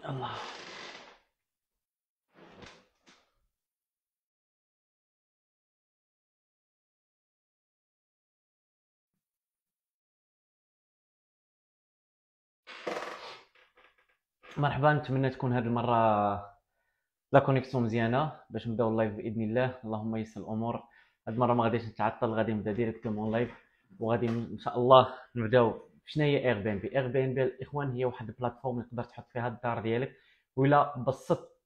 الله. مرحبا، نتمنى تكون هذه المره لا كونيكسيون مزيانه باش نبداو اللايف باذن الله. اللهم يسر الامور. هاد المره ما غاديش نتعطل، غادي نبدا ديريكتومون لايف، وغادي ان شاء الله نبداو. شنو هي اير بي ان بي؟ اير بي ان بي الاخوان هي واحد البلاتفورم اللي تقدر تحط فيها الدار ديالك، ولا بسط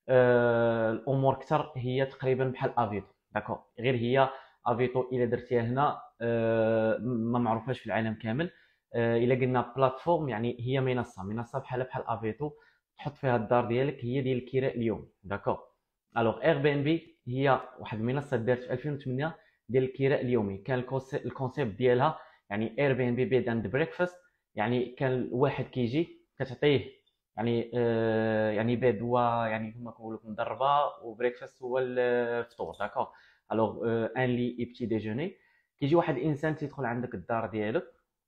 الامور اكثر هي تقريبا بحال افيتو. داكور، غير هي افيتو الا درتيها هنا ما معروفاش في العالم كامل. الا قلنا بلاتفورم يعني هي منصه بحال افيتو، تحط فيها الدار ديالك، هي ديال الكراء اليومي. داكور. الوغ اير بي ان بي هي واحد المنصه دارت في 2008 ديال الكراء اليومي. كان الكونسيبت ديالها يعني اير بي ان بي بيد اند بريكفاست، يعني كان واحد كيجي كتعطيه يعني يعني بيض هو يعني كما كنقول لكم ضربه، وبريكفاست هو الفطور. داكوغ. الوغ ان لي اي بتي ديجوني، كيجي واحد الانسان تيدخل عندك الدار ديالك.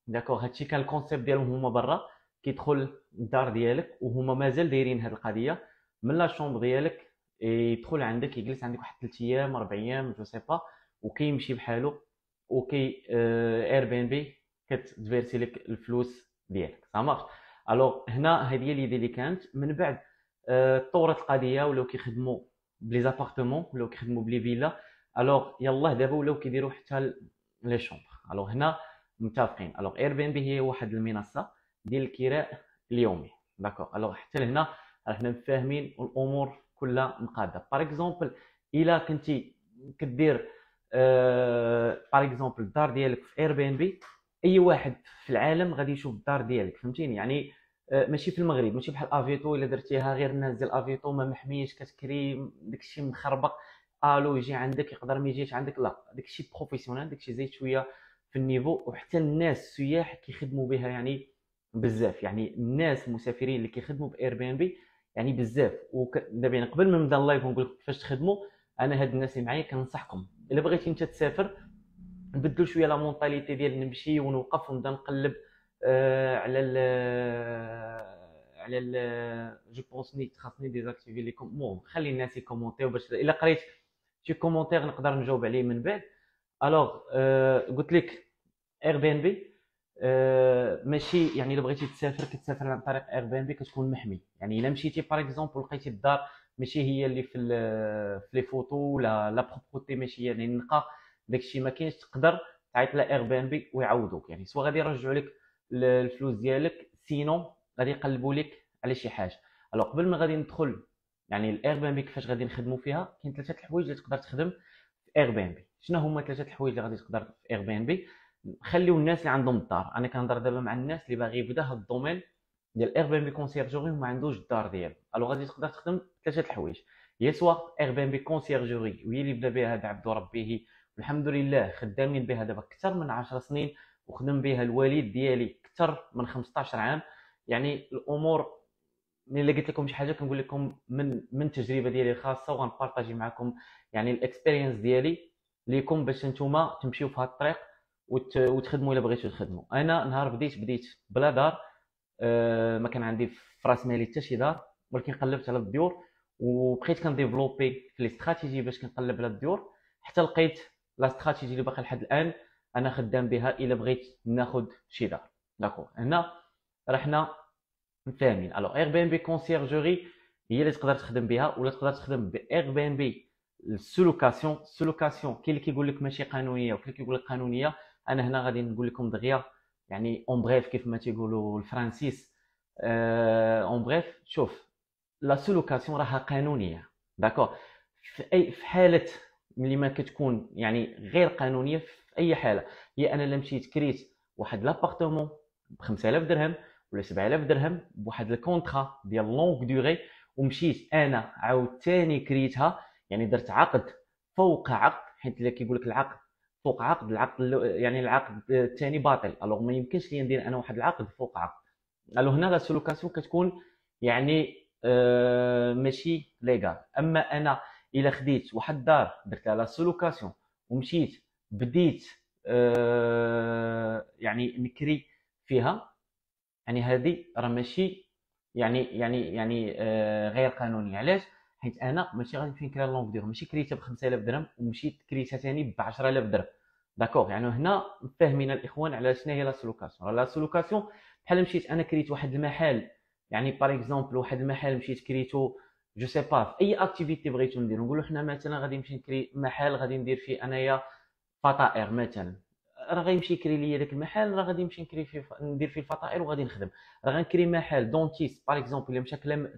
داكوغ، هادشي كان الكونسيبت ديالهم هما برا، كيدخل الدار ديالك وهما مازال دايرين هاد القضيه من لا شومبر ديالك، يدخل عندك يجلس عندك واحد 3 ايام 4 ايام جو سي با، وكيمشي بحالو. وكي اير بي ان بي كتفيرسي لك الفلوس ديالك سا مارش. الوغ هنا هذه هي ليدي اللي كانت من بعد. طورت القضيه، ولاو كيخدموا بلي زابارتمون، ولاو كيخدموا بلي فيلا. الوغ يلاه دابا ولاو كيديروا حتى لي شومبر. الوغ هنا متفقين. الوغ اير بي ان بي هي واحد المنصه ديال الكراء اليومي. داكوغ. الوغ حتى لهنا رانا فاهمين الامور كلها مقاده. باغ اكزومبل الا كنتي كدير باغ اكزومبل الدار ديالك في اير بي ان بي، اي واحد في العالم غادي يشوف الدار ديالك، فهمتيني يعني. ماشي في المغرب، ماشي بحال افيتو الا درتيها غير الناس ديال افيتو ما محميش كتكري داكشي مخربق. الو يجي عندك يقدر ما يجيش عندك، لا داكشي بروفيسيونيل، داكشي زايد شويه في النيفو. وحتى الناس السياح كيخدموا بها يعني بزاف، يعني الناس المسافرين اللي كيخدموا باير بي ان بي يعني بزاف. ودابا يعني قبل ما نبدا اللايف ونقول لكم كيفاش تخدموا، انا هاد الناس اللي معايا كننصحكم الا بغيتي انت تسافر نبدلوا شويه لا مونطاليتي ديال نمشي ونوقف ونبدا نقلب على جو بونس نيت خاصني ديزاكتيفي ليكم. المهم خلي الناس يكومونتيو باش الا قريت شي كومونتير نقدر نجاوب عليه من بعد. الوغ قلت لك اير بي ان بي ماشي يعني الا بغيتي تسافر كتسافر عن طريق اير بي ان بي كتكون محمي. يعني الا مشيتي باغ اكزومبل لقيتي الدار ماشي هي اللي في لي فوتو، ولا لا بروبرتي ماشي هي يعني نقا، داكشي ما كاينش، تقدر تعيط لا اير بي ان بي ويعوضوك. يعني سوا غادي يرجعوا لك الفلوس ديالك، سينو غادي يقلبوا لك على شي حاجه. الوغ قبل ما غادي ندخل يعني الاير بي ان بي كيفاش غادي نخدموا فيها، كاين ثلاثه الحوايج اللي تقدر تخدم في اير بي ان بي. شنو هما ثلاثه الحوايج اللي غادي تقدر في اير بي ان بي؟ خليو الناس اللي عندهم الدار. انا كنهضر دابا مع الناس اللي باغي يبدا هذا الدومين ديال اير بي ام بي كونسيرجوري وما عندوش الدار ديالو. الو غادي تقدر تخدم ثلاثه الحوايج. هي سوا اير بي ام بي كونسيرجوري، وهي اللي بدا بها هذا عبد ربيه، والحمد لله خدامين بها دابا اكثر من 10 سنين، وخدم بها الوالد ديالي اكثر من 15 عام. يعني الامور ملي الا قلت لكم شي حاجه كنقول لكم من التجربه ديالي الخاصه، وغنبارطاجي معكم يعني الاكسبيرينس ديالي ليكم باش نتوما تمشيو في هذا الطريق وتخدموا الا بغيتوا تخدموا. انا نهار بديت بلا دار. ما كان عندي في راس مالي حتى شي دار، ولكن قلبت على الديور وبقيت كنديفلوبي في الاستراتيجي باش كنقلب على الديور، حتى لقيت لا استراتيجي اللي باقي لحد الان انا خدام بها الا بغيت ناخذ شي دار. داكور. هنا رحنا فاهمين. الو اير بي ان بي كونسيرجوري هي اللي تقدر تخدم بها، ولا تقدر تخدم باير بي ان بي السلوكاسيون. السلوكاسيون كاين اللي كيقول لك ماشي قانونيه، وكاين اللي كيقول لك قانونيه. انا هنا غادي نقول لكم دغيا يعني اون بريف كيف ما تيقولوا الفرانسيس. اون بريف، شوف، لا سلوكاسيون راها قانونيه. داكور. في حاله ملي ما كتكون يعني غير قانونيه، في اي حاله هي انا لا مشيت كريت واحد لابارتمون ب 5000 درهم ولا 7000 درهم بواحد الكونطرا ديال لونغ ديوري، ومشيت انا عاوتاني كريتها، يعني درت عقد فوق عقد، حيت اللي كيقول لك العقد فوق عقد، يعني العقد الثاني باطل. الوغ ما يمكنش لي ندير انا واحد العقد فوق عقد. الو هنا لا سولوكاسيون كتكون يعني ماشي ليغال. اما انا الا خديت واحد الدار درت لها سولوكاسيون ومشيت بديت يعني نكري فيها، يعني هذه راه ماشي غير قانونيه. علاش؟ حيت انا ماشي غادي نمشي نكري لونغ ديور، ماشي كريتها ب 5000 درهم ومشيت كريتها ثاني ب 10000 درهم. داكوغ؟ يعني هنا فاهمين الاخوان على شنو هي لا سولوكاسيون. لا سولوكاسيون بحال مشيت انا كريت واحد المحل، يعني باغ اكزومبل واحد المحل مشيت كريتو جو سي با في اي اكتيفيتي بغيتو ندير، نقولوا حنا مثلا غادي نمشي نكري محل غادي ندير فيه انايا فطائر مثلا، راه غيمشي يكري ليا داك المحل، راه غادي نمشي نكري فيه ندير فيه الفطائر وغادي نخدم. راه غنكري محل دونتيست باغ اكزومبل، الا مشى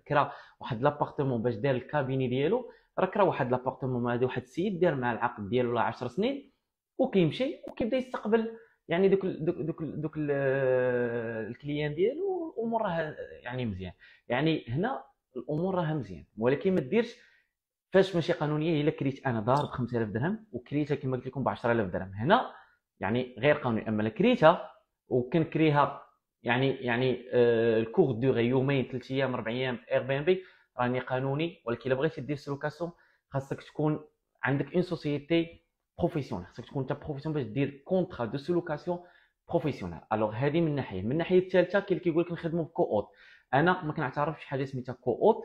كرا واحد لابارتمون باش دار الكابيني ديالو، راه كرا واحد لابارتمون مع واحد السيد دار مع العقد ديالو لا 10 سنين، وكيمشي وكيبدا يستقبل يعني الكليان ديالو، الامور راه يعني مزيان. يعني هنا الامور راها مزيان، ولكن ما ديرش فاش ماشي قانونيه. الا كريت انا دار ب 5000 درهم وكريتها كما قلت لكم ب 10000 درهم، هنا يعني غير قانوني. اما لا كريتها وكنكريها الكور دوغي يومين 3 ايام 4 ايام في اير بي ام بي، راني قانوني. ولكن الا بغيتي دير سلوكاسيون خاصك تكون عندك اون سوسيتي بروفيسيونيل، خاصك تكون انت بروفيسيون باش دير كونطرا دو سلوكاسيون بروفيسيونيل. الوغ هذه من ناحيه. من الناحيه الثالثه كاين اللي كيقول لك نخدموا بكو اوت. انا ما كنعترفش حاجه سميتها كو اوت.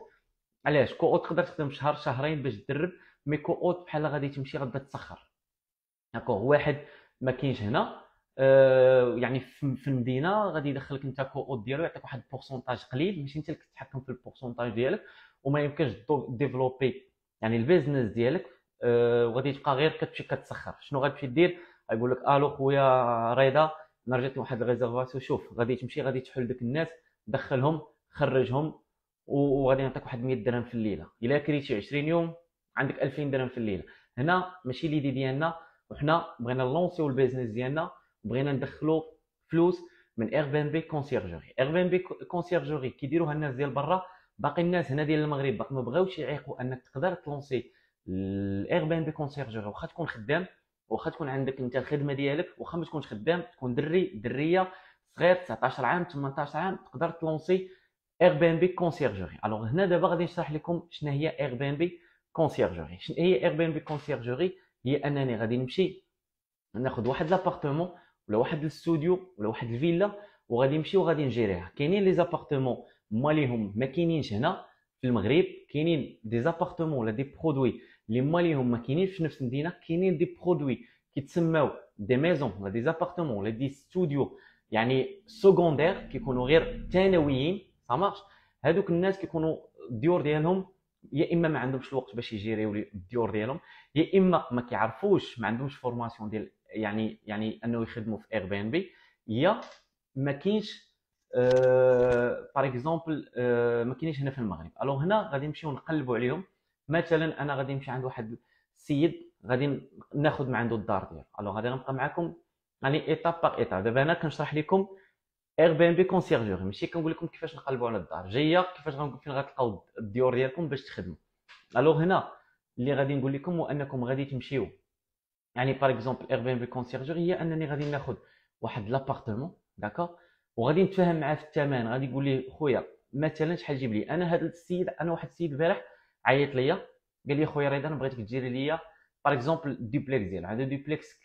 علاش؟ كو اوت تقدر تخدم شهر شهرين باش تدرب، مي كو اوت بحال غادي تمشي غادا تسخر. داكوغ؟ واحد ما كاينش هنا يعني في المدينه غادي يدخلك انت كو اوت ديالو، يعطيك واحد البورسونتاج قليل، ماشي انت اللي كتحكم في البورسونتاج ديالك، وما يمكنش ديفلوبي يعني البيزنس ديالك. وغادي تبقى غير كتمشي كتسخر. شنو غتمشي دير؟ غايقول لك الو خويا رضا، انا رجعت واحد الريزرفاسيون، شوف غادي تمشي غادي تحل داك الناس، دخلهم خرجهم، وغادي نعطيك واحد 100 درهم في الليله. الا كريتي 20 يوم عندك 2000 درهم في الليله. هنا ماشي ليدي ديالنا، وحنا بغينا نلونسيو البيزنس ديالنا، بغينا ندخلوا فلوس من اير بي ام بي كونسيرجوري. اير بي ام بي كونسيرجوري كيديروها الناس ديال برا، باقي الناس هنا ديال المغرب باقي ما بغاوش يعيقوا انك تقدر تلونسي الاير بي ام بي كونسيرجوري. واخا تكون خدام، واخا تكون عندك انت الخدمه ديالك، واخا ما تكونش خدام، تكون دريه صغير 19 عام 18 عام، تقدر تلونسي اير بي ام بي كونسيرجوري. الوغ هنا دابا غادي نشرح لكم شنو هي اير بي ام بي كونسيرجوري. شنو هي اير بي ام بي كونسيرجوري؟ هي انني غادي نمشي ناخذ واحد لابارتمون ولا واحد الاستوديو ولا واحد الفيلا، وغادي نمشي وغادي نجيريها. كاينين لي زابارتمون ماليهم ما كاينينش هنا في المغرب، كاينين دي زابارتمون ولا دي برودوي اللي ماليهم ما كاينينش في نفس المدينه، كاينين دي برودوي كيتسماو دي ميزون ولا دي زابارتمون ولا دي ستوديو يعني سكوندير، كيكونوا غير ثانويين. سا مارش. هذوك الناس كيكونوا الديور ديالهم يا اما ما عندهمش الوقت باش يجيريو الديور ديالهم، يا اما ما كيعرفوش، ما عندهمش فورماسيون ديال يعني انه يخدموا في اير بي ان بي، يا ما كاينش باغ اكزومبل ما كاينينش هنا في المغرب. الوغ هنا غادي نمشيو نقلبوا عليهم. مثلا انا غادي نمشي عند واحد السيد، غادي ناخذ من عنده الدار ديالو. الوغ غادي نبقى معكم يعني ايتاب باغ ايتاب. دابا انا كنشرح لكم اير بي ان بي كونسيرجوري، ماشي كنقول لكم كيفاش نقلبوا على الدار، جايه كيفاش فين غتلقاو الديور ديالكم باش تخدموا. الوغ هنا اللي غادي نقول لكم هو انكم غادي تمشيو يعني باغ اكزومبل اير بي ام بي كونسيرجوري هي انني غادي ناخذ واحد لابارتمون، داكوغ، وغادي نتفاهم معاه في الثمن. غادي يقول لي خويا مثلا شحال تجيب لي انا هذا السيد. انا واحد السيد البارح عيط ليا قال لي خويا رضا انا بغيتك تجيري ليا باغ اكزومبل دوبليكس ديال هذا دوبليكس،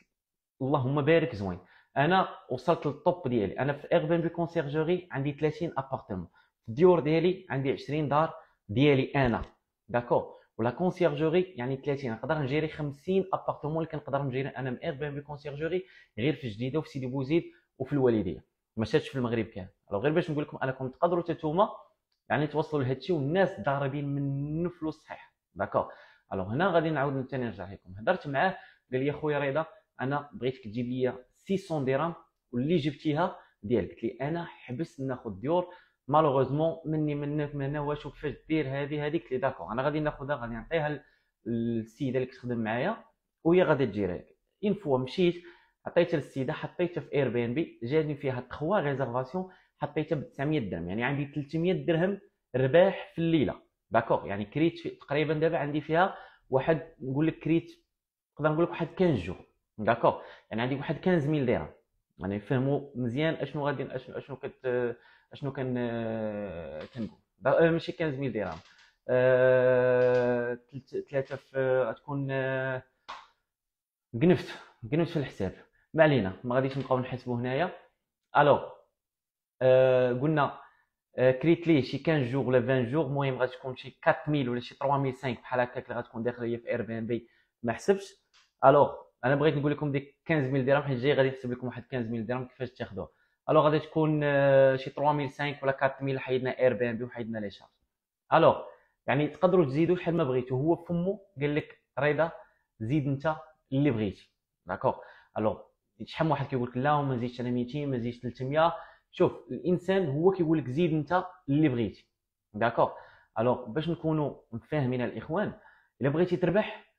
اللهم بارك زوين. انا وصلت للطوب ديالي. انا في اير بي ام بي كونسيرجوري عندي 30 ابارتمون، في الديور ديالي عندي 20 دار ديالي انا، داكوغ. ولا كونسيرجوري يعني 30، نقدر نجيري 50 ابارتمون اللي كنقدر نجيري انا من اير بي ام بي كونسيرجوري غير في جديده وفي سيدي بوزيد وفي الوالديه، ما شاتش في المغرب كامل. الو غير باش نقول لكم انكم تقدروا نتوما يعني توصلوا لهذا الشيء، والناس ضاربين منه فلوس صحيح، داكوغ. الو هنا غادي نعاود ثاني نرجع لكم. هضرت معاه قال لي خويا رضا انا بغيتك تجيب لي 600 درهم واللي جبتيها ديالك. قلت لي انا حبس ناخذ ديور مالوغوزمون مني منك من هنا، واش كيفاش دير هذه قلت لي داكور انا غادي ناخذها غادي نعطيها للسيده اللي كتخدم معايا وهي غادي تجيرها. اون فوا مشيت عطيتها للسيده، حطيتها في اير بي ان بي، جاتني فيها 3 ريزرفاسيون، حطيتها ب 900 درهم، يعني عندي 300 درهم رباح في الليله، داكور. يعني كريت تقريبا دابا عندي فيها واحد، نقول لك كريت نقدر نقول لك واحد 15 جور، داكور. يعني عندي واحد 15000 درهم. يعني فهموا مزيان اشنو غادي اشنو كنقول. ماشي 15000 درهم، ثلاثه في تكون قنفت في الحساب. ما علينا، ما غاديش نبقاو نحسبوا هنايا. الو قلنا كريت ليه شي 15 جور ولا 20 جور، المهم غادي تكون شي 4000 ولا شي 3005 بحال هكاك اللي غتكون داخله هي في اير بي ان بي ما حسبش. الوغ انا بغيت نقول لكم ديك 15000 درهم، حيت جاي غادي نحسب لكم واحد 15000 درهم كيفاش تاخذوها. الوغ غادي تكون شي 3005 ولا 4000 حيدنا اير بي ان بي وحيدنا لي شارج. الوغ يعني تقدروا تزيدوا شحال ما بغيتو، هو فمو قال لك رضا زيد انت اللي بغيتي. داكوغ. الوغ شحال من واحد كيقول لك لا وما نزيدش انا 200 ما نزيدش 300. شوف الانسان هو كيقول لك زيد انت اللي بغيتي. داكوغ. الوغ باش نكونوا مفاهمين الاخوان، الا بغيتي تربح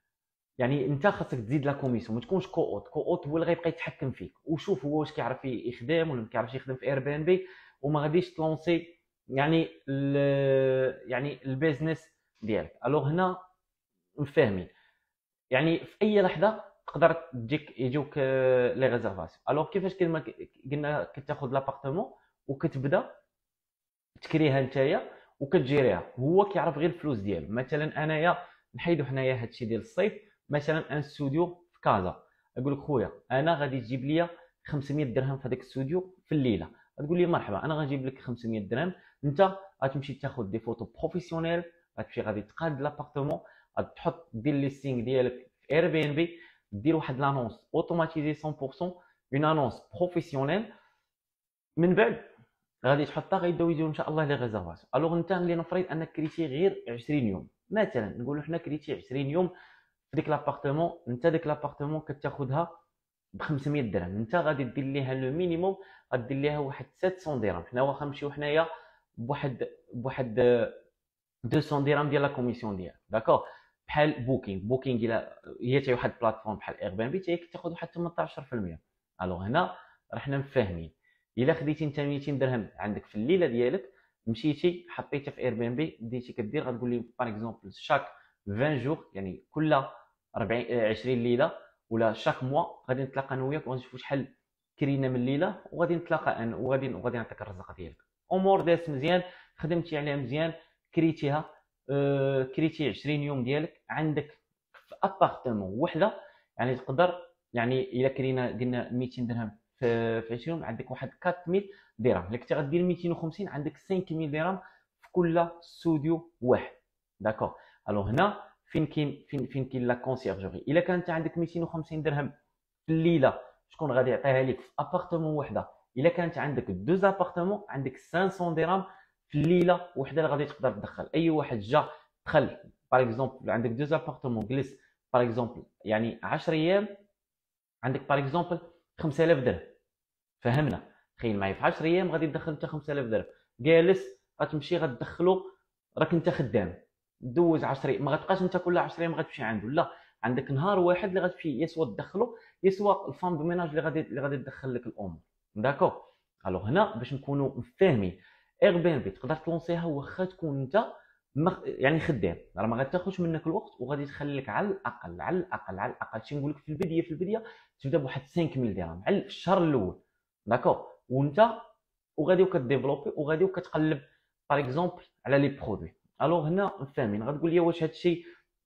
يعني انت خاصك تزيد لا كوميسيون، ما تكونش كووت. كووت هو اللي غيبقى يتحكم فيك، وشوف هو واش كيعرف يخدم ولا ما كيعرفش يخدم في اير بي ان بي، وما غاديش تلونسي يعني يعني البيزنس ديالك. الوغ هنا مفاهمين يعني في اي لحظه تقدر تجيك يجوك لي ريزيرفاسيون. الوغ كيفاش كما قلنا كتاخذ لابارتمون وكتبدا تكريها نتايا وكتجيريها، هو كيعرف غير الفلوس ديالو. مثلا انايا نحيدو حنايا هادشي ديال الصيف، مثلا ان ستوديو في كازا، نقول لك خويا انا غادي تجيب لي 500 درهم في هذاك الاستوديو في الليله، تقول لي مرحبا انا غنجيب لك 500 درهم، انت غتمشي تاخذ دي فوتو بروفيسيونيل، غتمشي غادي تقاد لابارتمون، غتحط دير ليستينغ ديالك في اير بي ان بي، دير واحد لانونس اوتوماتيزي 100% اون انونس بروفيسيونيل، من بعد غادي تحطها غيبداو يجيو ان شاء الله لي ريزيرفاسيون. الوغ انت اللي نفرض انك كريتي غير 20 يوم مثلا، نقولوا حنا كريتي 20 يوم في ديك لابارتمون، انت ديك لابارتمون كتاخذها ب 500 درهم، انت غادي دير ليها لو مينيموم، غدير ليها واحد 700 درهم. حنا واخا نمشيو حنايا بواحد 200 درهم ديال لا كوميسيون ديالك. داكوغ. بحال بوكينغ الا هي حتى واحد بلاتفورم بحال اير بي ان بي كتاخذ واحد 18%. الوغ هنا راه حنا مفاهمين. الا خديتي انت 200 درهم عندك في الليله ديالك، مشيتي حطيتها في اير بي ان بي، بديتي كدير غتقول لي باغ اكزومبل شاك 20 جور يعني كل 40 20 ليله ولا شاك موا غادي نتلاقى انا وياك وغادي نشوفوا شحال كرينا من ليله، وغادي نتلاقى انا وغادي نعطيك الرزق ديالك. امور دازت مزيان، خدمتي عليها مزيان، كريتيها كريتي 20 يوم ديالك عندك في ابارتمون وحده. يعني تقدر يعني الا كرينا قلنا 200 درهم في 20 يوم عندك واحد 4000 درهم. الا كنتي غدير 250 عندك 5000 درهم في كل استوديو واحد. داكوغ. الوغ هنا فين كاين لا كونسيرجوري. الا كانت عندك 250 درهم في الليله، شكون غادي يعطيها لك في ابارتمون وحده؟ الا كانت عندك دوز ابارتمون عندك 500 درهم في الليله وحده اللي غادي تقدر تدخل. اي واحد جا دخل باغ اكزومبل عندك دوز ابارتمون جلس باغ اكزومبل يعني 10 ايام، عندك باغ اكزومبل 5000 درهم. فهمنا؟ تخيل معايا في 10 ايام غادي تدخل انت 5000 درهم جالس، غتمشي غتدخلو، راك انت خدام دوز 10 ايام، ما غتبقاش انت كل 10 ايام غتمشي عنده، لا، عندك نهار واحد اللي غتمشي يسوا تدخلو يسوا الفام دو ميناج اللي غادي تدخل لك الامور. داكوغ. الوغ هنا باش نكونوا مفاهمين، اير بي ان بي تقدر تلونسيها واخا تكون انت يعني خدام، راه ما غاتاخذش منك الوقت وغادي تخلي لك على الاقل على الاقل شي نقول لك في البدايه تبدا بواحد 5000 درهم على الشهر الاول. داكوغ. وانت وغادي كديفلوبي وغادي كتقلب باغ اكزومبل على لي برودوي. الوغ هنا فاهمين. غتقول لي واش هادشي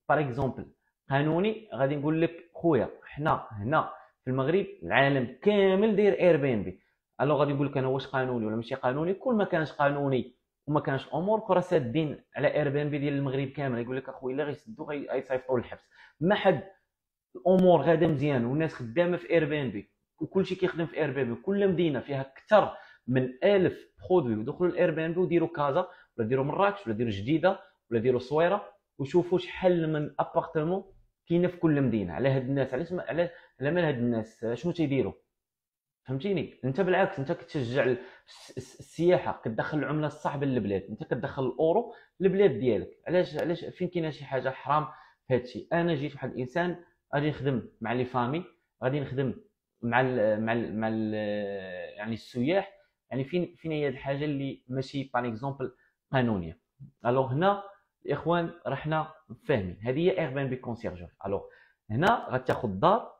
باغ اكزومبل قانوني؟ غادي نقول لك خويا حنا هنا في المغرب العالم كامل داير اير بي ان بي. الوغ غادي نقول لك انا واش قانوني ولا ماشي قانوني؟ كل ما كانش قانوني وما كانش امور كره سادين على اير بي ان بي ديال المغرب كامل، يقول لك اخويا الا غيسدو غيصيفطوا للحبس. ما حد الامور غاده مزيان والناس خدامه في اير بي ان بي وكلشي كيخدم في اير بي ان بي، كل مدينه فيها اكثر من 1000 برودوي ودخلوا الاير بي ان بي وديروا كازا ولا ديروا مراكش ولا ديروا جديده ولا ديروا صويره وشوفوا شحال من ابارتمون كاينه في كل مدينه. على هاد الناس علاش على مال هاد الناس شنو تيديروا؟ فهمتيني؟ انت بالعكس انت كتشجع السياحه، كتدخل العمله الصعبه للبلاد، انت كتدخل الاورو للبلاد ديالك. علاش فين كاينه شي حاجه حرام في هذا الشيء؟ انا جيت واحد الانسان غادي نخدم مع لي فامي، غادي نخدم مع ال يعني السياح، يعني فين هي الحاجه اللي ماشي باغ اكزومبل قانونيه. الوغ هنا الاخوان راه حنا فاهمين هذه هي اير بي ان بي كونسيرجور. الوغ هنا غتاخذ الدار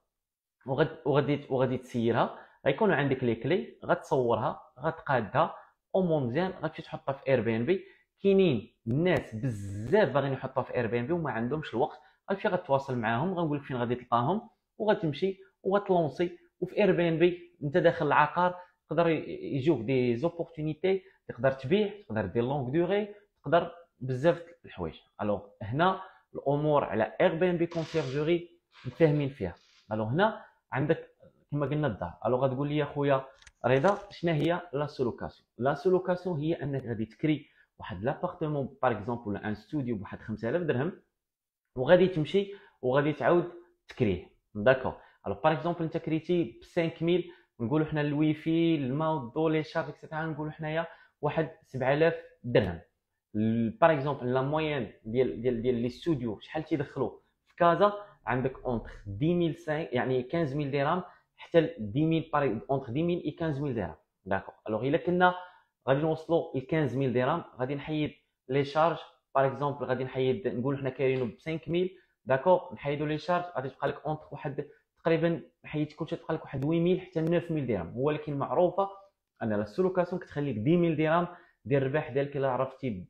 وغادي تسيرها، غيكون عندك لي كلي، غتصورها غتقادها اومون مزيان، غتمشي تحطها في اير بي ان بي. كاينين الناس بزاف باغيين يحطوها في اير بي ان بي وما عندهمش الوقت، غتمشي غتواصل معاهم، غنقول لك فين غادي تلقاهم وغتمشي وغتلونسي. وفي اير بي ان بي انت داخل العقار تقدر يجوك دي زوبورتونيتي، تقدر تبيع، تقدر دير لونغ دوري، تقدر بزاف الحوايج. الوغ هنا الامور على اير بي ام بي كونسيرجوري متفاهمين فيها. الوغ هنا عندك كما قلنا الدار. الوغ غتقول لي يا خويا رضا شنو هي لا سولوكاسيون؟ لا سولوكاسيون هي انك غادي تكري واحد لابارتمون باغ اكزومبل ولا ان ستوديو بواحد 5000 درهم، وغادي تمشي وغادي تعاود تكريه. داكور. الوغ باغ اكزومبل انت كريتي ب 5000، نقولوا حنا الويفي الماء الضو لي شارج اكسيتيرا، نقولوا حنايا واحد 7000 درهم. باغ اكزومبل لا موين ديال لي ستوديو شحال تيدخلوا في كازا؟ عندك اونتر 10000 يعني 15000 درهم حتى ل 10000 اونتر 10000 و 15000 درهم. داكور. الوغ الا كنا غادي نوصلوا ل 15000 درهم غادي نحيد لي شارج. باغ اكزومبل غادي نحيد، نقول حنا كاينينو ب 5000، داكور، نحيدوا لي شارج غادي تبقى لك اونتر واحد تقريبا، حيدت كلشي تبقى لك واحد 8000 حتى 9000 درهم. ولكن معروفه ان لا سولوكاسيون كتخليك 10000 درهم ديال الربح ديالك الا عرفتي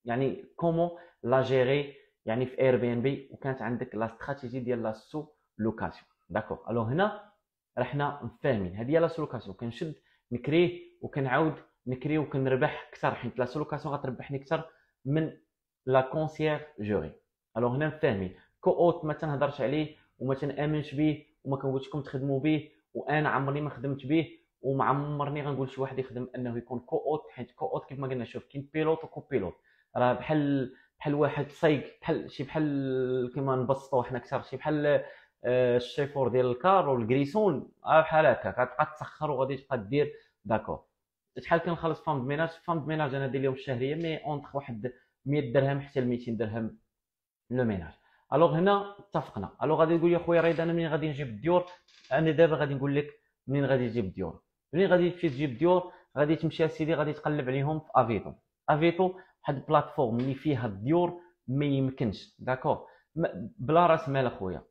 يعني كومون لا جيري يعني في اير بي ان بي، وكانت عندك لا استراتيجي ديال لا سو لوكاسيون. داكور. الو هنا راه حنا مفاهمين هذه هي لا سولوكاسيون، كنشد نكريه وكنعاود نكريه وكنربح اكثر، حيت لا سولوكاسيون غتربحني اكثر من لا كونسيرجوري. الو هنا مفاهمين. كو اوت ما تنهضرش عليه وما تنامنش به وما كنقولش لكم تخدموا به، وانا عمرني ما خدمت به وما عمرني غنقول شي واحد يخدم انه يكون كو اوت، حيت كو اوت كيف ما قلنا شوف كاين بيلوت وكو بيلوت، راه بحال واحد صيق، بحال كيما نبسطوا حنا اكثر شي بحال الشيفور ديال الكار والكريسون، بحال هكا غتبقى تسخر وغادي تبقى دير. داكور. شحال كنخلص فام د ميناج؟ فام د ميناج انا دير لهم الشهريه مي اونتر واحد 100 درهم حتى ل 200 درهم لو ميناج. الوغ هنا اتفقنا. الوغ غادي تقول يا خويا ريد انا منين غادي نجيب الديور؟ انا دابا غادي نقول لك منين غادي تجيب الديور. منين غادي تمشي تجيب الديور؟ غادي تمشي اسيدي غادي تقلب عليهم في افيتو. افيتو واحد البلاتفورم اللي فيها الديور ما يمكنش. داكور. بلا راس مال اخويا،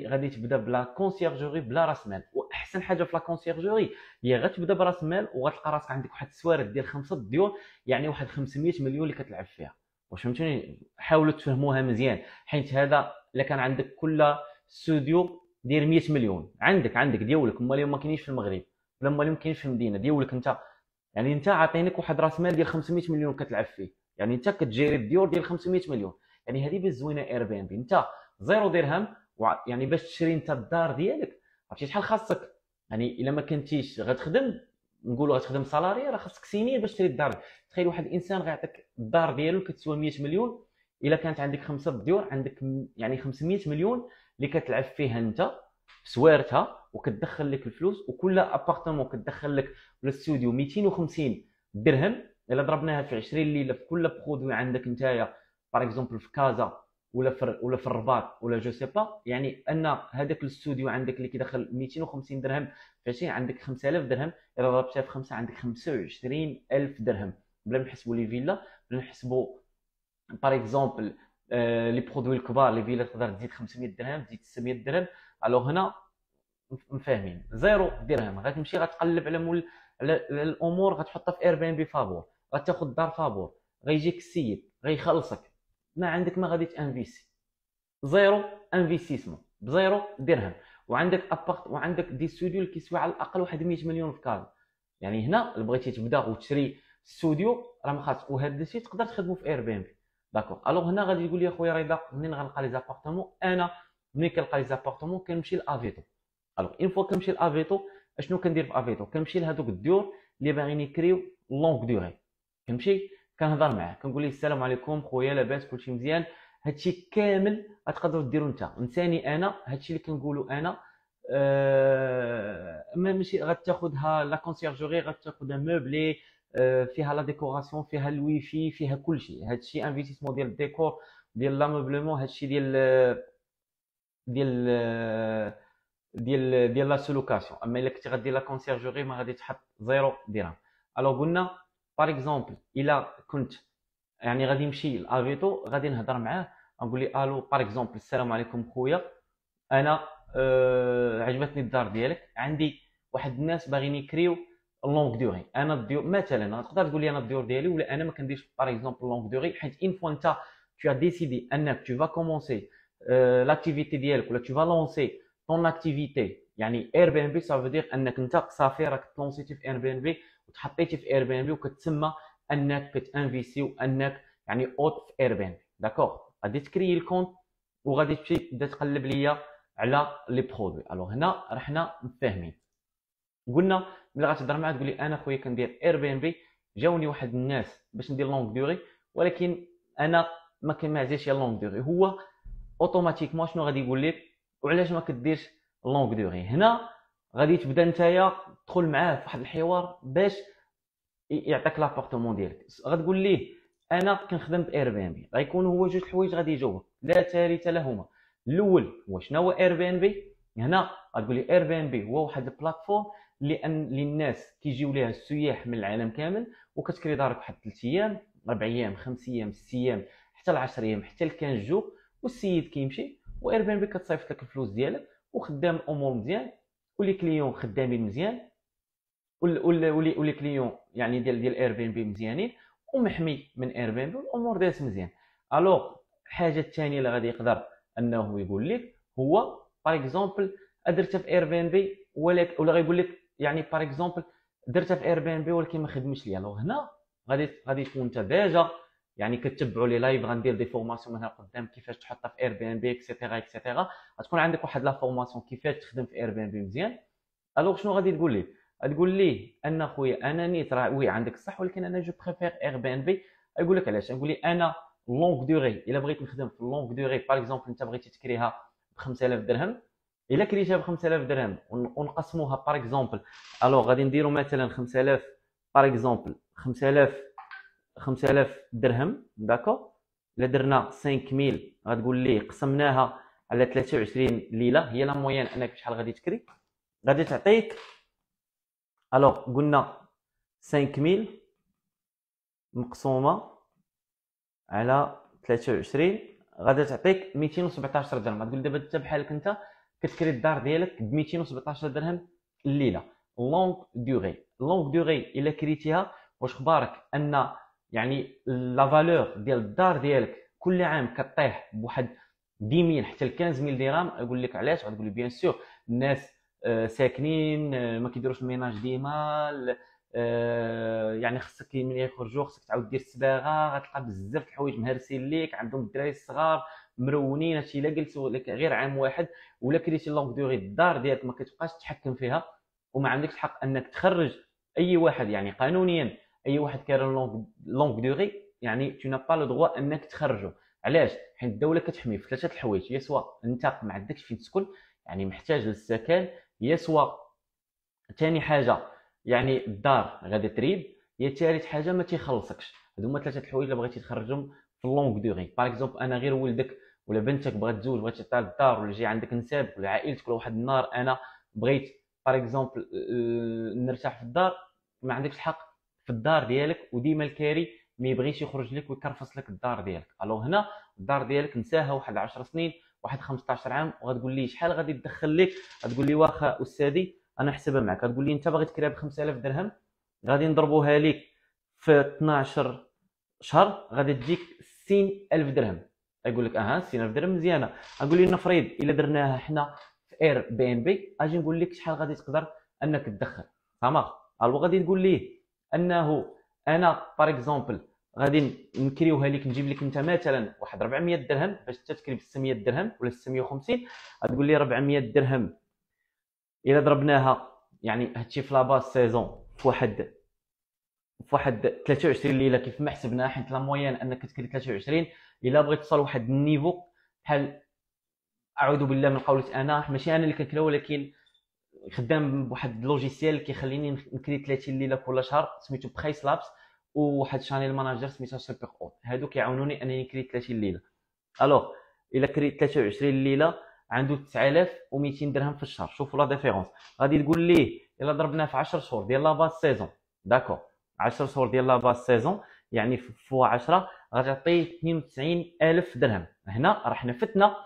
غادي تبدا بلا كونسيرجوري بلا راس مال. واحسن حاجه في لا كونسيرجوري هي غتبدا براس مال وغتلقى راسك عندك واحد السوارد ديال 5 ديور، يعني واحد 500 مليون اللي كتلعب فيها. واش فهمتوني؟ حاولوا تفهموها مزيان، حيت هذا الا كان عندك كل استوديو دير 100 مليون عندك ديالك، هما اليوم ما كاينينش في المغرب ولا هما اليوم كاينين في المدينه ديالك انت، يعني انت عاطينك واحد راس مال ديال 500 مليون كتلعب فيه، يعني انت كتجيري الديور ديال 500 مليون. يعني هذه بالزوينه اير بي ان بي، انت زيرو درهم يعني باش تشري انت الدار ديالك عرفتي شحال خاصك؟ يعني الا ما كنتيش غتخدم، نقولوا غتخدم سالاري، راه خاصك سينيه باش تشري الدار. تخيل واحد الانسان غيعطيك الدار ديالو كتسوى 100 مليون، الا كانت عندك 5 ديور عندك يعني 500 مليون اللي كتلعب فيها انت بسوارتها وكتدخل لك الفلوس، وكل ابارتمون كتدخل لك الاستوديو 250 درهم. الا ضربناها في 20 ليله في كل برودوي عندك نتايا باغ اكزومبل في كازا ولا في الرباط ولا جو سي با، يعني ان هذاك الاستوديو عندك اللي كيدخل 250 درهم في 20 عندك 5000 درهم، الا ضربتها في 5 عندك 25000 درهم، بلا ما نحسبوا لي فيلا، بلا نحسبوا باغ اكزومبل لي برودوي الكبار. لي فيلا تقدر تزيد 500 درهم تزيد 600 درهم. الوغ هنا مفاهمين زيرو درهم غتمشي غتقلب على الامور، غتحطها في اير بي ان بي فابور، غتاخذ دار فابور، غيجيك السيد غيخلصك، ما عندك ما غادي تانفيسي، زيرو انفيستيسمون بزيرو درهم. وعندك ابارت وعندك دي ستوديو اللي كيسوي على الاقل واحد 100 مليون في كازا. يعني هنا اللي بغيتي تبدا وتشري ستوديو راه ما خاصك، وهذا الشيء تقدر تخدمه في اير بي ان بي. داكور. الوغ هنا غادي تقول لي اخويا رضا منين غنلقى لي زابارتمون؟ انا منين كنلقى لي زابارتمون كنمشي لافيتو. الوغ اون فوا كنمشي لافيتو اشنو كندير في افيتو؟ كنمشي لهذوك الديور اللي باغيين يكريو لونغ دوري، كنمشي كنهضر معاه كنقول ليه السلام عليكم خويا لاباس كلشي مزيان، هادشي كامل غتقدروا ديروا انت نساني انا، هادشي اللي كنقولوا انا ماشي غتاخذها لا كونسيرجوري، غتاخذها موبلي فيها لا ديكوراسيون فيها الويفي فيها كلشي، هادشي انفيستيسمون ديال الديكور ديال لا موبلمون، هادشي ديال ديال لا سولوكاسيون. اما الا كنتي غدير لا كونسيرجوري ما غادي تحط زيرو درهم. الو قلنا باغ اكزومبل الا كنت يعني غادي نمشي لافيتو غادي نهضر معاه نقول لي الو باغ اكزومبل السلام عليكم خويا انا عجبتني الدار ديالك، عندي واحد الناس باغيين يكريو لونغ دوري، انا الديور مثلا تقدر تقول لي انا الديور ديالي ولا انا ما كنديرش باغ اكزومبل لونغ دوري، حيت اون فوا انت tu as décidé انك tu vas commencer l'activité ديالك ولا tu vas lancer ton activité يعني اير بي ان بي سافو دير انك انت صافي راك تلونسيتي في اير بي ان بي وتحطيتي في اير بي ان بي وكتسمى انك كتانفيسي وانك يعني اوت في اير بي ان بي. داكوغ، غادي تكري الكونت وغادي تمشي تبدا تقلب ليا على لي برودوي. الوغ هنا رحنا مفاهمين، قلنا ملي غتهضر معاه تقول لي انا خويا كندير اير بي ان بي، جاوني واحد الناس باش ندير لونغ دوري، ولكن انا ما كنعزلش لونغ دوري. هو اوتوماتيكمون شنو غادي يقول لك وعلاش ما كديرش لونغ دوري؟ هنا غادي تبدا نتايا تدخل معاه في واحد الحوار باش يعطيك لابارتمون ديالك. غتقول ليه انا كنخدم في اير بي ان بي، غيكون هو جوج حوايج غادي يجاوبك لا ثالث لهما. الاول هو شنو هو اير بي ان بي؟ هنا غتقول لي اير بي ان بي هو واحد البلاتفورم لان للناس كيجيو ليها السياح من العالم كامل، وكتكري دارك واحد 3 ايام 4 ايام 5 ايام 6 ايام حتى ل 10 ايام حتى ل 15 جو، والسيد كيمشي واير بي ان بي كتصيفط لك الفلوس ديالك وخدام الامور مزيان ولي كليون خدامين مزيان ولي كليون يعني ديال اير بي ان بي مزيانين ومحمي من اير بي ان بي والامور دازت مزيان. الوغ الحاجه الثانيه اللي غادي يقدر انه يقول لك هو باغ اكزومبل درتها في اير بي ان بي ولكن ولا غيقول لك يعني باغ اكزومبل درتها في اير بي ان بي ولكن ما خدمش ليا. الوغ هنا غادي تكون انت ديجا يعني كتبعوا لي لايف غندير دي فورماسيون من هنا قدام كيفاش تحطها في اير بي ان بي اكسيتيرا اكسيتيرا، غتكون عندك واحد لا فورماسيون كيفاش تخدم في اير بي ان بي مزيان. الوغ شنو غادي تقول لي؟ تقول ليه ان خويا انا نيت راه وي عندك الصح ولكن انا جو بريفير اير بي ان بي. يقول لك علاش؟ نقول لي انا لونغ دوري الا بغيت نخدم في لونغ دوري باغ اكزومبل انت بغيتي تكريها ب 5000 درهم، الا كريتها ب 5000 درهم ونقسموها باغ اكزومبل، الوغ غادي نديروا مثلا 5000 باغ اكزومبل 5000 درهم. داكو، الا درنا 5000 غتقول ليه قسمناها على 23 ليله هي لا موين انك بشحال غادي تكري، غادي تعطيك. الوغ قلنا 5000 مقسومه على 23 غادي تعطيك 217 درهم. غتقول دابا انت بحالك انت كتكري الدار ديالك ب 217 درهم الليله لونغ دوري. لونغ دوري الا كريتيها واش خبارك ان يعني لا فالور ديال الدار ديالك كل عام كطيح بواحد 10000 حتى ل 15000 درهم؟ يقول لك علاش؟ غتقول لي بيان سور الناس ساكنين ما كيديروش الميناج ديما، يعني خصك ملي يخرجوا خصك تعاود دير الصباغه، غتلقى بزاف د الحوايج مهرسين ليك، عندهم الدراري الصغار مرونين. هادشي الا جلسوا لك غير عام واحد ولا كريتي لونغ دوري الدار ديالك ما كتبقاش تحكم فيها وما عندكش الحق انك تخرج اي واحد. يعني قانونيا اي واحد كاين لونغ دوري يعني تو نا با لو دروا انك تخرجه. علاش؟ حيت الدوله كتحمي في ثلاثه الحوايج، يا سوا انت ما عندكش فين تسكن يعني محتاج للسكن، يا سوا ثاني حاجه يعني الدار غادي تريب، يا ثالث حاجه ما تيخلصكش. هادو هما ثلاثه الحوايج اللي بغيتي تخرجهم في اللونغ دوري. باغ اكزومبل انا غير ولدك ولا بنتك بغات تزوج بغات تطلع للدار ولا جاي عندك نسابك ولا عائلتك ولا واحد النهار انا بغيت باغ اكزومبل نرتاح في الدار، ما عندكش الحق في الدار ديالك وديما الكاري ما يبغيش يخرج لك ويكرفص لك الدار ديالك. الو هنا الدار ديالك نساها واحد 10 سنين واحد 15 عام وغتقول لي شحال غادي تدخل لك؟ غتقول لي واخا استاذي انا حسبها معك. غتقول لي انت باغي تكريها ب 5000 درهم غادي نضربوها لك في 12 شهر غادي تجيك 60000 درهم. يقول لك اها 60000 درهم مزيانه. غنقول لي نفرض الا درناها حنا في اير بي ان بي اجي نقول لك شحال غادي تقدر انك تدخل. تمام. الو غادي تقول ليه انه انا باغ اكزومبل غادي نكريوها لك نجيب لك انت مثلا واحد 400 درهم باش انت تكري ب 600 درهم ولا 650. غتقول لي 400 درهم الا ضربناها يعني هادشي في لاباز سيزون في واحد 23 ليله كيف ما حسبناها، حيت لا موين انك تكري 23 الا بغيت توصل لواحد النيفو بحال اعوذ بالله من قولة انا ماشي انا اللي كنكري ولكن خدام بواحد اللوجيسيال كيخليني نكري 30 ليله كل شهر سميتو بخيس لابس، وواحد شانيل ماناجر سميتها سوبر اوت، هادو كيعاونوني انني نكري 30 ليله. الوغ الا كريت 23 ليله عنده 9200 درهم في الشهر. شوفوا لا ديفيرونس. غادي تقول ليه الا ضربناه في 10 شهور ديال لا باز سيزون، داكور 10 شهور ديال لا باز سيزون يعني فوا 10 غتعطيه 92000 درهم. هنا راه حنا فتنا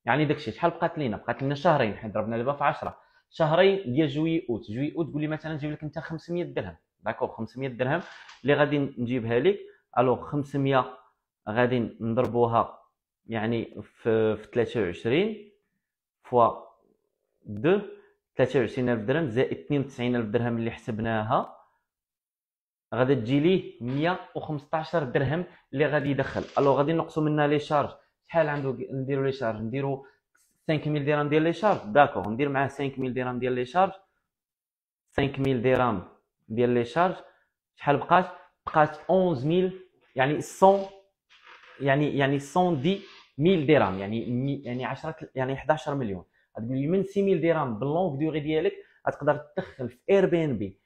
يعني داكشي شحال بقات لينا؟ بقات لنا شهرين، حيت ضربنا دابا في 10 شهرين ديال جوي اوت. جوي اوت تقول لي مثلا نجيب لك انت 500 درهم، داكور 500 درهم اللي غادي نجيبها لك. الوغ 500 غادي نضربوها يعني في 23 فوا 2 23,000 درهم زائد 92,000 درهم اللي حسبناها، غادي تجي ليه 115 درهم اللي غادي يدخل. الو غادي نقصوا منها لي شارج. شحال عنده نديروا لي شارج؟ نديروا 5000 درهم ديال لي شارج. داكوغ، ندير معاه 5000 درهم ديال لي شارج. 5000 درهم ديال لي شارج. شحال بقات؟ بقات 11000، يعني 100، يعني 110000 درهم، يعني 10، يعني 11 مليون. غتقول لي من 6000 درهم باللونغ ديوري ديالك غتقدر تدخل في اير بي ان بي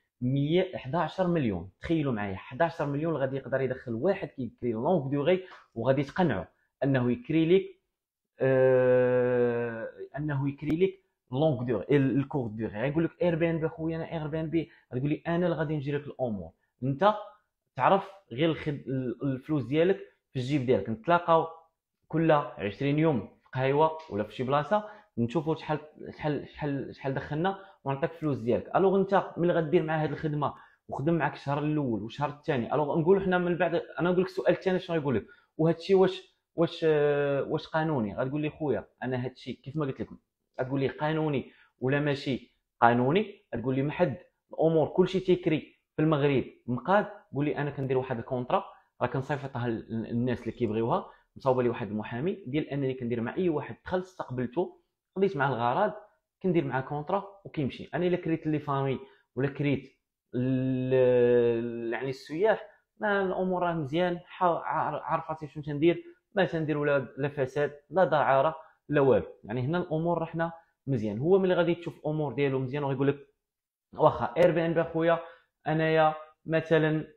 11 مليون. تخيلوا معايا 11 مليون غادي يقدر يدخل واحد كيكري لونغ ديوري، وغادي تقنعه انه يكري لك، انه يكري لك لونغ ديوري الكور ديوري. غيقول لك اير بي ان بي خويا، انا اير بي ان بي. غتقول لي انا اللي غادي نجي لك الامور. انت تعرف غير الفلوس ديالك في الجيب ديالك. نتلاقاو كل 20 يوم في قهيوه ولا في شي بلاصه، نشوفوا شحال دخلنا، ونعطيك الفلوس ديالك. الوغ انت ملي غدير مع هذه الخدمه وخدم معك الشهر الاول والشهر الثاني، الوغ نقولوا حنا من بعد. انا نقول لك السؤال الثاني شنو يقول لك؟ وهذا الشيء واش قانوني؟ غتقول لي خويا انا هذا الشيء كيف ما قلت لكم، غتقول لي قانوني ولا ماشي قانوني. غتقول لي محد الامور كلشي تيكري في المغرب مقاد. قول لي انا كندير واحد الكونطرا، راه كنصيفطها للناس اللي كيبغيوها، مصاوبه لي واحد المحامي ديال انني كندير مع اي واحد دخل استقبلته، قضيت معاه الغرض، كندير معاه كونطرا وكيمشي. انا الا كريت لي فامي ولا كريت يعني السياح، ما الامور راه مزيان، عارفاتي شنو تندير، ما تندير لا فساد لا دعاره لا والو. يعني هنا الامور راه حنا مزيان. هو ملي غادي تشوف الامور ديالو مزيان وغيقول لك واخا اير بي ان بي خويا، انايا مثلا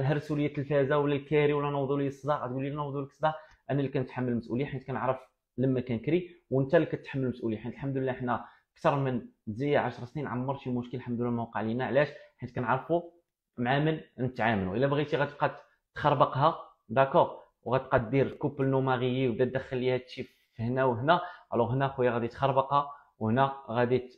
هرسوا لي التلفازه ولا الكاري ولا نوضوا لي الصداع، غتقول لي نوضوا لك الصداع، انا اللي كنتحمل المسؤوليه حيت كنعرف لما كنكري، وانت اللي كتحمل المسؤوليه حيت الحمد لله حنا اكثر من زي 10 سنين عمر شي مشكل الحمد لله ما وقع لينا. علاش؟ حيت كنعرفوا مع من نتعاملوا. الا بغيتي غتبقى تخربقها داكوغ، وغتبقى دير كوبل نوماريي وبدا تدخل لي هادشي في هنا وهنا، الوغ هنا خويا غادي تخربقها، وهنا غادي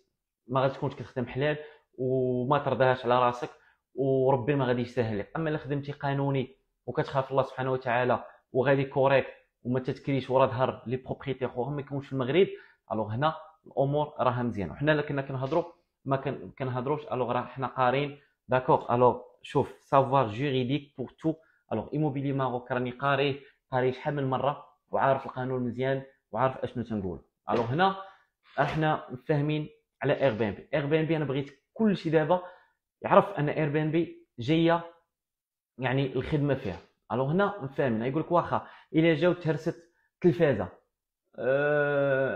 ما غاتكونش كتخدم حلال وما ترضاهاش على راسك، وربي ما غادي يسهل لك. اما الا خدمتي قانوني وكتخاف الله سبحانه وتعالى وغادي كوريكت وما تتكريش ورا ظهر لي بروبريتي خوهم ما يكونش في المغرب، الوغ هنا الامور راها مزيانه. وحنا اللي كنا كنهضروا ما كنهضروش، الوغ راه حنا قارين داكوغ. الوغ شوف سافوار جوريديك بور تو. الوغ ايموبيلي ماروك راني قاري شحال من مره، وعارف القانون مزيان وعارف اشنو تنقول. الوغ هنا احنا فاهمين على اير بي ان بي. اير بي ان بي انا بغيت كلشي دابا يعرف ان اير بي ان بي جايه يعني الخدمه فيها. الوغ هنا فاهمين. يقول لك واخا الا جاو تهرست تلفازه،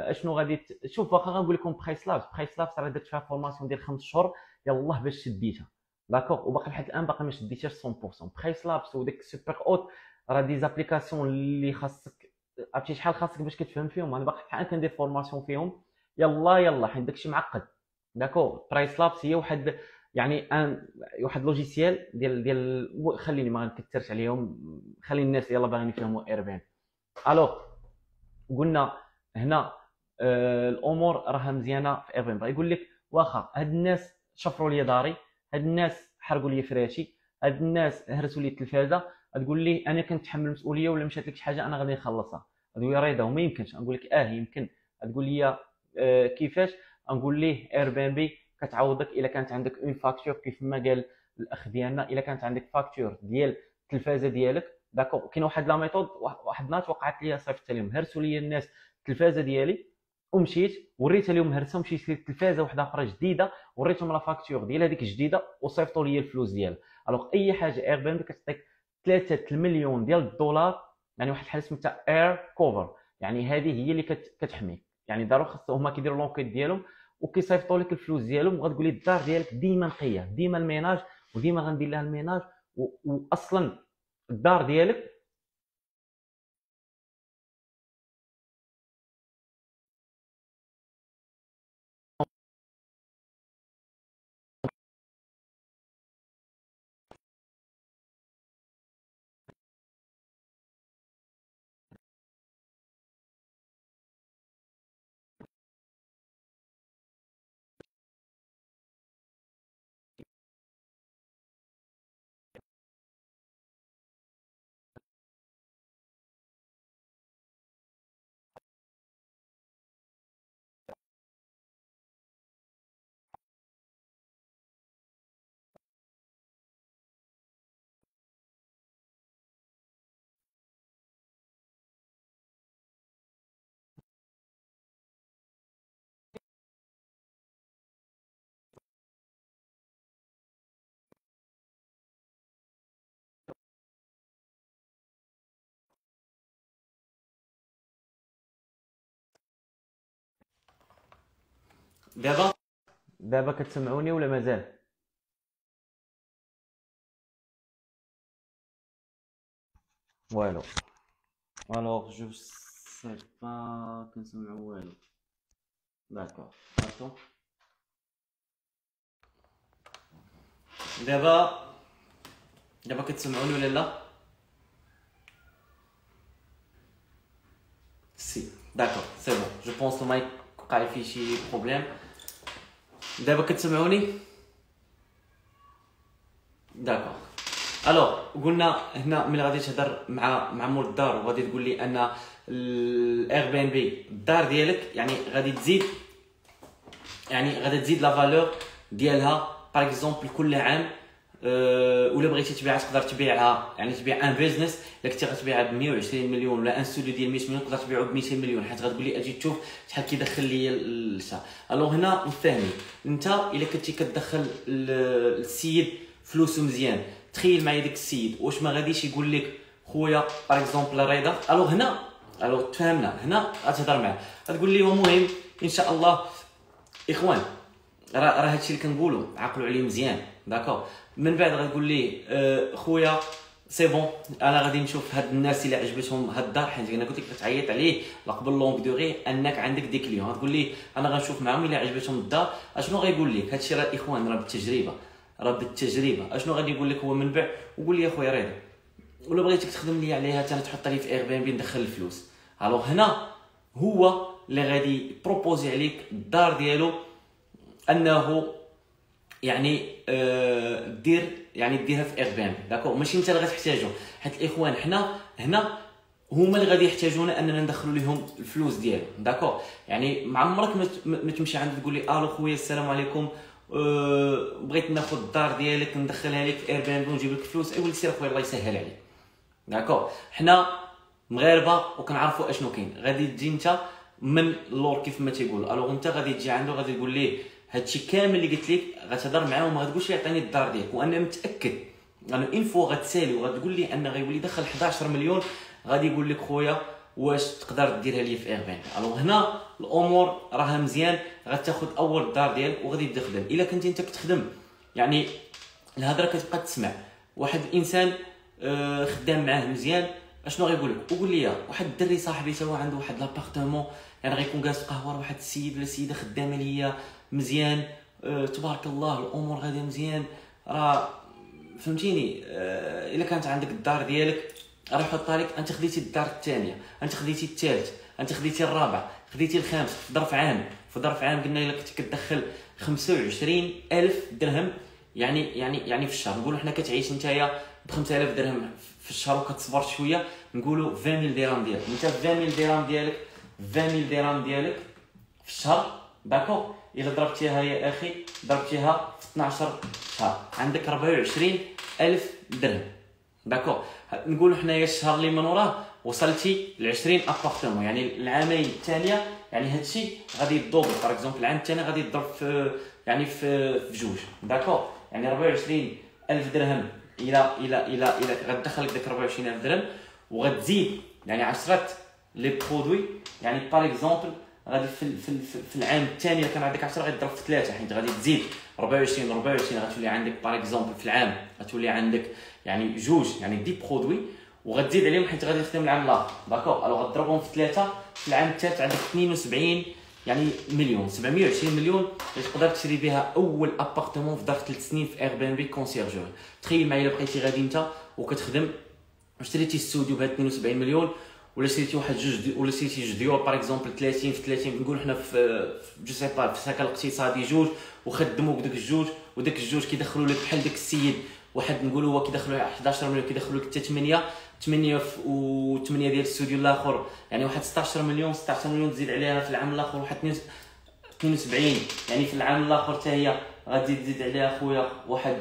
اشنو غادي شوف واخا غنقول لكم بخيس لابس. بخيس لابس راه درت فيها فورماسيون ديال 5 شهور يلاه باش شديتها داكوغ، وباقي لحد الان باقي ما شديتهاش 100%. بخيس لابس وديك سوبر اوت راه دي زابليكاسيون اللي خاصك عرفتي شحال خاصك باش كتفهم فيهم. انا باقي حتى الان كندير فورماسيون فيهم يلا حيت داكشي معقد داكوغ. برايس لابس هي واحد يعني واحد لوجيسيال ديال خليني ما نكثرش عليهم، خلي الناس يلا باغيين يفهموا ايربان. الوغ قلنا هنا الامور راها مزيانه في ايربان. يقول لك واخا هاد الناس شفروا لي داري، هاد الناس حرقوا لي فراشي، هاد الناس هرسوا لي التلفازه، تقول لي انا كنتحمل المسؤوليه ولا مشات لك شي حاجه انا غادي نخلصها. تقول لي رضا وما يمكنش. نقول لك يمكن. تقول لي كيفاش؟ نقول ليه اير بي ان بي كتعوضك الا كانت عندك اون فاكتور كيف ما قال الاخ ديالنا، الا كانت عندك فاكتور ديال التلفازه ديالك داكوغ. كاين واحد لا ميثود، واحد الناس وقعت لي صيفط لهم هرسوا لي الناس التلفازه ديالي، ومشيت وريت لهم هرسه، مشيت شريت التلفازه واحده اخرى جديده وريتهم لا فاكتور ديال هذيك الجديده وصيفطوا لي الفلوس ديالها. الوغ اي حاجه اير بي ان بي كتعطيك 3 المليون ديال الدولار، يعني واحد الحاجه سميتها اير كوفر، يعني هذه هي اللي كتحميك. يعني ضروري خاص هما كيديروا لونكيت ديالهم وكيصيفطوا لك الفلوس ديالهم، وغتقول لي الدار ديالك ديما نقيه، ديما الميناج وديما غندير لها الميناج، واصلا الدار ديالك دابا دابا كتسمعوني ولا مازال؟ والو. الوغ جو سي با كنسمعوا والو. داكوغ اتون. دابا كتسمعوني ولا لا؟ سي داكوغ سي بون. جو بونس المايك وقع فيه شي بروبليم. دابا كتسمعوني؟ داكوغ. الوغ قلنا هنا ملي غادي تهضر مع مول الدار وغادي تقول لي ان الاير بي ان بي الدار ديالك، يعني غادي تزيد، يعني غادي تزيد لا فالور ديالها باغ اكزومبل كل عام. ولا بغيتي تبيعها تقدر تبيعها، يعني تبيع ان بيزنس الا كنتي غتبيعها ب 120 مليون ولا ان ستوديو ديال 100 مليون تقدر تبيعو ب 200 مليون، حيت غتقول لي اجي تشوف شحال كيدخل ليا الشهر. الوغ هنا نفهمي انت الا كنتي كتدخل السيد فلوسو مزيان، تخيل معايا داك السيد واش ما غاديش يقول لك خويا باغ اكزومبل رضا. الوغ هنا تفهمنا، هنا غتهضر معاه غتقول لي المهم ان شاء الله اخوان راه هادشي اللي كنقولوا عقلوا عليه مزيان داكوغ. من بعد غتقول لي خويا سي بون انا غادي نشوف هاد الناس اللي عجبتهم هاد الدار، حيت انا قلت لك كتعيط عليه قبل لونغ دوغي انك عندك دي كليون. غتقول لي انا غنشوف معاهم الا عجبتهم الدار. اشنو غيقول لك هادشي؟ راه اخوان راه بالتجربه، راه بالتجربه. اشنو غادي يقول لك هو من بعد؟ وقول لي يا خويا رضا ولا بغيتك تخدم لي عليها حتى تحط لي في اير بي ان بي ندخل الفلوس. الوغ هنا هو اللي غادي بروبوزي عليك الدار ديالو انه يعني ديرها في اير بي ان بي داكوغ. ماشي انت اللي غتحتاجو، حيت الاخوان حنا هنا هما اللي غادي يحتاجونا اننا ندخلوا لهم الفلوس ديالهم داكوغ. يعني مع عمرك ما تمشي عند تقول لي الو خويا السلام عليكم بغيت ناخذ الدار ديالك ندخلها لك في اير بي ان بي ونجيب لك الفلوس. ايوا سير خويا الله يسهل عليك داكوغ. حنا مغاربه وكنعرفوا اشنو كاين. غادي تجي انت من اللور كيف ما تيقول، الوغ انت غادي تجي عنده غادي تقول ليه هادشي كامل اللي قلت لك، غتهضر معاه وما غتقولش يعطيني الدار ديالك. وانا متاكد انا ان فو غتسالي وغتقول لي ان غيولي دخل 11 مليون غادي يقول لك خويا واش تقدر ديرها لي في اير بي ان بي. الوغ هنا الامور راها مزيان، غتاخذ اول الدار ديالك وغادي تبدا تخدم. الا كنتي انت كتخدم يعني الهضره كتبقى تسمع واحد الانسان خدام معاه مزيان، اشنو غيقول لك؟ وقول لي واحد الدري صاحبي تا هو عنده واحد لابارتمون، يعني غيكون جالس في قهوه واحد السيد ولا سيده خدامه ليا مزيان تبارك الله الامور غاديه مزيان. راه فهمتيني الا كانت عندك الدار ديالك راه يحطها لك، انت خديتي الدار الثانيه، انت خديتي الثالث، انت خديتي الرابع، خديتي الخامس في ظرف عام. في ظرف عام قلنا الا كنتي كتدخل 25,000 درهم يعني في الشهر. نقولوا حنا كتعيش نتايا ب 5000 درهم في الشهر وكتصبر شويه، نقولوا 20,000 درهم ديالك. انت 20,000 درهم ديالك 20,000 درهم ديالك في الشهر داكو. الا ضربتيها يا اخي ضربتيها في 12 شهر عندك 24,000 درهم داكو. نقولوا حنايا الشهر اللي من وراه وصلتي ل 20 ابارتمون، يعني العامين الثانيه يعني هادشي غادي يدوبل. باغ اكزومبل العام الثاني غادي يضرب في يعني في جوج داكو. يعني 24,000 درهم الى غتدخل لك داك 24,000 درهم وغتزيد يعني 10 لي برودوي. يعني باغ اكزومبل غادي في العام الثاني الا كان عندك 10 غادي تضرب في 3، حيت غادي تزيد 24 غتولي عندك باغ اكزومبل في العام غتولي عندك يعني جوج يعني دي برودوي، وغتزيد عليهم حيت غادي تخدم العام الاخر داكوغ. الو غتضربهم في 3 في العام الثالث عندك 72 يعني مليون 720 مليون اللي تقدر تشري بها اول ابارتمون في دار 3 سنين في اير بي ان بي كونسيرجور. تخيل معايا الا بقيتي غادي انت وكتخدم شريتي استوديو ب 72 مليون، ولا شريتي واحد ولا شريتي جوج ديور باغ اكزومبل 30 في 30، نقول حنا في جو سي با في السكن الاقتصادي جوج وخدموك داك الجوج، وداك الجوج كيدخلوا لك بحال داك السيد واحد نقولوا هو كيدخلوا 11 مليون كيدخلوا لك حتى 8 و8 ديال الاستوديو الاخر، يعني واحد 16 مليون تزيد عليها في العام الاخر واحد 72 يعني في العام الاخر حتى هي غادي تزيد عليها خويا واحد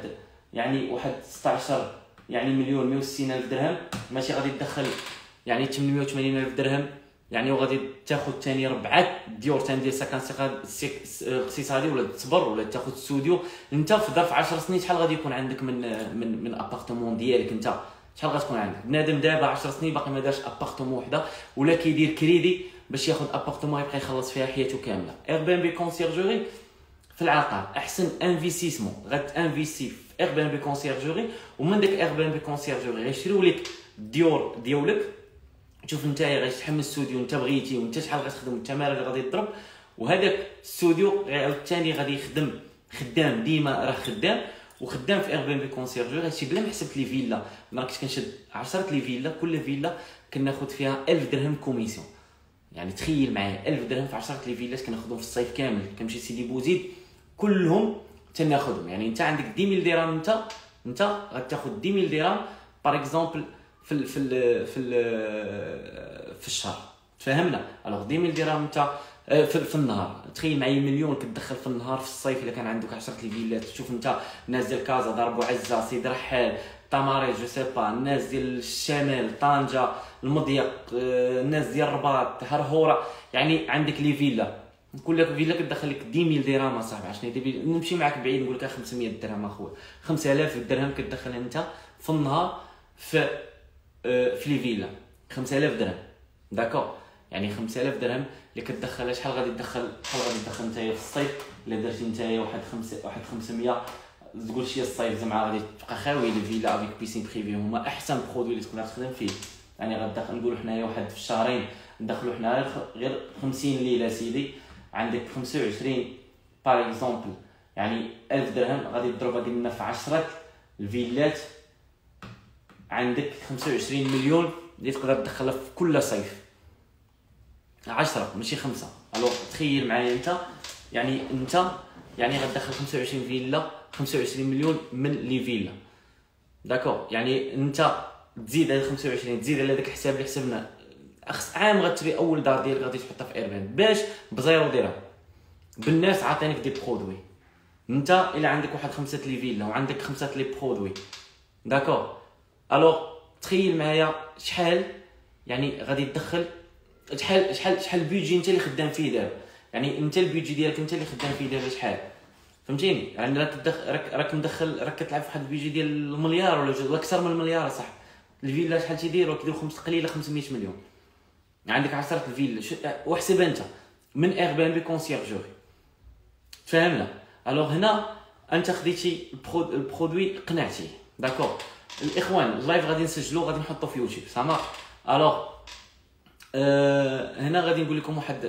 يعني واحد 16 يعني مليون 160 الف درهم. ماشي غادي تدخل يعني 880 الف درهم يعني، وغادي تاخذ ثاني 4 ديور ثاني ديال سكن اقتصادي ولا تصبر ولا تاخذ استوديو. انت في ظرف 10 سنين شحال غادي يكون عندك من ابارتمون ديالك؟ انت شحال غتكون عندك؟ بنادم دابا 10 سنين باقي ما دارش ابارتمون وحده ولا كيدير كريدي باش ياخذ ابارتمون يبقى يخلص فيها حياته كامله. اير بي ان بي كونسيرجوري في العقار احسن انفستيسمون غتانفيستي في اير بي ان بي كونسيرجوري، ومن داك اير بي ان بي كونسيرجوري غيشريو لك الديور ديالك. شوف نتايا غادي تحمل ستوديو انت بغيتي وانت شحال غتخدم وانت مالك غادي تضرب، وهذاك ستوديو عاوتاني غادي يخدم خدام ديما راه خدام وخدام في اير بي ان بي كونسيرجوري. هادشي بلا ما حسبت لي فيلا، انا كنت كنشد 10 لي فيلا، كل فيلا كناخذ فيها 1000 درهم كوميسيون. يعني تخيل معايا 1000 درهم في 10 لي فيلات كناخذهم في الصيف كامل. كنمشي سيدي بوزيد كلهم تناخذهم. يعني انت عندك 10000 درهم، انت غتاخذ 10000 درهم باغ اكزومبل في في الشهر. تفهمنا؟ الوغ 10000 درهم انت في النهار. تخيل معايا مليون كتدخل في النهار في الصيف الا كان عندك 10 لي فيلات. شوف انت الناس ديال كازا، ضربوا عزه، سيدي رحال، تماريت، جو سي با، الناس ديال الشمال، طنجه، المضيق، الناس ديال الرباط، هرهوره، يعني عندك لي فيلا كل فيلا كتدخل لك 10000 درهم اصاحبي. عشان نمشي معاك بعيد نقول لك 500 درهم اخويا، 5000 درهم كتدخل انت في النهار في لي فيلا. 5000 درهم داكور، يعني 5000 درهم اللي كتدخل شحال غادي تدخل نتايا في الصيف الا درتي نتايا واحد 500 تقول شي الصيف زعما غادي تبقى خاوي لي فيلا افيك بيسين بريفي. هما احسن برودوي اللي تقدر تخدم فيه. يعني غادخل نقولوا حنايا واحد في الشهرين ندخلوا حنا غير 50 ليله سيدي. عندك 25 باغ اكزومبل يعني 1000 درهم غادي تضربها ديالنا في 10 الفيلات، عندك 25 مليون اللي تقدر تدخلها في كل صيف. 10 ماشي 5. الوغ تخيل معايا انت يعني غتدخل 25 فيلا، 25 مليون من لي فيلا داكور. يعني انت تزيد على 25 تزيد على داك الحساب اللي حسبنا عام غتشري اول دار ديالك غادي تحطها في ايربان باش بزيرو درهم. بالناس عاطينك دي برودوي. انت الا عندك واحد 5 لي فيلا وعندك 5 لي برودوي داكور، الوغ تخيل معايا شحال يعني غادي تدخل، شحال البيدجي انت اللي خدام فيه دابا. يعني انت البيدجي ديالك انت اللي خدام فيه دابا شحال، فهمتيني؟ يعني راك مدخل، راك كتلعب في واحد البيجي ديال المليار ولا اكثر من المليار صح. الفيلا شحال تيديروا؟ كيديروا قليله 500 مليون. عندك 10 الفيلا وحسب انت من اير بي ان بي كونسيرجوري. فهمنا؟ الوغ هنا انت خديتي البرودوي قنعتيه داكور. الاخوان اللايف غادي نسجلو غادي نحطو في يوتيوب سامع. الوغ هنا غادي نقول لكم واحد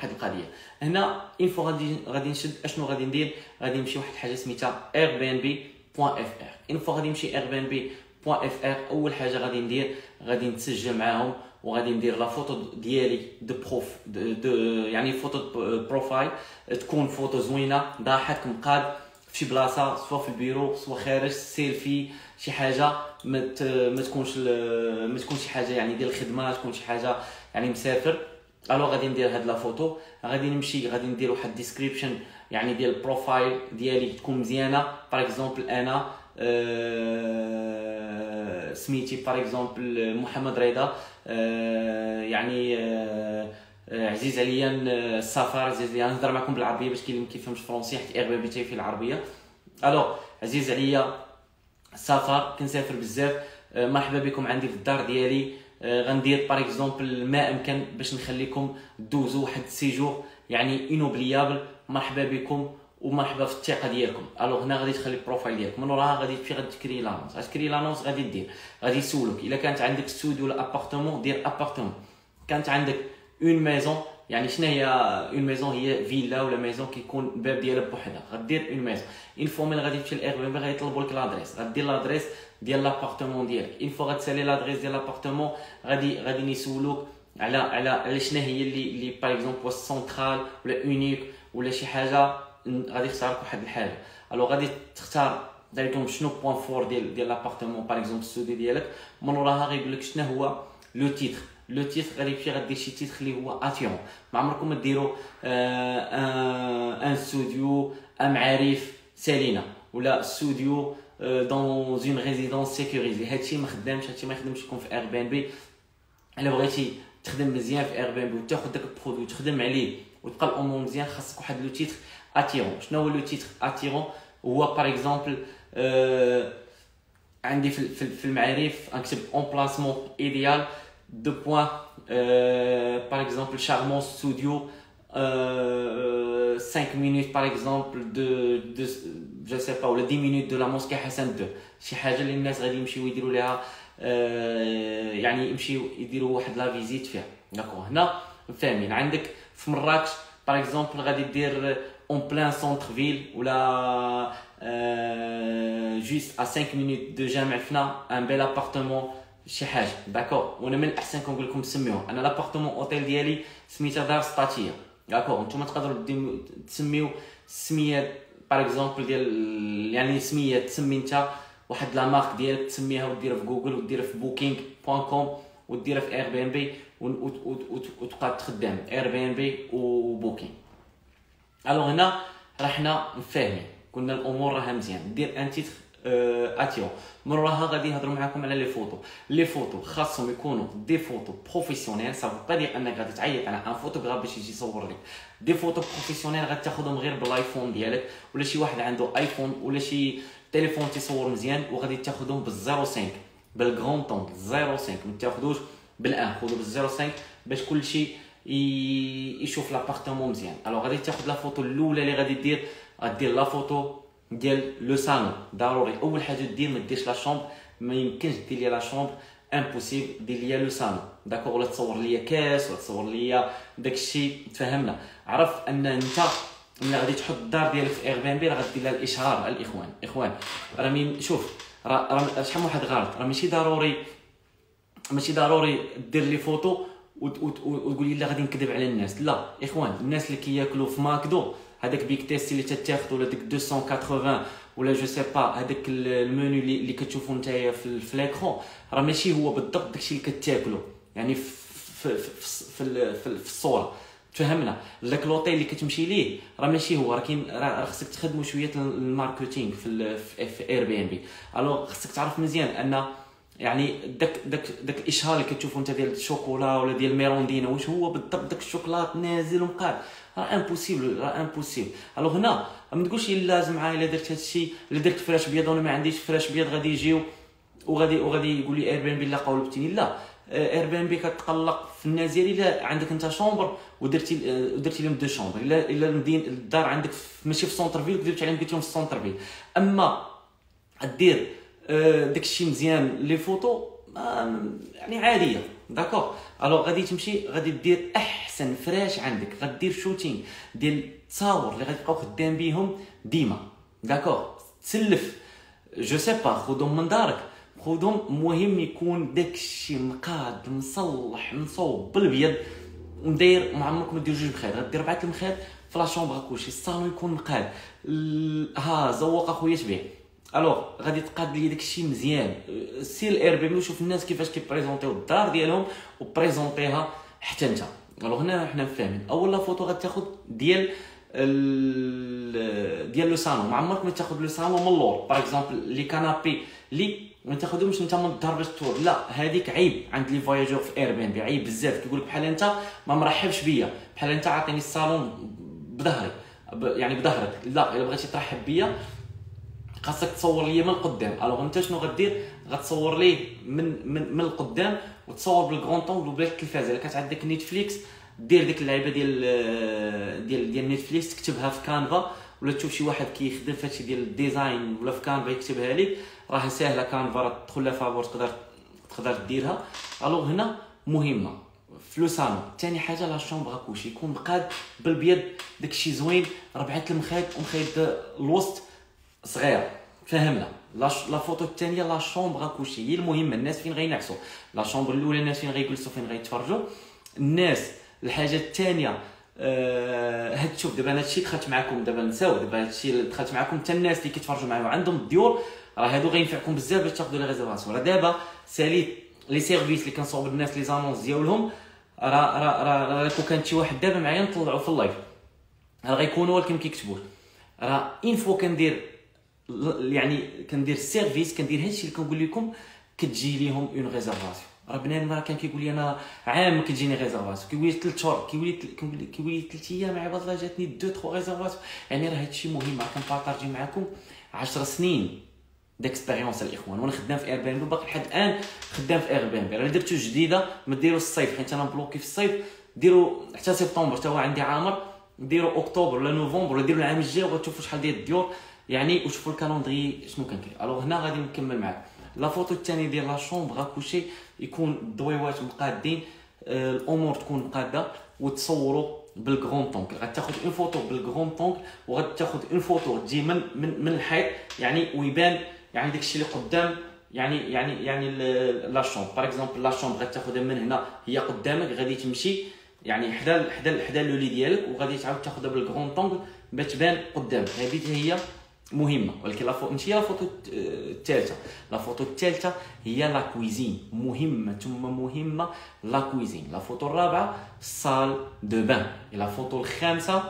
القضيه. هنا اين فو غادي نشد اشنو غادي ندير. غادي نمشي واحد الحاجه سميتها airbnb.fr. اين فو غادي نمشي airbnb.fr اول حاجه غادي ندير غادي نتسجل معاهم وغادي ندير لا فوتو ديالي دو يعني فوتو بروفايل تكون فوتو زوينه ضاحك مقاد في شي بلاصه سواء في البيرو سواء خارج سيلفي شي حاجه ما تكونش شي حاجه يعني ديال الخدمه، تكون شي حاجه يعني مسافر. الو غادي ندير هاد لا فوتو غادي نمشي غادي ندير واحد ديسكريبشن يعني ديال البروفايل ديالي تكون مزيانه. باغ اكزومبل انا سميتي باغ اكزومبل محمد رضا يعني عزيز عليا السفر، عزيز عليا نهضر معكم بالعربيه باش كاين اللي ما كيفهمش فرونسي حيت اير بي بي تاعي في العربيه. الو عزيز عليا السفر كنسافر بزاف، مرحبا بكم عندي في الدار ديالي. غندير باغ اكزومبل ما امكن باش نخليكم دوزوا واحد السيجور يعني انوبليابل. مرحبا بكم ومرحبا في الثقه ديالكم. الوغ هنا غادي تخلي البروفايل ديالك من وراها غادي تكري لانونس. غتكري لانونس غادي دير غادي يسولك الا كانت عندك ستوديو ولا ابارتمون دير ابارتمون. كانت عندك اون ميزون يعني شنو هي اون ميزون؟ هي فيلا ولا ميزون كيكون الباب ديالها بوحدها. غدير اون ميزون. اون فوا ملي غادي تمشي لاير بي غادي يطلبوا لك لادريس، غدير لادريس ديال لابارتمون ديالك. اون فوا غتسالي لادريس ديال لابارتمون غادي يسولوك على شنو هي اللي باغ اكزومبل واش سونترال ولا اونيك ولا شي حاجه. غادي يختار لك واحد الحاجه. الو غادي تختار دايركم شنو بوين فور ديال لابارتمون باغ اكزومبل ستوديو ديالك. من وراها غيقول لك شنو هو لو تيتر. لو تيتر غادي تمشي غدير شي تيتر اللي هو اتيرون. ما عمركم ما ديروا ان ستوديو ام عارف سالينا ولا ستوديو دون اون ريزيدونس سيكوريزي. هادشي ما خدامش، هادشي ما يخدمش يكون في اير بي ان بي. الا بغيتي تخدم مزيان في اير بي ان بي وتاخذ داك البرودوي وتخدم عليه وتبقى الامور مزيان خاصك واحد لو تيتر اتيرون. شنو هو لو تيتر اتيرون؟ هو باغ اكزومبل عندي في المعارف نكتب امبلاسمون ايديال دو بوين باغ اكزومبل شارمون ستوديو 5 minutes par exemple de je sais pas ولا 10 minutes de la mosquée حسن 2 شي حاجه اللي الناس غادي يمشيو يديروا ليها يعني يمشيو يديروا واحد لا فيزيت فيها. داكو هنا فاهمين. عندك في مراكش par exemple غادي دير en plein centre ville ولا juste à 5 minutes de جامع فنا un bel appartement شي حاجه. داكور وانا من الاحسن كنقول لكم تسميوه. انا لابارتمون اوتيل ديالي سميتها دار سطاتيه. داكور نتوما تقدروا تسميو سميه باغ اكزومبل ديال يعني سميه تسمي انت واحد لا مارك ديالك تسميها وديرها في جوجل وديرها في booking.com وديرها في اير بي ان بي وتبقى تخدم اير بي ان بي وبوكينغ. الوغ هنا راه حنا فاهمين قلنا الامور راها مزيان. دير ان تيتر اتيون. من وراها غادي نهضروا معكم على لي فوتو خاصهم يكونوا دي فوتو بروفيسيونيل. سافو با دير انك غادي تعيط على ان فوتوغراف باش يجي يصور لك. دي فوتو بروفيسيونيل غادي تاخذهم غير بالايفون ديالك ولا شي واحد عنده ايفون ولا شي تليفون تيصور مزيان وغادي تاخذهم بال05 بالغران طون 0.5 ما تاخذوش بالان خذوا بال05 باش كلشي يشوف لابارتمون مزيان. الوغ غادي تاخذ لا فوتو الاولى اللي غادي دير لا فوتو ديال لو سالون. ضروري اول حاجه دير ما ديرش لا شومبر. ما يمكنش دير لي لا شومبر امبوسيبل. دير لي لو سالون داكور ولا تصور لي كاس ولا تصور لي داكشي. تفهمنا. عرف ان انت ملي غادي تحط الدار ديالك في اير بي ان بي راه غدير لها الاشهار على الاخوان. راه مين شوف راه شحال من واحد غلط. راه ماشي ضروري دير لي فوتو وتقول لي لا غادي نكذب على الناس. لا اخوان الناس اللي كياكلوا في ماكدو هذاك بيك تيست اللي تتاخذ ولا ديك 280 ولا جو سي با هذاك المنيو اللي كتشوفوا نتايا في ليكرون راه ماشي هو بالضبط داكشي اللي كتاكلو يعني في الصوره. تفهمنا. داك لوطيل اللي كتمشي ليه راه ماشي هو. راه كاين راه خصك تخدموا شويه الماركتينغ في اير بي ان بي. الو خصك تعرف مزيان ان يعني داك الاشهار اللي كتشوفوا انت ديال الشوكولا ولا ديال الميروندينا واش هو بالضبط داك الشوكولات نازل ومقاد. راه امبوسيبل. الو هنا ما تقولش لازم الا درت هادشي الا درت فراش بيض وانا ما عنديش فراش بيض غادي يجيو وغادي يقول لي اير بي ان بي لا قول بتيني. لا اير بي ان بي كتقلق في النازل الا عندك انت شومبر ودرتي لهم دو شومبر. الا الدار عندك ماشي في سونتر فيل كذبت عليهم قلت لهم في السونتر فيل. اما دير داكشي مزيان لي فوتو يعني عاديه. داكور الوغ غادي تمشي غادي دير احسن فراش عندك. غدير شوتينغ ديال التصاور اللي غتبقاو خدام بيهم ديما. داكور تسلف جو سي با خذهم من دارك خذهم. مهم يكون داكشي مقاد مصلح مصوب بالابيض وداير. ما عمرك ما دير جوج مخاد غدير 4 المخاد في لا شومبر كلشي. الصالون يكون مقاد ها زوق اخويا تبيع. الوغ غادي تقاد لي داكشي مزيان. سير الاير بي وشوف الناس كيفاش كيبريزونطيو الدار ديالهم وبريزونطيها حتى انت. الوغ هنا حنا فاهمين. اول لا فوتو غتاخذ ديال لو سالون. ما عمرك ما تاخذ لو سالون من اللور. باغ اكزومبل لي كانابي لي ما تاخذهمش انت من الدار باش تور. لا هذيك عيب عند لي فواياجور في اير بي ان بي. عيب بزاف. كيقول لك بحال انت ما مرحبش بيا بحال انت عاطيني الصالون بظهري يعني بظهرك. لا الا بغيتي ترحب بيا خاصك تصور لي من القدام. الوغ انت شنو غدير غتصور ليه من القدام وتصور بالغران طون ولا بالتلفازه. الا كانت عندك نيتفليكس دير ديك اللعيبه ديال نيتفليكس تكتبها في كانفا ولا تشوف شي واحد كيخدم في هادشي ديال الديزاين ولا في كانفا يكتبها لك. راه ساهله كانفا راه تدخل لها فابور تقدر ديرها. الوغ هنا مهمه في لو سالون. ثاني حاجه لا شومبر كلشي يكون مقاد بالبيض داكشي زوين 4 المخاد ومخيد الوسط صغيره. فهمنا. لا فوتو الثانيه لا شومبر كلشي هي المهمه. الناس فين غينعسوا. لا شومبر الاولى الناس فين غيجلسوا فين غيتفرجوا الناس. الحاجه الثانيه هاد شوف دابا هادشي دخلت معكم دابا نساو دابا هادشي دخلت معكم حتى الناس اللي كيتفرجوا معايا وعندهم الديور راه هادو غينفعكم بزاف باش تاخذوا لي ريزيرفاسيون. راه دابا ساليت لي سيرفيس اللي كنصاوب الناس لي زانونس ديالهم راه كون كان شي واحد دابا معايا نطلعوا في اللايف راه غيكونوا ولكن كيكتبوا راه اين فوا كندير يعني كندير السيرفيس كندير هادشي اللي كنقول لكم كتجي ليهم اون ريزيرفاسيون. راه بنادم راه كان كيقول لي انا عام كتجيني ريزيرفاسيون كيقول لي 3 شهور كيقول لي 3 ايام عباد الله جاتني 2 3 ريزيرفاسيون. يعني راه هادشي مهم. راه كنبارطاجي معكم 10 سنين ديكسبيريونس الاخوان وانا خدام في اير بي ان بي باقي لحد الان خدام في اير بي ان بي. راه درتو جديده ما ديروا الصيف حيت انا بلوكي في الصيف ديروا حتى سبتمبر حتى هو عندي عامر، ديروا اكتوبر ولا نوفمبر ولا ديروا العام الجاي وغتشوفوا شحال ديال الديور يعني، وشوفوا الكالندري شنو كان كاين. الوغ هنا غادي نكمل معاك لا فوتو الثاني ديال لا شومبر كوشي، يكون الضويوات مقادين، الامور تكون مقاده، وتصوروا بالغرون طونك. غتاخذ اون فوتو بالغرون طونك وغتاخذ اون فوتو تجي من الحيط يعني، ويبان يعني داكشي اللي قدام يعني لا شومبر. باغ اكزومبل لا شومبر غتاخذها من هنا هي قدامك، غادي تمشي يعني حدا لو لي ديالك، وغادي تعاود تاخذها بالغرون طونغ باش تبان قدامك. هذه هي مهمه. ولكن ماشي هي لا فوتو الثالثه. لا فوتو الثالثه هي لا كويزين، مهمه ثم مهمه لا كويزين. لا فوتو الرابعه سال دو بان. لا فوتو الخامسه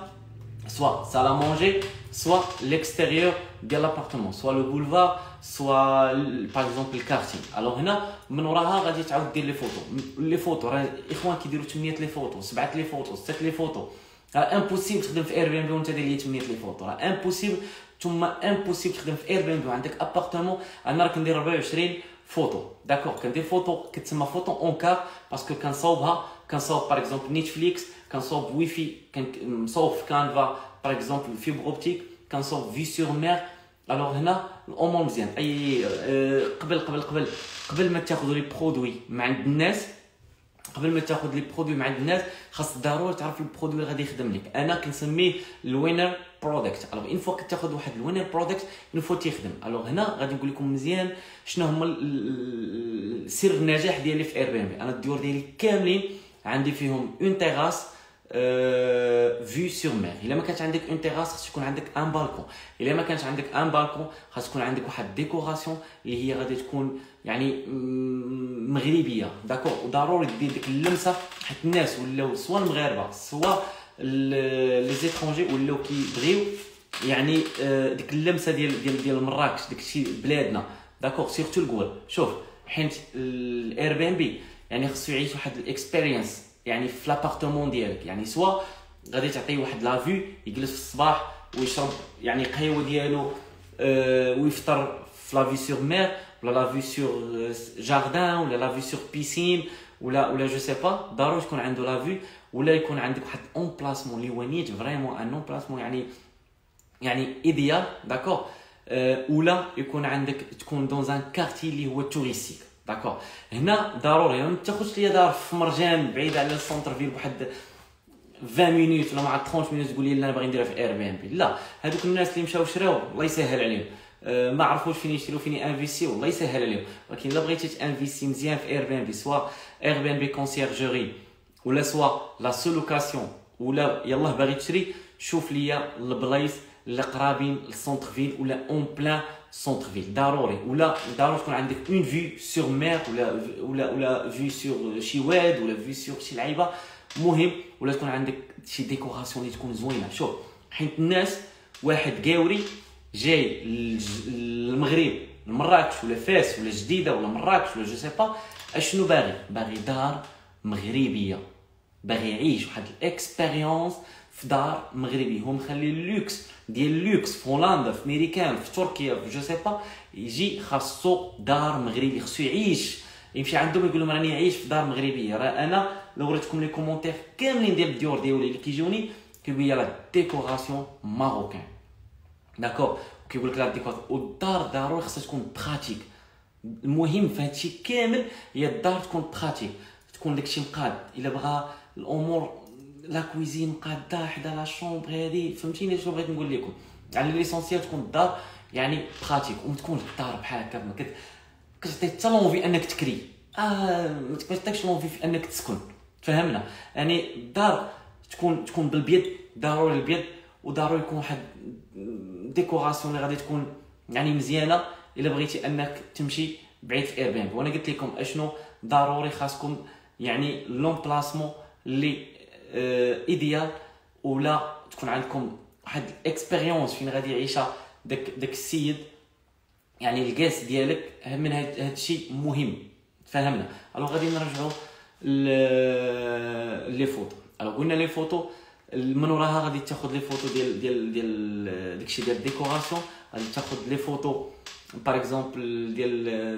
soit salle à manger, soit l'extérieur de l'appartement, soit le boulevard, soit par exemple le quartier. Alors هنا من وراها غادي تعاود دير لي فوتو راه الاخوان كيديروا 8 لي فوتو، 7 لي فوتو، 6 لي فوتو. راه امبوسيبل تخدم في اير بي ام بي وانت داير لي 8 لي فوتو، راه امبوسيبل. ثم امبوسيبل تخدم في اير بي ام بي وعندك ابارتمون. انا راه كندير 24 فوتو، داكور. كندير فوتو كتسمى فوتو اون كار باسكو كنصاوب باغ اكزومبل نيتفليكس، كنصاوب واي في، كنصاوب في كانفا باغ اكزومبل فيبر اوبتيك، كنصاوب في سور مير. الوغ هنا الامور مزيان. اي قبل ما تاخذوا لي برودوي مع عند الناس، خاص ضروري تعرف البرودوي اللي غادي يخدم لك. انا كنسميه الوينر برودكت. الوغ اون فوا كتاخذ واحد الوينر برودكت اون فوا تيخدم. الوغ هنا غادي نقول لكم مزيان شنو هما سر النجاح ديالي في اير بي ام بي. انا الديور ديالي كاملين عندي فيهم اون تيراس فيو سور مير. الا ما كانش عندك اون تيراس خاص يكون عندك ان بالكون. الا ما كانش عندك ان بالكون خاص يكون عندك واحد ديكوراسيون اللي هي غادي تكون يعني مغربيه، داكور. وضروري دير ديك اللمسه، حيت الناس ولاو سواء المغاربه سواء لي زيترونجي ولاو كيبغيو يعني ديك اللمسه ديال مراكش، داكشي بلادنا، داكور. سيرتو الكوال. شوف حيت الاير بي ام بي يعني خصو يعيش واحد الاكسبيرينس يعني في لابارتمون ديالك. يعني سواء غادي تعطيه واحد لا فيو يجلس في الصباح ويشرب يعني قهوه ديالو ويفطر في لا في سور مير، ولا لا في سور جاردان، ولا لا في سور بيسين، ولا جو سي با. ضروري تكون عنده لا في، ولا يكون عندك واحد اون بلاسمون اللي ونيت فريمون ان اون بلاسمون يعني ايديال، داكور. ولا يكون عندك تكون دون ان كارتي اللي هو توريستيك، داكور. هنا ضروري ما تاخذش ليا دار في مرجان بعيد على السونتر فيل بواحد 20 مينوت ولا مع 30 مينوت تقول لي لا انا باغي نديرها في اير بي ام بي. لا، هذوك الناس اللي مشاو شراو الله يسهل عليهم، ما عرفوش فين يشريو فين انفيستيو الله يسهل عليهم. ولكن الا بغيتي تانفيستي مزيان في اير بي ام بي، سواء اير بي ام بي كونسيرجوري ولا سواء لا سولوكاسيون، ولا يلاه باغي تشري، شوف ليا البلايص اللي قرابين للسونتر فيل ولا اون بلان سونتر فيل. ضروري تكون عندك اون فيو سور مير ولا فيو سور شي واد ولا فيو سور شي لعيبه مهم، ولا تكون عندك شي ديكوراسيون اللي تكون زوينه. شوف حيت الناس واحد قاوري جاي المغرب مراكش ولا فاس ولا جديده ولا مراكش ولا جو سي با، اشنو باغي دار مغربيه، باغي يعيش واحد الاكسبيريونس في دار مغربي. هو مخلي اللوكس ديال اللوكس في هولندا، في امريكان، في تركيا، في جو سي با، يجي خاصو دار مغربي، خاصو يعيش، يمشي عندهم يقول لهم راني عايش في دار مغربيه. راه انا لو وريتكم لي كومونتير كاملين ديال الديور ديالي اللي كيجوني كيقول لي لا ديكوراسيون ماروكان، داكور. كيقول لك لا ديكور والدار ضروري خاصها تكون براتيك. المهم في هادشي كامل هي الدار تكون براتيك، تكون داكشي مقاد. الا بغى الامور لا كويزين مقاده حدا لا شومبر هادي، فهمتيني شنو بغيت نقول لكم؟ على ليسونسيال تكون الدار يعني براتيك، وتكون الدار بحال هكا ما كتعطي حتى لونفي انك تكري، ما تعطيكش لونفي في انك تسكن. تفهمنا؟ يعني الدار تكون بالبيد، ضروري البيد، وضروري يكون واحد ديكوراسيون اللي غادي تكون يعني مزيانه الا بغيتي انك تمشي بعيد في اير بي ام بي. وانا قلت لكم اشنو ضروري خاصكم يعني لون بلاسمون اللي ايديال، ولا تكون عندكم واحد الاكسبيريونس فين غادي يعيشها داك السيد، يعني الكاس ديالك. من هذا الشيء مهم، تفهمنا؟ الو غادي نرجعوا لي فوتو. الو قلنا لي فوتو من وراها غادي تاخذ لي فوتو ديال داكشي ديال الديكوراسيون، غادي تاخذ لي فوتو باغ اكزومبل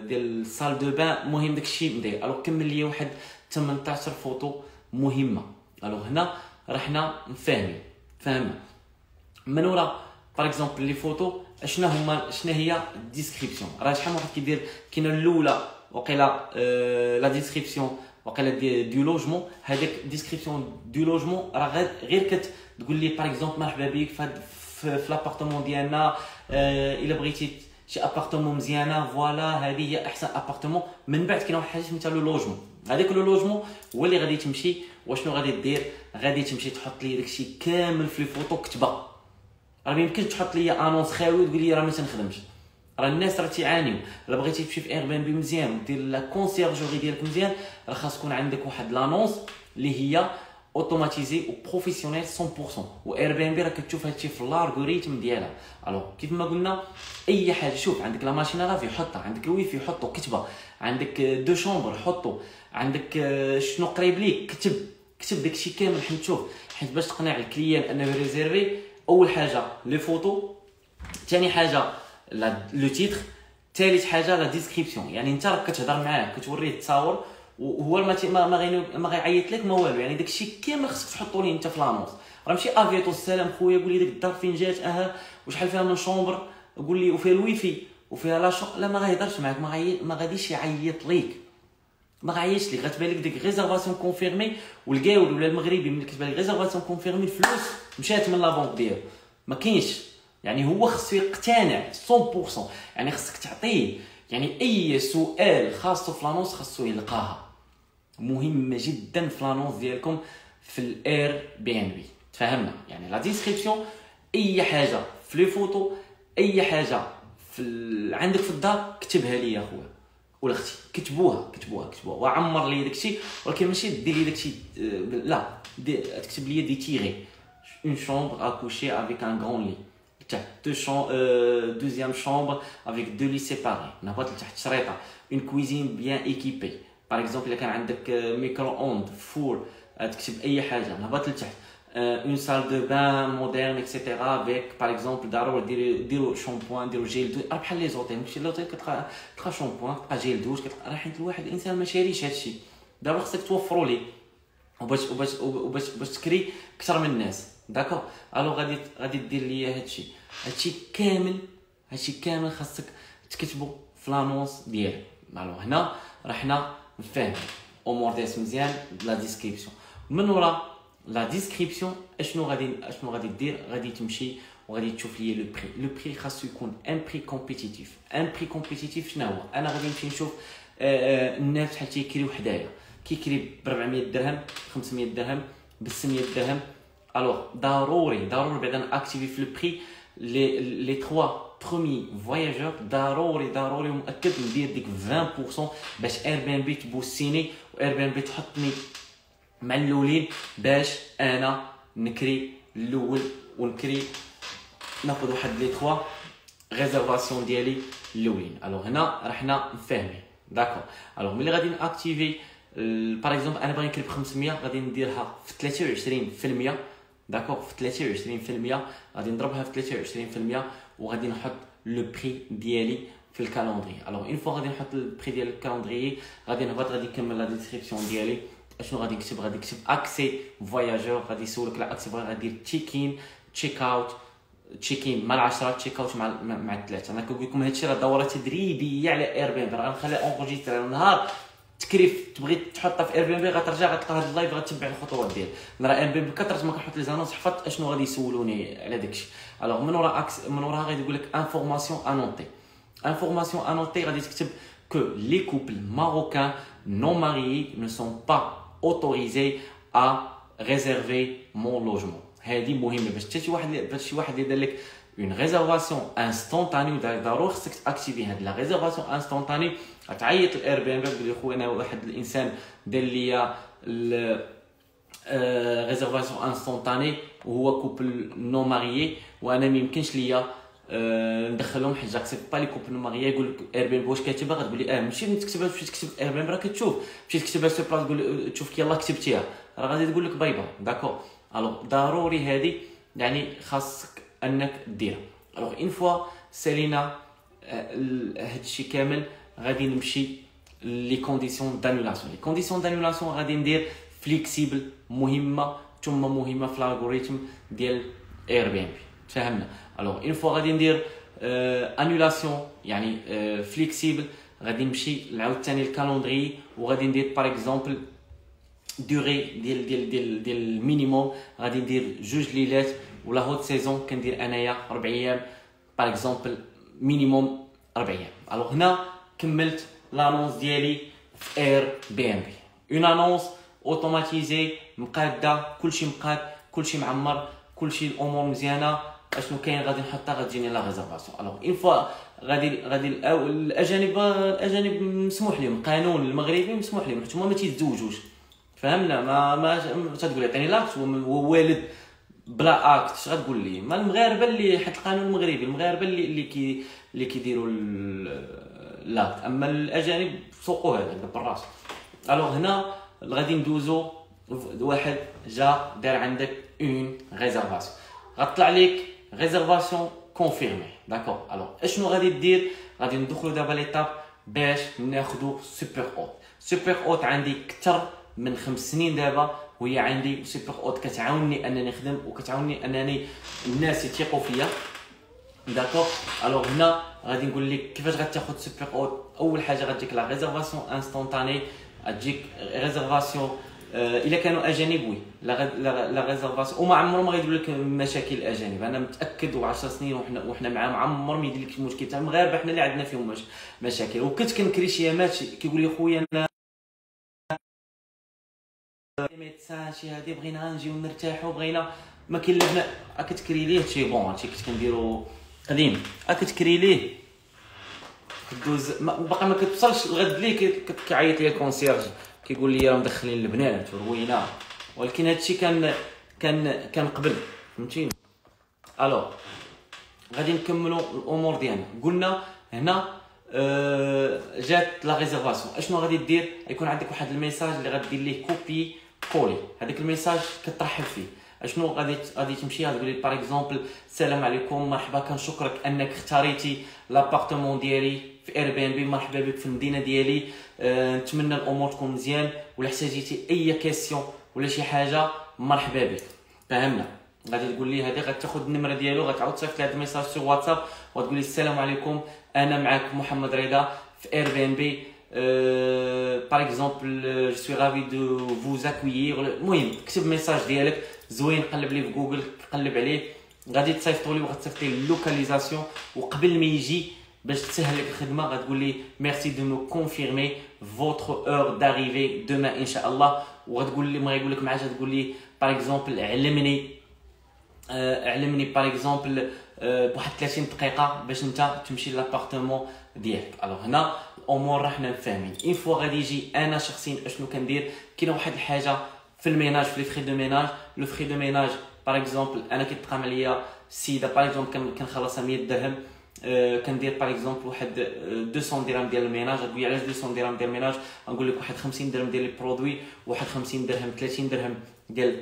ديال سال دو بان. مهم داكشي مدير. الو كمل لي واحد 18 فوتو مهمه. الوغ هنا رحنا فهمنا من ورا باغ اكزومبل لي فوتو شنو هي الديسكريبسيون. راه شحال من واحد كيدير كاينه الاولى وقيلا لا ديسكريبسيون وقيلا دو لوجمون. هذاك ديسكريبسيون دو لوجمون راه غير كتقول لي باغ اكزومبل مرحبا بك في لابارتمون ديالنا، الا بغيتي شي ابارتمون مزيانه فوالا هذه هي احسن ابارتمون. من بعد كاين واحد الحاجه سميتها لو لوجمون. هذاك لو لوجمون هو اللي غادي تمشي وشنو غادي دير، غادي تمشي تحط لي داكشي كامل في الفوتو كتبه. راه ميمكنش تحط لي انونس خاوي وتقول لي راه ما تنخدمش. راه الناس راه تيعانيو. الا بغيتي تمشي في اير بي ان بي مزيان ودير لا كونسيرجوري ديالك مزيان، راه خاص يكون عندك واحد لانونس اللي هي اوتوماتيزي و بروفيسيونيل 100%. و اير بي ان بي راه كتشوف هادشي في الالغوريثم ديالها. الوغ كيف ما قلنا اي حاجه، شوف عندك لا ماشين لافي حطها، عندك الويفي حطو كتبه، عندك دو شومبر حطو، عندك شنو قريب ليك كتب داكشي كامل. حيت شوف، حيت باش تقنع الكليان انه ريزيرفي، اول حاجه لي فوتو، ثاني حاجه لو تيتر، ثالث حاجه لا ديسكريبسيون. يعني انت راك كتهضر معاه كتوريه التصاور وهو ما غيعيط لك ما والو. يعني داكشي كامل خصك تحطو ليه انت في لانونس. راه ماشي افيتو السلام خويا قول لي ديك الدار فين جات، وشحال فيها من شومبر، قول لي وفيها الويفي وفيها لا لا ما غيهضرش معاك، ما غاديش يعيط ليك، ما غايش ليك. غتبان لك ديك ريزيرفاسيون كونفيرمي، والكاول ولا المغربي ملي كتبان لك ريزيرفاسيون كونفيرمي الفلوس مشات من لا بونك ديالو ما كاينش. يعني هو خصو يقتنع 100%. يعني خصك تعطيه يعني اي سؤال خاصو في لانونس خاصو يلقاها. مهمه جدا في لانونس ديالكم في الاير بي ان بي. تفهمنا؟ يعني لا ديسكريبسيون، اي حاجه في لي فوتو، اي حاجه عندك في الدار كتبها لي يا خويا ولا اختي، كتبوها وعمر لي داكشي. ولكن ماشي دير لي داكشي لا، تكتب لي دي تيغي اون شومبر ا كوشي افيك ان غران لي، تحت دوزيام شومبر افيك دو لي سيباري، نهبط لتحت شريطه اون كويزين بيان ايكيبي. باغ اكزومبل الا كان عندك ميكرو اوند فور تكتب اي حاجه، نهبط لتحت une salle de bain moderne etc avec par exemple ضروري ديروا شامبوان، ديروا جيل دوش. راه بحال لي زوطيل، ماشي لوطيل كتلقى شامبوان، كتلقى جيل دوش، كتلقى. راه حيت الواحد الانسان ما شاريش هادشي، دابا خصك توفروا ليه باش تكري اكثر من الناس. داكور، الو غادي دير ليا هادشي كامل خاصك تكتبو في لانونس ديالك. الو هنا راه حنا نفهم امور ديال مزيان لا ديسكريبسيون. من ورا لا ديسكريبسيون اشنو غادي دير؟ غادي تمشي وغادي تشوف لي لو بري خاصو يكون ان بري كومبيتيتيف. شنو هو؟ انا غادي نمشي نشوف الناس شحال تيكريو حدايا، كيكري ب 400 درهم، 500 درهم، ب 600 درهم. الوغ ضروري بعدا ناكتيفي في لو بري لي 3 برومي فواياجور. ضروري مؤكد ندير ديك 20% باش اير بي ان بي تبوسيني واير بي ان بي تحطني مع الاولين، باش انا نكري الاول ونكري ناخذ واحد لي 3 ريزيرفاسيون ديالي الاولين. الوغ هنا راه حنا فاهمين. داكور، الوغ ملي غادي ناكتيفي باغ اكزومبل انا باغي نكري ب 500، غادي نديرها في 23%. داكور، في 23% غادي نضربها في 23% وغادي نحط لو بري ديالي في الكالندري. الوغ اون فوا غادي نحط البري ديال الكالندري، غادي نهبط غادي نكمل لا ديسكريبسيون ديالي. اشنو غادي نكتب؟ غادي نكتب اكسي فواياجور، غادي يسولك على اكسي فواياجور، غادي دير تشيك ان مع 10، تشيك اوت مع 3. انا كنقول لكم هادشي راه دوره تدريبيه على اير بي ان بي، راه غنخليها اونجيستري. نهار تكريف تبغي تحطها في اير بي ان بي غترجع غتلقى هاد اللايف غتتبع الخطوات ديال. راه اير بي ان بي كثرت ما كنحط لي زانونس حفظت اشنو غادي يسولوني على داكشي. الوغ من وراها غادي يقول لك انفورماسيون انوتي. غادي تكتب que les couples marocains non mariés ne sont pas autorisés à réserver mon logement. هذه مهمه باش شي واحد يدير لك اون ريزيرفاسيون انستونطاني، ضروري خصك تاكتيفي هاد لا ريزيرفاسيون انستونطاني. غتعيط للاير بي ان بي تقول لي خويا انا واحد الانسان دار ليا ريزيرفاسيون انستونطاني وهو كوبل نو ماريي وانا ما يمكنش ليا ندخلهم، حيت جاكسبت با لي كوبل نو ماريي. يقول لك اير بي ان بي واش كاتبها؟ غتقول لي ماشي تكتبها، تمشي تكتب اير بي ان بي راه كتشوف، مشي تكتبها سو بلاص تقول تشوف كي يلاه كتبتيها راه غادي تقول لك باي باي. داكور، الوغ ضروري هذه يعني خاصك انك ديرها. الوغ اون فوا سالينا هادشي كامل غادي نمشي لي كونديسيون دانولاسيون. غادي ندير فليكسيبل مهمه، ثم مهمه في الالغوريثم ديال اير بي ان بي. تفهمنا؟ الوغ اون فوا غادي ندير انولاسيون يعني فليكسيبل، غادي نمشي نعاود ثاني الكالندري وغادي ندير باغ اكزومبل دوري ديال المينيموم، غادي ندير 2 ليلات، ولا هوت سيزون كندير انايا 4 ايام باغ اكزومبل مينيموم 4 ايام. الوغ هنا كملت لانونس ديالي في اير بي ان بي، اون انونس اوتوماتيزي مقاده، كلشي مقاد، كلشي معمر، كلشي الامور مزيانه. اشنو كاين غادي نحطها غتجيني لا ريزرفاسيون. الوغ اون فوا غادي الاجانب مسموح لهم، قانون المغربي مسموح لهم حيت هما ما تيتزوجوش. فهمنا؟ ما تقول عطيني لاكت هو والد بلا اكت، اش غتقول لي؟ ما المغاربه اللي حيت القانون المغربي، المغاربه اللي كيديروا لاكت، اما الاجانب سوقوا هذا بالراس. الوغ هنا غادي ندوزو، واحد جا دار عندك اون ريزرفاسيون، غطلع لك ريزرفاسيون كونفيرمي. داكور. الوغ اشنو غادي دير؟ غادي ندخلو دابا ليطاب باش ناخدو سوبر اوت. سوبر اوت عندي كثر من 5 سنين دابا، وهي عندي سوبر اوت كتعاونني انني نخدم وكتعاونني انني الناس يثيقوا فيا. داكور. الوغ هنا غادي نقول لك كيفاش غتاخذ سوبر اوت. اول حاجه غتجيك لا ريزرفاسيون انستونطاني، غتجيك ريزرفاسيون الا كانوا اجانب وي لا ريزرفاسيون، وما عمرهم ما غيديروا لك مشاكل الاجانب. انا متاكد و10 سنين وحنا معاهم عمر ما يدير لك مشكل تاع المغاربه، حنا اللي عندنا فيهم مشاكل. وكنت كنكري شي يامات كيقول لي خويا انا ميدسان شي هادي بغينا نجيو نرتاحوا، بغينا ما كاين لنا كتكري ليه شي بون هادشي كنت كنديرو قديم، كتكري ليه كدوز باقي ما كتوصلش الغد ليه كيعيط ليا الكونسيرج كيقول لي راه مدخلين البنات وروينا، ولكن هادشي كان قبل، فهمتيني؟ الو غادي نكملوا الامور ديالنا. قلنا هنا جات لا ريزرفاسيون. اشنو غادي دير؟ يكون عندك واحد الميساج اللي غدير ليه كوبي كولي، هذاك الميساج كترحب فيه. اشنو غادي تمشي غتقول لي باغ اكزومبل السلام عليكم، مرحبا، كنشكرك انك اختاريتي لابارتمون ديالي في اير بي ان بي، مرحبا بك في المدينه ديالي، نتمنى الامور تكون مزيان، ولا احتاجيتي اي كيسيون ولا شي حاجه مرحبا بك. فهمنا؟ غادي تقول لي هذه، غتاخذ النمره ديالو، غتعاود تصيفط لي هذا الميساج في واتساب وتقول لي السلام عليكم، انا معك محمد رضا في اير بي ان بي، باغ اكزومبل جو سوي رافي دو فوز اكويير. المهم كتب ميساج ديالك زوين، قلب ليه في جوجل، قلب عليه، غادي تصيفطوا لي وغتصيفط لي اللوكاليزاسيون، وقبل ما يجي باش تسهل لك الخدمه غتقول لي ميرسي دو مو كونفيرمي فوتر اور داريفي دوما ان شاء الله. وغتقول لي ما غيقول لك معاش، تقول لي باغ اكزومبل علمني باغ اكزومبل بواحد 30 دقيقه باش انت تمشي لابارتمون ديالك. الوغ هنا الامور راه حنا فاهمين. اون فوا غادي يجي انا شخصيا اشنو كندير، كاينه واحد الحاجه في الميناج، في لي فري دو ميناج. لو فري دو ميناج باغ اكزومبل انا كيتقام عليا السيده باغ اكزومبل كنخلصها 100 درهم، كندير باغ اكزومبل واحد 200 درهم ديال الميناج. تقول لي علاش 200 درهم ديال الميناج؟ نقول لك واحد 50 درهم ديال البرودوي، واحد 50 درهم 30 درهم ديال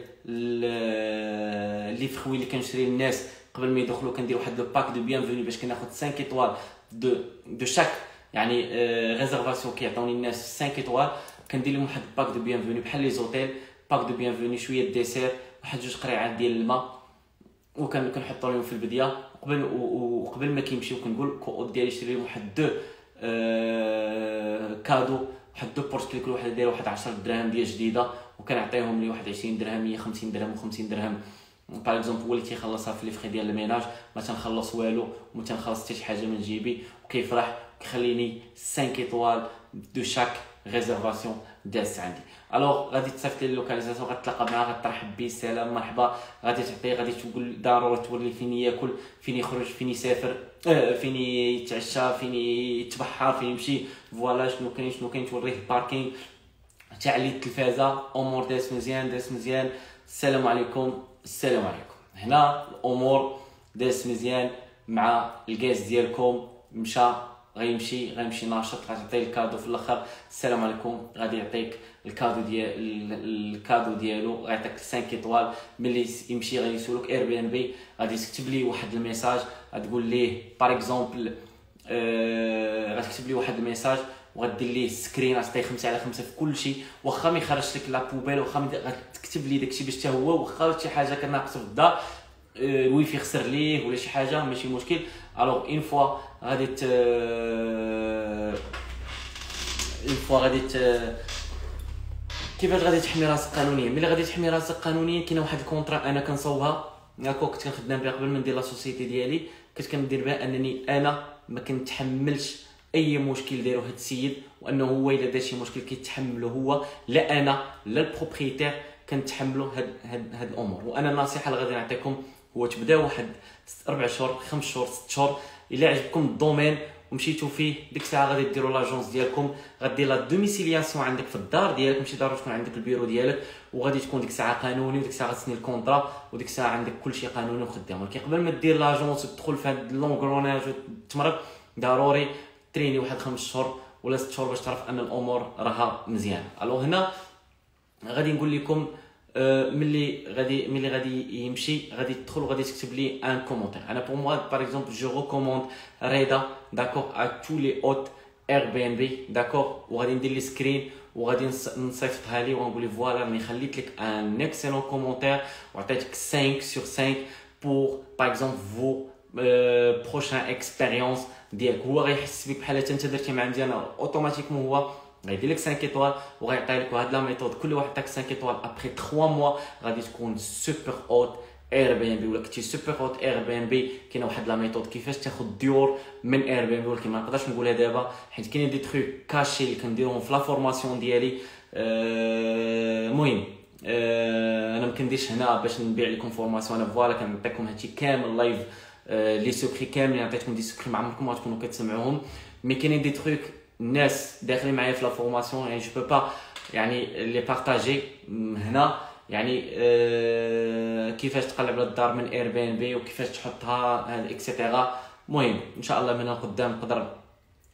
لي فخوي اللي كنشري للناس قبل ما يدخلوا. كندير واحد لو باك دو بيانفوني باش كناخذ 5 ايطوال دو شاك، يعني ريزرفاسيون كيعطوني الناس 5 ايطوال، كندير لهم واحد باك دو بيانفوني بحال لي زوتيل، باك دو بيانفوني شويه ديسير، واحد 2 قريعات ديال الماء، وكنحطوا لهم في البديه وقبل ما كيمشيو كنقول كود ديالي شري لهم واحد 2 كادو، واحد 2 بورت كل واحد داير واحد 10 دراهم ديال جديده، وكنعطيهم لي واحد 20 درهم، 150 درهم و50 درهم. باغ اكزومبل هو اللي تيخلصها في لي فري ديال الميناج، ما تنخلص والو وما تنخلص حتى شي حاجه من جيبي، وكيفرح كيخليني 5 ايطوال دو شاك ريزرفاسيون داز عندي. الوغ غادي تصيفط لي اللوكاليزاسيون، غتلاقى معاه، غترحب بيه، السلام مرحبا، غادي تعطيه، غادي تقول ضروري توري فين ياكل، فين يخرج، فين يسافر، فين يتعشى، فين يتبحر، فين يمشي، فوالا شنو كاين توريه الباركينغ، تعلي التلفازه، امور داس مزيان، السلام عليكم. هنا الامور داس مزيان مع الكاس ديالكم، غيمشي ناشط، غتعطيه الكادو في الاخر، السلام عليكم، غادي يعطيك الكادو ديالو، غيعطيك 5 ايطوال. ملي يمشي غادي يسولك اير بي ان بي، غادي تكتب لي واحد الميساج، غتقول ليه باغ اكزومبل غتكتب لي واحد الميساج وغدير ليه سكرين غتعطيه 5/5 في كل شيء، واخا ما يخرجش لك لا بوبيل، واخا غتكتب ليه داكشي باش حتى هو واخا شي حاجه كناقصه في الدار الويفي خسر ليه ولا شي حاجه ماشي مشكل. الوغ اون فوا غادي كيفاش غادي تحمي راسك قانونيا؟ ملي غادي تحمي راسك قانونيا كاينه واحد الكونطرا انا كنصوبها، داكو كنت كنخدم بها قبل ما ندير لا سوسيتي ديالي، كنت كندير بها انني انا ما كنتحملش اي مشكل دايرو هاد السيد، وانه هو الا دار شي مشكل كيتحملو هو، لا انا لا البروبريتير كنتحملوا هاد الامور. وانا النصيحه اللي غادي نعطيكم هو تبداو واحد 4 شهور 5 شهور 6 شهور الا عجبكم الدومين ومشيتو فيه، ديك الساعه غادي ديروا لاجونس ديالكم، غدير لا دوميسيلياسيون عندك في الدار ديالك، ماشي ضروري تكون عندك البيرو ديالك، وغادي تكون ديك الساعه قانوني، وديك الساعه غتسني الكونطرا، وديك الساعه عندك كلشي قانوني وخدام. ولكن قبل ما دير لاجونس وتدخل في هاد لونغروناج وتمرق، ضروري تريني واحد 5 شهور ولا 6 شهور باش تعرف ان الامور راها مزيانه. الو هنا غادي نقول لكم ملي غادي يمشي غادي تدخل وغادي تكتب لي ان كومونتير. انا بور موا باغ اكزومبل جو ريكوموند ريدا داكور ا تو لي اوت اير بي ان بي داكور، وغادي ندير لي سكرين وغادي نصيفطها لي ونقول لي فوالا راني خليت لك ان اكسلون كومونتير وعطيتك 5 sur 5 بور باغ اكزومبل فو بروشان اكسبيريونس ديالك. هو غيحس بك بحال انت درتي مع مزيان اوتوماتيكمون هو غيدير لك 5 ايطوال وغيعطي لك هاد لا ميثود. كل واحد تاك 5 ايطوال ابري 3 موا غادي تكون سوبر اوت اير بي ان بي. ولا كنتي سوبر اوت اير بي ان بي كاينه واحد لا ميثود كيفاش تاخذ ديور من اير بي ان بي، ولكن ما نقدرش نقولها دابا حيت كاينين دي تروك كاشي اللي كنديرهم في لا فورماسيون ديالي. المهم انا ما كنديرش هنا باش نبيع لكم فورماسيون، انا فوالا كنعطيكم هادشي كامل لايف، لي سوكري كاملين عطيتكم دي سوكري ما عمركم ما تكونوا كتسمعوهم. مي كاينين دي تروك الناس داخلين معايا في لا فورماسيون يعني جو بو با يعني لي بارطاجي هنا، يعني كيفاش تقلب على الدار من اير بي ان بي وكيفاش تحطها هذا اكسيتيرا. المهم ان شاء الله من القدام نقدر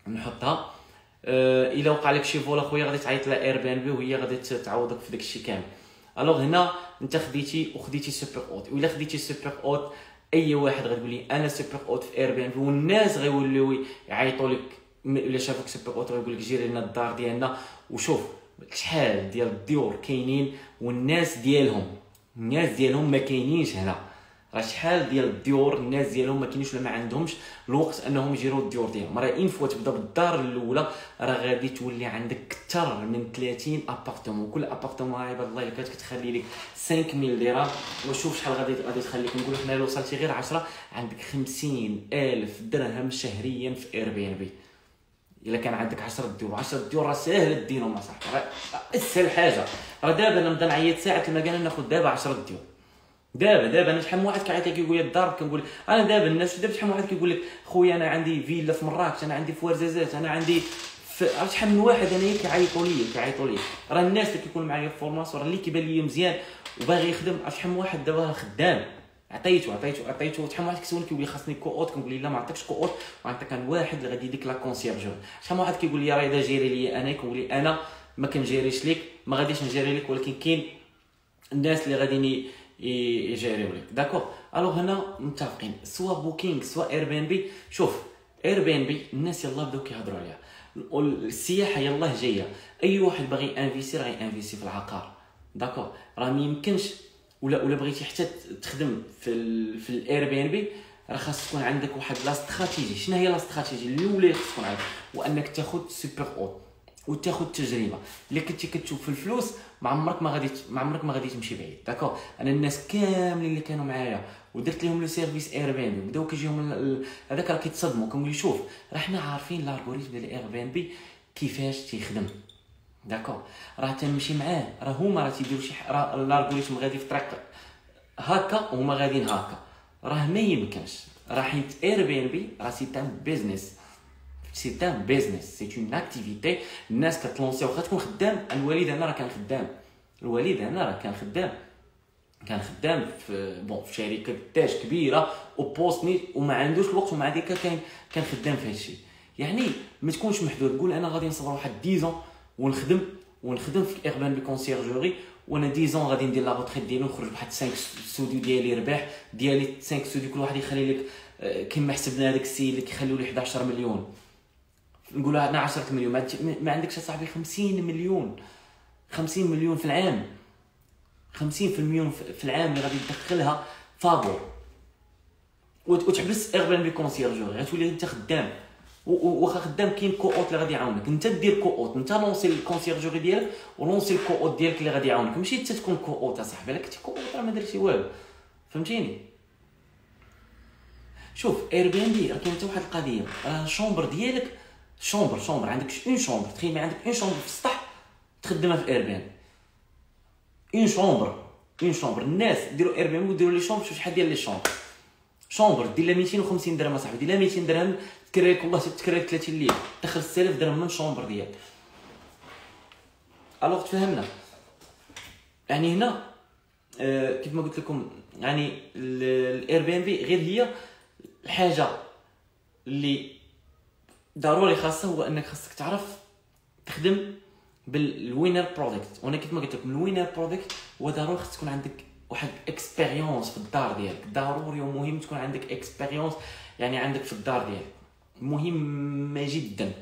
نحطها. الا وقع لك شي فول اخويا غادي تعيط لها اير بي ان بي وهي غادي تعوضك في داكشي كامل. الوغ هنا انت خديتي سوبر اوت، ولا خديتي سوبر اوت اي واحد غتقول لي انا سوبر اوت في اير بي ان بي، والناس غيوليو يعيطوا لك الا شافوك سوبر اوت غيقول لك جيري لنا الدار ديالنا وشوف شحال ديال الديور كاينين والناس ديالهم ما كاينينش هنا. راه شحال ديال الديور الناس ديالهم ما كاينينش ولا ما عندهمش الوقت انهم يجيروا الديور ديالهم. راه اين فوا تبدا بالدار الاولى راه غادي تولي عندك اكثر من 30 ابارتمون، كل ابارتمون عباد الله الا كانت كتخلي لك 5000 درهم وشوف شحال غادي تخليك. نقول حنا لو وصلتي غير 10 عندك 50,000 درهم شهريا في اير بي ان بي. الا كان عندك 10 ديور 10 ديور راه ساهل دينهم اصاحبي، راه اسهل حاجه. راه دابا انا نبدا نعيط ساعه المكان ناخذ دابا 10 ديور. دابا انا شحال من واحد كيعيط لي كيقول لي الدار، كنقول انا دابا الناس دابا شحال من واحد كيقول لك خويا انا عندي فيلا في مراكش، انا عندي في ورزازات، انا عندي عرفت شحال من واحد انايا كيعيطوا لي. راه الناس اللي كيكونوا معايا في فورماسيون راه اللي كيبان لي مزيان وباغي يخدم. عرفت شحال من واحد دابا خدام عطيتو شحال من واحد كيسولني كيقول لي خاصني كو اوت، كنقول لي لا ما عطيتكش كو اوت وعطيك كان واحد اللي غادي يديك لا كونسيرجور. شحال من واحد كيقول لي راه اذا جيري لي انا، كنقول لي انا ما كنجيريش ليك، ما غاديش نجيري لك، ولكن كاين الناس اللي غاديين يجيريو لك داكور. الوغ هنا متفقين سوا بوكينغ سوا اير بي ان بي. شوف اير بي ان بي الناس يلاه بداو كيهضروا عليها، السياحه يلاه جايه، اي واحد باغي انفيستي راه انفيستي في العقار داكور. راه ما يمكنش ولا بغيتي حتى تخدم في الاير بي ان بي راه خاص تكون عندك واحد لا استراتيجي. شنو هي لا استراتيجي الاولى خاص تكون عندك؟ وانك تاخذ سوبر اوت وتاخذ تجربه. اللي كنتي كتشوف في الفلوس ما عمرك ما غادي تمشي بعيد داكور. انا الناس كاملين اللي كانوا معايا ودرت لهم لو سيرفيس اير بي ان بي بداو كيجيهم هذاك راه كيتصدموا، كنقول شوف راه حنا عارفين الالغوريثم ديال الاير بي ان بي كيفاش تيخدم داكور. راه تنمشي معاه، راه هما راه تيديروا شي راه الالغوريثم غادي في طريق هكا وهما غاديين هكا، راه ما يمكنش. راه حيت اير بي ان بي راه سي تان بيزنس، سي اون اكتيفيتي. الناس كتلونسي واخا تكون خدام. الوالد انا راه كان خدام في في شركه تاج كبيره وبوستني وما عندوش الوقت، ومع ذلك كان خدام في هادشي. يعني ما تكونش محدود، قول انا غادي نصبر واحد 10 ونخدم في ايربان بي كونسيرجوري، وانا 10 غادي ندير لا روتريت ديالي ونخرج بواحد 5 ستوديو ديالي رباح ديالي 5 ستوديو كل واحد يخلي لك كما حسبنا هذاك السيد اللي كيخليو ليه 11 مليون نقولوا عندنا 10 مليون، ما عندكش اصاحبي 50 مليون، 50 مليون في العام، 50 في المليون في العام اللي غادي تدخلها فابور وتحبس اير بي ان بي كونسيرجوري، غتولي انت خدام. واخا خدام كاين كووت اللي غادي يعاونك، انت دير كووت، انت لونسي الكونسيرجوري ديالك ولونسي الكووت ديالك اللي غادي يعاونك، ماشي انت تكون كووت اصاحبي. الا كنتي كووت راه ما درتي والو، فهمتيني؟ شوف اير بي ان بي راه كاينه حتى واحد القضيه، شومبر ديالك، شومبر عندك اون شومبر، تخيل ما عندك اون شومبر في السطح تخدمها في اير بي ان، اون شومبر. الناس ديروا اير بي ان وديروا لي شومبر، شوف شحال ديال لي شومبر دير لها 250 درهم اصاحبي، دير لها 200 درهم تكريك، والله تكريك 30 ليره، دخل 6000 درهم من شومبر ديالك. الوغ تفهمنا يعني هنا كيف ما قلت لكم، يعني الاير بي ان بي غير هي الحاجه اللي ضروري خاصه، هو انك خاصك تعرف تخدم بالوينر برودكت. وانا كيف ما قلت لكم الوينر برودكت هو ضروري خاص تكون عندك واحد اكسبيريونس في الدار ديالك، ضروري ومهم تكون عندك اكسبيريونس يعني عندك في الدار ديالك، مهمه جدا،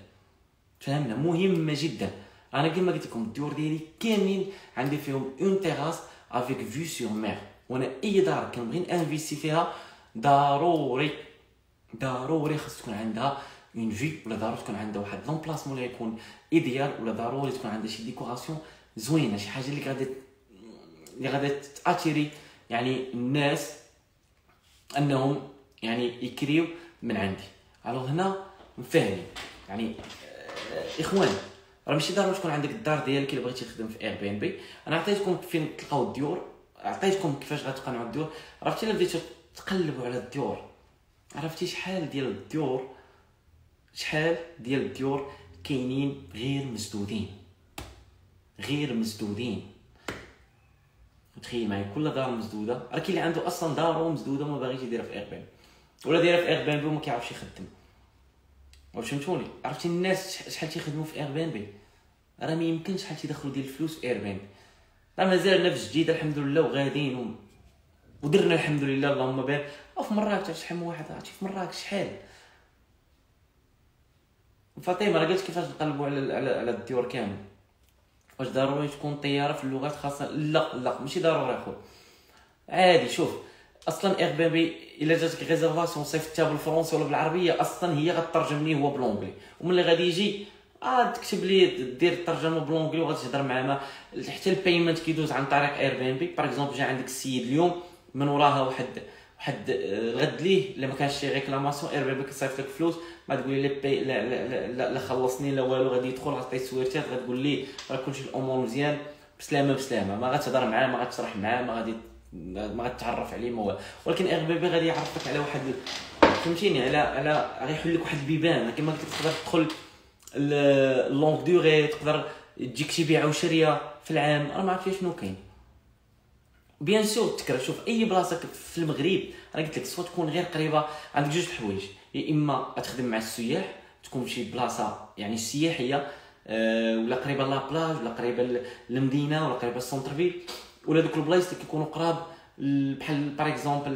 فهمنا؟ مهمه جدا. انا كما قلت لكم الديور ديالي كاملين عندي فيهم اون تيراس افيك فيو سور مير، وانا اي دار كنبغي انفيستي فيها ضروري خاص تكون عندها اون في، ولا ضروري تكون عندها واحد لومبلاسمون اللي يكون ايديال، ولا ضروري تكون عندها شي ديكوراسيون زوينه، شي حاجه اللي غادي تاتيري يعني الناس انهم يعني يكريو من عندي. الوغ هنا مفاهمين يعني اخوان، راه ماشي ضروري تكون عندك الدار ديالك اللي بغيتي تخدم في اير بي ان بي. انا عطيتكم فين تلقاو الديور، عطيتكم كيفاش غتقنعوا الديور. عرفتي الا بديتو تقلبوا على الديور، عرفتي شحال ديال الديور كاينين غير مسدودين. تخيل معايا كل دار مسدوده، راه كاين اللي عنده اصلا دارو مسدوده وما باغيش يديرها في اير بي ان، ولا دايرها في اير بي ان بي وما كيعرفش يخدم. واش فهمتوني؟ عرفتي الناس شحال تيخدموا في اير بي ان بي، راه ما يمكنش شحال تيدخلوا ديال الفلوس في اير بي ان بي. راه مازال نفس جديده الحمد لله وغاديين ودرنا الحمد لله اللهم بارك. في مراكش شحال من واحد عرفتي في مراكش شحال. فاطمه راه قالت كيفاش نقلبوا على الديور كامل. واش ضروري تكون طياره في اللغات الخاصه؟ لا ماشي ضروري اخو، عادي. شوف اصلا اير بي ان بي الا جاتك ريزيرفاسيون صيفطتها بالفرنسي ولا بالعربيه اصلا هي غترجم ليه هو بالونجلي، وملي غادي يجي تكتب لي دير الترجمه بالونجلي وغتهضر معاه. حتى البيمنت كيدوز عن طريق اير بي ان بي. باغ اكزومبل جا عندك السيد اليوم من وراها واحد الغد ليه الا ما كانش شي ريكلاماسيون، اير بي ان بي كتصيفط لك فلوس، ما تقولي لي بي لا خلصني لا والو، غادي يدخل غتعطيه السويرتات، غتقول ليه راه كلشي الامور مزيان بسلامه، ما غتهضر معاه، ما غتشرح معاه، ما غتعرف عليه، ما ولكن اير بي بي غادي يعرفك على واحد، فهمتيني، على غيحل لك واحد البيبان. كما قلت لك تقدر تدخل اللونغ دوري، تقدر تجيك شي بيعه وشريه في العام، راه ما عرفتش شنو كاين. بيان سور تكرر. شوف اي بلاصه في المغرب انا قلت لك سوا تكون غير قريبه، عندك جوج الحوايج، يا اما تخدم مع السياح، تكون شي بلاصه يعني سياحيه ولا قريبه لا بلاج ولا قريبه للمدينه ولا قريبه للسونتر فيل، ولا دوك البلايص اللي كيكونوا قراب بحال باغ اكزومبل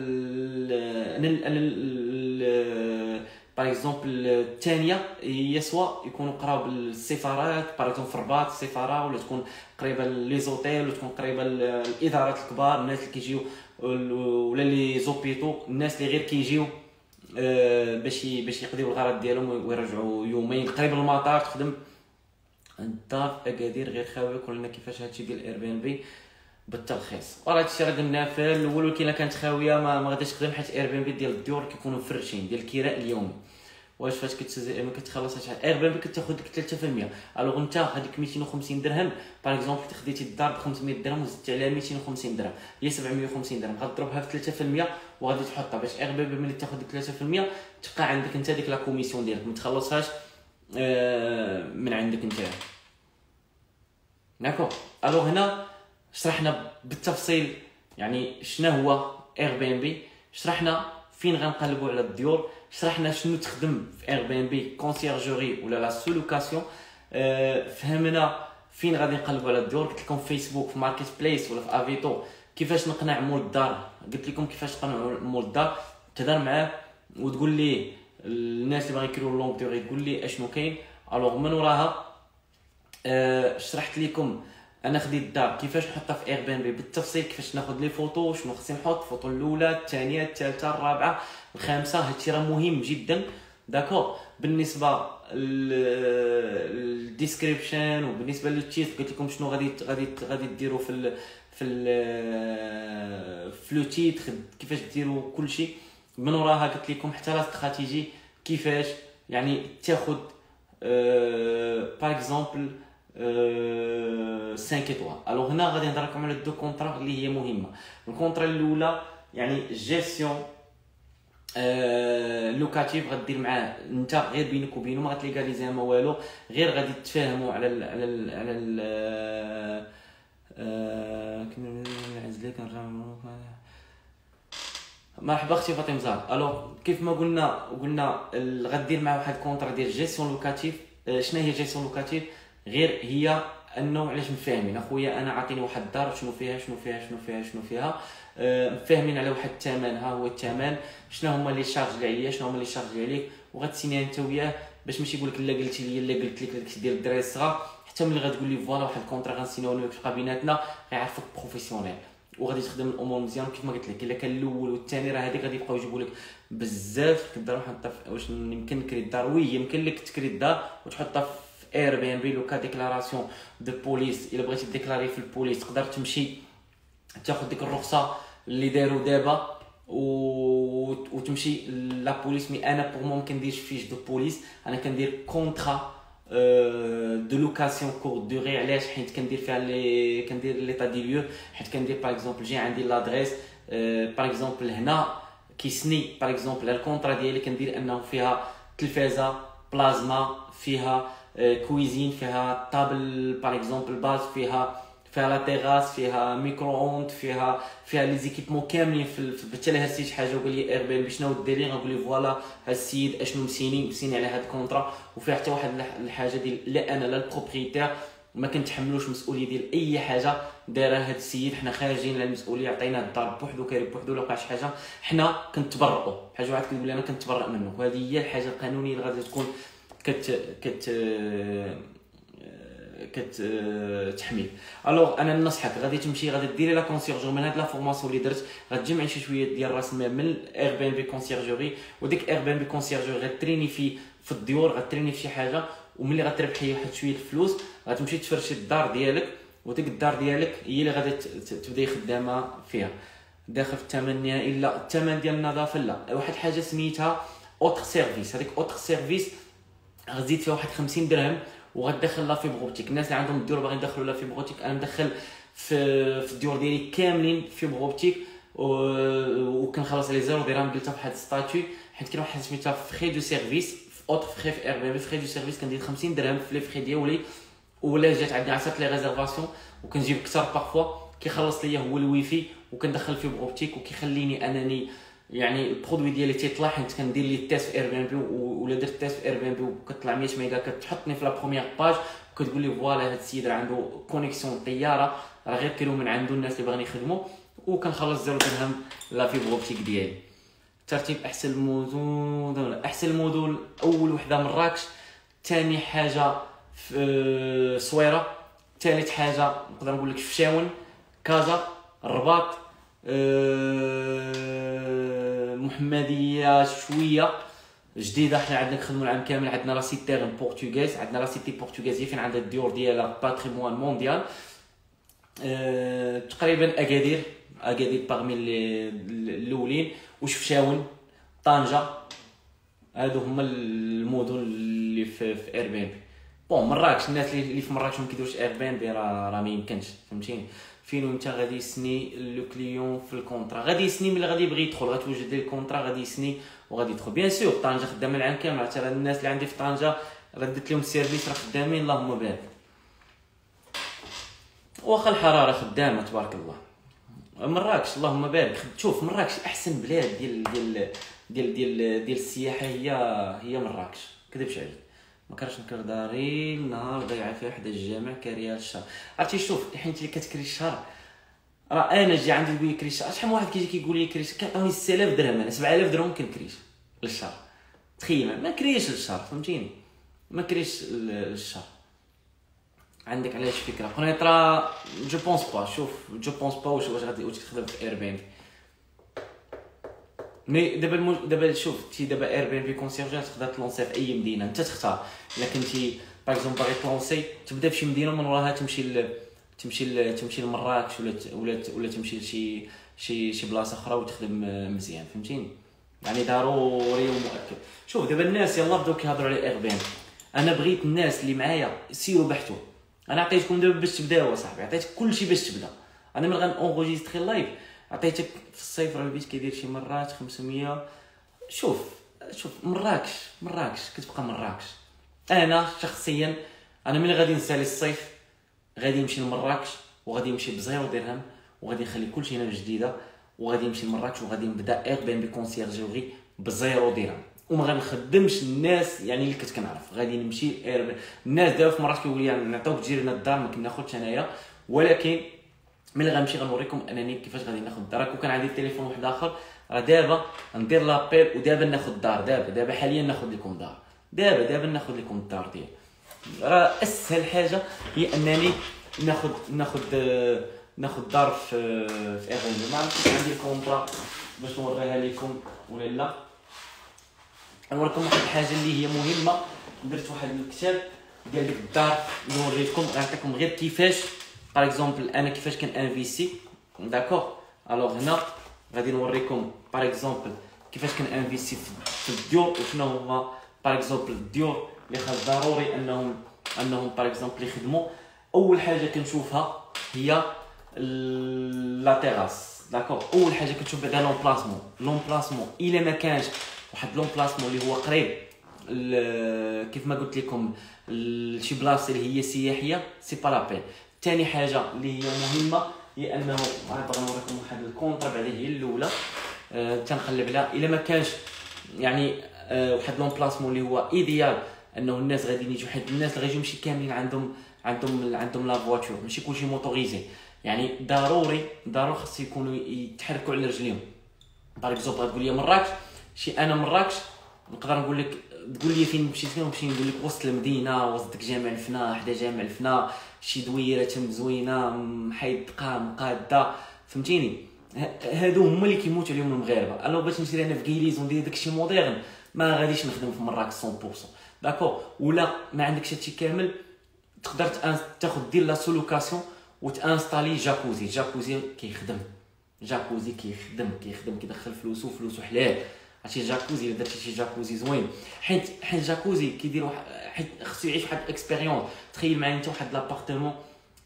باغ اكزومبل الثانيه هي سوا يكونوا قراب للسفارات، باغ اكزومبل في الرباط السفاره، ولا تكون قريبه لي زوتيل، ولا تكون قريبه للادارات الكبار، الناس اللي كيجيو، ولا لي زوبيتو، الناس اللي غير كيجيو باش يقضيو الغرض ديالهم ويرجعوا يومين، قريب للمطار تخدم. الدار في اكادير غير خاويه. قلنا كيفاش هادشي ديال اير بي ان بي بالتلخيص، وراه هادشي راه قلنا في الاول، ولكن الا كانت خاويه ما غاديش تخدم، حيت اير بي ان بي ديال الديور كيكونوا مفرشين ديال الكراء اليومي. واش فاش ما كتخلص شحال اير بي ان بي كتاخذ لك 3%. الوغ انت هذيك 250 درهم باغ اكزومبل خديتي الدار ب 500 درهم وزدتي عليها 250 درهم، هي 750 درهم، غتضربها في 3% وغادي تحطها باش اير بي ان بي ملي تاخذ ديك 3% تبقى عندك انت ديك لا كوميسيون ديالك، ما تخلصهاش من عندك انت. داكور. الوغ هنا شرحنا بالتفصيل يعني شنو هو اير بي ان بي، شرحنا فين غنقلبوا على الديور، شرحنا شنو تخدم في اير بي ان بي كونسيرجوري ولا لا سولوكاسيون، فهمنا فين غادي نقلبوا على الديور. قلت لكم في فيسبوك، في ماركت بليس ولا في افيتو كيفاش نقنع مول الدار، قلت لكم كيفاش تقنعوا مول الدار، تهضر معاه وتقول ليه الناس اللي باغي يكريو لونغ دوري تقول ليه اشنو كاين. الوغ من وراها شرحت لكم انا خديت الدار كيفاش نحطها في اير بي ان بي بالتفصيل، كيفاش ناخذ لي فوتو، شنو خصني نحط، الفوتو الاولى الثانيه الثالثه الرابعه الخامسه. هادشي راه مهم جدا. داكور. بالنسبه للديسكريبشن وبالنسبه للتيست قلت لكم شنو غادي ديروا في لو تيتر، كيفاش ديروا كل شيء. من وراها قلت لكم حتى لا استراتيجي كيفاش يعني تاخذ باغ اكزومبل 5 ايطوال. الوغ هنا غادي نهضر لكم على دو كونطرا اللي هي مهمه. الكونطرا الاولى يعني جيستيون لوكاتيف، غدير معاه انت غير بينك وبينه، ما غتليغاليزي ما والو، غير غادي تفاهموا على كنا نعز لك مرحبا اختي فاطمه زهر. الوغ كيف ما قلنا غدير معاه واحد كونطرا ديال جيستيون لوكاتيف. شنو هي جيستيون لوكاتيف؟ غير هي انه علاش مفاهمين اخويا انا عاطيني واحد الدار شنو فيها مفاهمين على واحد الثمن، ها هو الثمن، شنو هما لي شارج اللي عليا، شنو هما لي شارج اللي عليك، وغتسيني انت وياه باش ماشي يقول لك لا قلتي لي لا قلت لك داكشي ديال الدراري الصغار. حتى ملي غتقول لي فوالا واحد الكونطرا غنسينيو لك تبقى بيناتنا غيعرفك بروفيسيونيل وغادي تخدم الامور مزيان. كيف ما قلت لك الا كان الاول والثاني راه هذيك غادي يبقاو يجيبوا لك بزاف. تقدر حتى واش يمكن تكري الدار، وي يمكن لك تكري الدار وتحطها في اير بي ان بي. لو كا ديكلاراسيون دو بوليس، الا بغيتي ديكلاري في البوليس تقدر تمشي تاخذ ديك الرخصه اللي داروا دابا وتمشي لا بوليس. مي انا بوغ ما كنديرش فيش دو بوليس، انا كندير كونطرا دو لوكاسيون كور دوري. علاش؟ حيت كندير فيها كندير ليطا دي ليو، حيت كندير باغ اكزومبل جي عندي لادريس باغ اكزومبل هنا كيسني باغ اكزومبل الكونطرا ديالي كندير انه فيها تلفازه بلازما، فيها كويزين، فيها طابل باغ اكزومبل باز، فيها لا تيغاس، فيها ميكرو اوند، فيها لي زيكيبمون كاملين. حتى الا هزيت شي حاجه وقال لي اير بي ان بي شنو الدليل، غنقول ليه فوالا هاد السيد اشنو مسيني على هاد الكونطرا. وفيها حتى واحد الحاجه ديال لا انا لا البروبريتير ما كنتحملوش مسؤوليه ديال اي حاجه دارها هاد السيد. حنا خارجين على المسؤوليه، عطينا الدار بوحدو كاري بوحدو، لو وقع شي حاجه حنا كنتبرؤوا. بحال واحد كيقول لي انا كنتبرأ منه، وهذه هي الحاجه القانونيه اللي غادي تكون كتحمل. الوغ انا ننصحك غادي تمشي غادي ديري لا كونسيرجور من هاد لا فورماسيون اللي درت، غتجمعي شي شويه ديال راس المال من اير بي ان بي كونسيرجوري، وديك اير بي ان بي كونسيرجوري غتريني في الديور، غتريني في شي حاجه، وملي غتربحي واحد شويه الفلوس غتمشي تفرشي الدار ديالك، وديك الدار ديالك هي اللي غادي تبداي خدامه فيها. داخل في الثمن النهائي لا، الثمن ديال النظافه لا، واحد حاجه سميتها اوتر سيرفيس. هذيك اوتر سيرفيس غتزيد فيها واحد 50 درهم وغتدخل لا فيبر اوبتيك. الناس اللي عندهم الديور باغي يدخلوا لا فيبر اوبتيك، انا مدخل في الديور ديالي كاملين فيبر اوبتيك وكنخلص عليه 0 درهم. قلتها في واحد ستاتيو حيت كاين واحد سميتها فري دو سيرفيس في اوتر فري في ار بي. فري دو سيرفيس كندير 50 درهم في لي فري ديالي، ولا جات عندي 10 لي ريزيرفاسيون وكنجيب اكثر بارفوا كيخلص ليا هو الويفي وكندخل فيبر اوبتيك وكيخليني انني يعني البرودوي ديالي تيطلع. حيت كندير لي تيست في اير بي ان بي، ولا درت تيست في اير بي ان بي وكتطلع 100 ميغا كتحطني في لا بروميير باج وكتقول لي فوالا هاد السيد راه عنده كونيكسيون طياره، راه غير كيرو من عنده الناس اللي باغيين يخدموا، وكنخلص 0 درهم لا فيبر اوبتيك ديالي. ترتيب احسن المدن، احسن المدن اول وحده مراكش، ثاني حاجه في صويره، ثالث حاجه نقدر نقول لك فشاون، كازا، الرباط، محمديه شويه جديده. حنا عندنا كنخدموا العام كامل، عندنا لا سيتي بورتوغيز، عندنا لا سيتي بورتوغيزيه فين عندها الديور ديالها باتريمون مونديال. تقريبا اكادير باغمي الاولين، وشفشاون، طنجه، هادو هما المدن اللي في اير بي ان بي. بون مراكش الناس اللي في مراكش ما كيديروش اير بي ان بي راه ما يمكنش، فهمتيني. فين انت غادي يسني لو كليون في الكونطرا، غادي يسني ملي غادي يبغي يدخل، غتوجد ليه الكونطرا غادي يسني وغادي يدخل. بيان سور طنجه خدامه العام كامل، حتى الناس اللي عندي في طنجه ردت لهم السيرفيس راه خدامين اللهم بارك، واخا الحراره خدامه تبارك الله. مراكش اللهم بارك. شوف مراكش احسن بلاد ديال السياحه هي مراكش، كذبش عليك. ما كرهتش نكر داري النهار ضايعه فيها حدا الجامع كاريها الشهر. عرفتي شوف حيت اللي كتكري الشهر، راه انا جي عندي يقول لي كري الشهر، شحال من واحد كيجي كيقول لي كري كيعطوني 6000 درهم، انا 7000 درهم كنكريش للشهر. تخيل ما كريش للشهر، فهمتيني. ما كريش الشهر. عندك علاش فكره قنيطره؟ جو بونس با. شوف جو بونس با واش غادي تخدم في اير بي ان بي. مي دابا شوف تي دابا اير بي ان بي كونسيرج تقدر تلونسي في اي مدينه انت تختار. الا كنتي باغ اكزومبل باغي تلونسي تبدا فشي مدينه ومن وراها تمشي لمراكش ولا تمشي لشي بلاصه اخرى وتخدم مزيان فهمتيني. يعني ضروري ومؤكد. شوف دابا الناس يلاه بداو كيهضروا على اير بي ان. انا بغيت الناس اللي معايا سيروا بحثوا. انا عطيتكم دابا باش تبداو صاحبي، عطيتك كلشي باش تبدا. انا من غنونغوجيستري لايف عطيتك في الصيف راه البيت كيدير شي مرات 500. شوف مراكش كتبقى مراكش. انا شخصيا انا ملي غادي نسالي الصيف غادي نمشي لمراكش وغادي نمشي بزيرو درهم وغادي نخلي كلشي هنا بجديده وغادي نمشي لمراكش وغادي نبدا اير بي ان بي كونسيرجوري بزيرو درهم وما غنخدمش الناس يعني اللي كنت كنعرف. غادي نمشي الناس دابا في مرات كيقول لي نعطيوك تجي لنا الدار ما كناخذش انايا، ولكن ملي غنمشي غنوريكم انني كيفاش غادي ناخذ الدار. كون كان عندي التليفون واحد اخر راه دابا ندير لابيل ودابا ناخذ الدار. دابا حاليا ناخذ لكم الدار. دابا ناخذ لكم الدار ديالي. راه اسهل حاجه هي انني ناخذ دار في ايرلند. ما عرفتش عندي الكونطرا باش نوريها لكم ولا لا. نوريكم واحد الحاجه اللي هي مهمه. درت واحد الكتاب ديال ديك الدار نوريكم غنعطيكم غير كيفاش باغ اكزومبل انا كيفاش كنانفيستي. داكور الوغ هنا غادي نوريكم باغ اكزومبل كيفاش كنانفيستي في الديور وشنو هما باغ اكزومبل الديور اللي خاص ضروري انهم باغ اكزومبل يخدموا. اول حاجه كنشوفها هي لا تيراس. داكور اول حاجه كنشوف بعدا لومبلاسمون الا ما كانش واحد لومبلاسمون اللي هو قريب كيف ما قلت لكم شي بلاصه اللي هي سياحيه سي با لا بين. ثاني حاجه اللي هي مهمه هي انه غنبغي نوريكم واحد الكونطرا بعدا هي الاولى تنقلب عليها. الا ما كانش يعني واحد لومبلاسمون اللي هو ايديال انه الناس غادي يجيو حيت الناس اللي غيجيو ماشي كاملين عندهم لا فواتور ماشي كلشي موتوريزي. يعني ضروري خص يكونوا يتحركوا على رجليهم. باغ اكزومبل غتقول لي مراكش انا مراكش نقدر نقول لك تقول لي فين مشيت فين نمشي نقول لك وسط المدينه وسط جامع الفنا حدا جامع الفنا شي دويره تم زوينه محيدقه مقاده فهمتيني. هادو هما اللي كيموتوا عليهم المغاربه. انا باش نمشي انا في كيليز وندير داكشي موديرن ما غاديش نخدم في مراكش 100%. داكور ولا ما عندكش هادشي كامل تقدر تاخذ دير لا سولوكاسيون وتانستالي جاكوزي كيخدم. كيدخل فلوسو حلال. هادشي جاكوزي الا درتي شي جاكوزي زوين حيت جاكوزي كيديروا حيت خصو يعيش واحد الاكسبيريونس. تخيل معايا انت واحد لابارتمون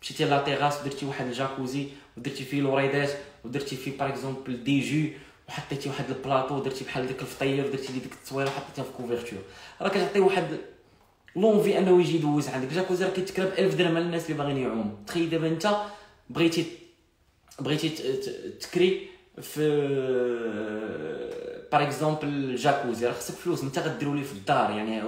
مشيتي لا تيراس ودرتي واحد الجاكوزي ودرتي فيه لوريدات ودرتي فيه باغ اكزومبل دي جو وحطيتي واحد البلاطو ودرتي بحال ديك الفطير ودرتي ديك التصويره وحطيتيها في كوفرتور راه كتعطي واحد لونفي انه يجي يدوز عندك. جاكوزي راه كيتكلف 1000 درهم للناس اللي باغيين يعوموا. تخيل دابا انت بغيتي تكري في باغ اكزومبل جاكوزي راه خصك فلوس انت غديروا ليه في الدار يعني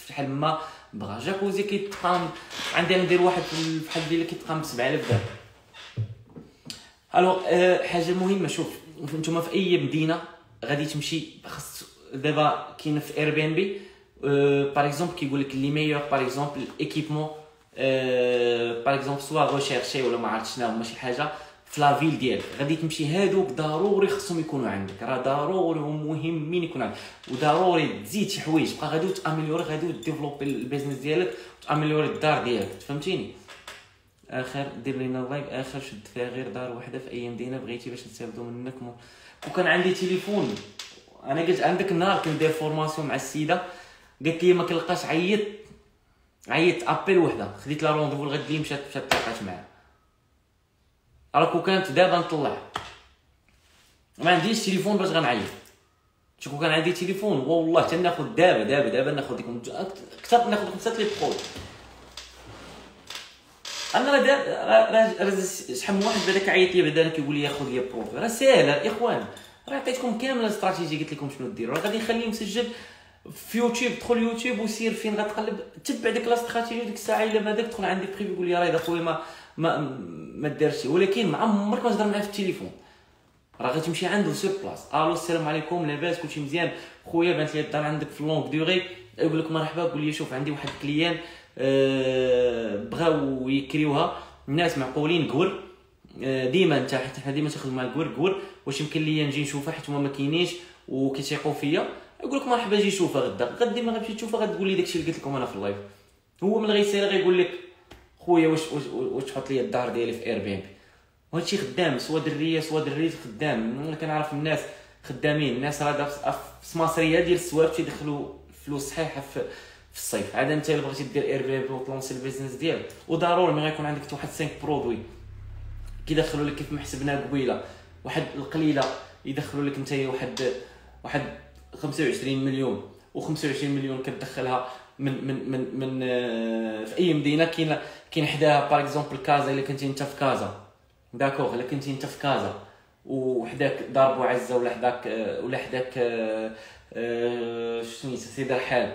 فحال ما بغا. جاكوزي كيتقام عندي ندير واحد بحال الليله كيتقام ب 7000 درهم. الو حاجه مهمه. شوف نتوما في اي مدينه غادي تمشي خاص دابا كاين في اير بي ان بي باغ اكزومبل كيقول لك لي ميور باغ اكزومبل ايكيبمون باغ اكزومبل سوا ريشيرشي ولا ما عرفتش شنو هما شي حاجه في لا فيل ديالك غادي تمشي. هادوك ضروري خصهم يكونوا عندك. راه ضروري ومهمين يكونوا عندك وضروري تزيد شي حوايج بقى غادي تاميليوري غادي ديفلوبي البيزنس ديالك وتاميليوري الدار ديالك فهمتيني. اخر دير لينا لايك اخر شد فيها غير دار وحده في اي مدينه بغيتي باش نستافدوا منك. وكان عندي تليفون انا قلت عندك النهار كندير فورماسيون مع السيده قالت لي ما كنلقاش. عيطت ابل وحده خديت لا رونديفو الغد اللي مشات تلاقات معاه. راكو كانت دابا نطلع ما عنديش تليفون باش غنعيط. شكون كان عندي تليفون والله تناخذ دابا ناخذ لكم كثر ناخذ لكم 3 لي برود. انا راه شحال من واحد بعدا كيعيط لي بعدا كيقول لي ياخذ لي بروفي. راه ساهله يا اخوان راه عطيتكم كامل الاستراتيجيه قلت لكم شنو ديروا. راه غادي نخليه مسجل في يوتيوب. دخل يوتيوب وسير فين غتقلب تبع ديك الاستراتيجيه ديك الساعه. الا ما داك تدخل عندي بريفي يقول لي راه خويا ما دارش. ولكن ما عمرك ما تهضر معاه في التليفون راه غتمشي عنده سور بلاص. الو السلام عليكم لاباس كلشي مزيان خويا بانت لي الدار عندك في لونغ دوري يقول لك مرحبا، قول لي شوف عندي واحد كليان بغاو يكريوها الناس معقولين قور. ديما انت حنا ديما تاخذ مع القور واش يمكن ليا نجي نشوفها حيت هما ما كاينينش وكيثيقوا فيا. يقول لك مرحبا جي شوفها غدا ديما غتمشي تشوفها غتقول لي داكشي اللي قلت لكم انا في اللايف. هو من غيسير غيقول لك خويا واش تحط لي الدار ديالي في اير بي ام بي. وهادشي خدام، سوا دريه سوا دريت خدام. انا كنعرف الناس خدامين، الناس راه في سماسريه ديال السواب تيدخلوا فلوس صحيحه في الصيف. عاد انت الا بغيتي دير اير بي ام بي وتلونسي البيزنس ديالك وضروري ما غيكون عندك واحد 5 برودوي كيدخلوا لك كيف ما حسبنا قبيله، واحد القليله يدخلوا لك انت واحد 25 مليون و25 مليون كتدخلها من في اي مدينه كاين حداها باغ اكزومبل كازا. الا كنتي انت في كازا داكوغ، الا كنتي انت في كازا وحداك دار بوعزه ولا حداك شنو سيدي الحال،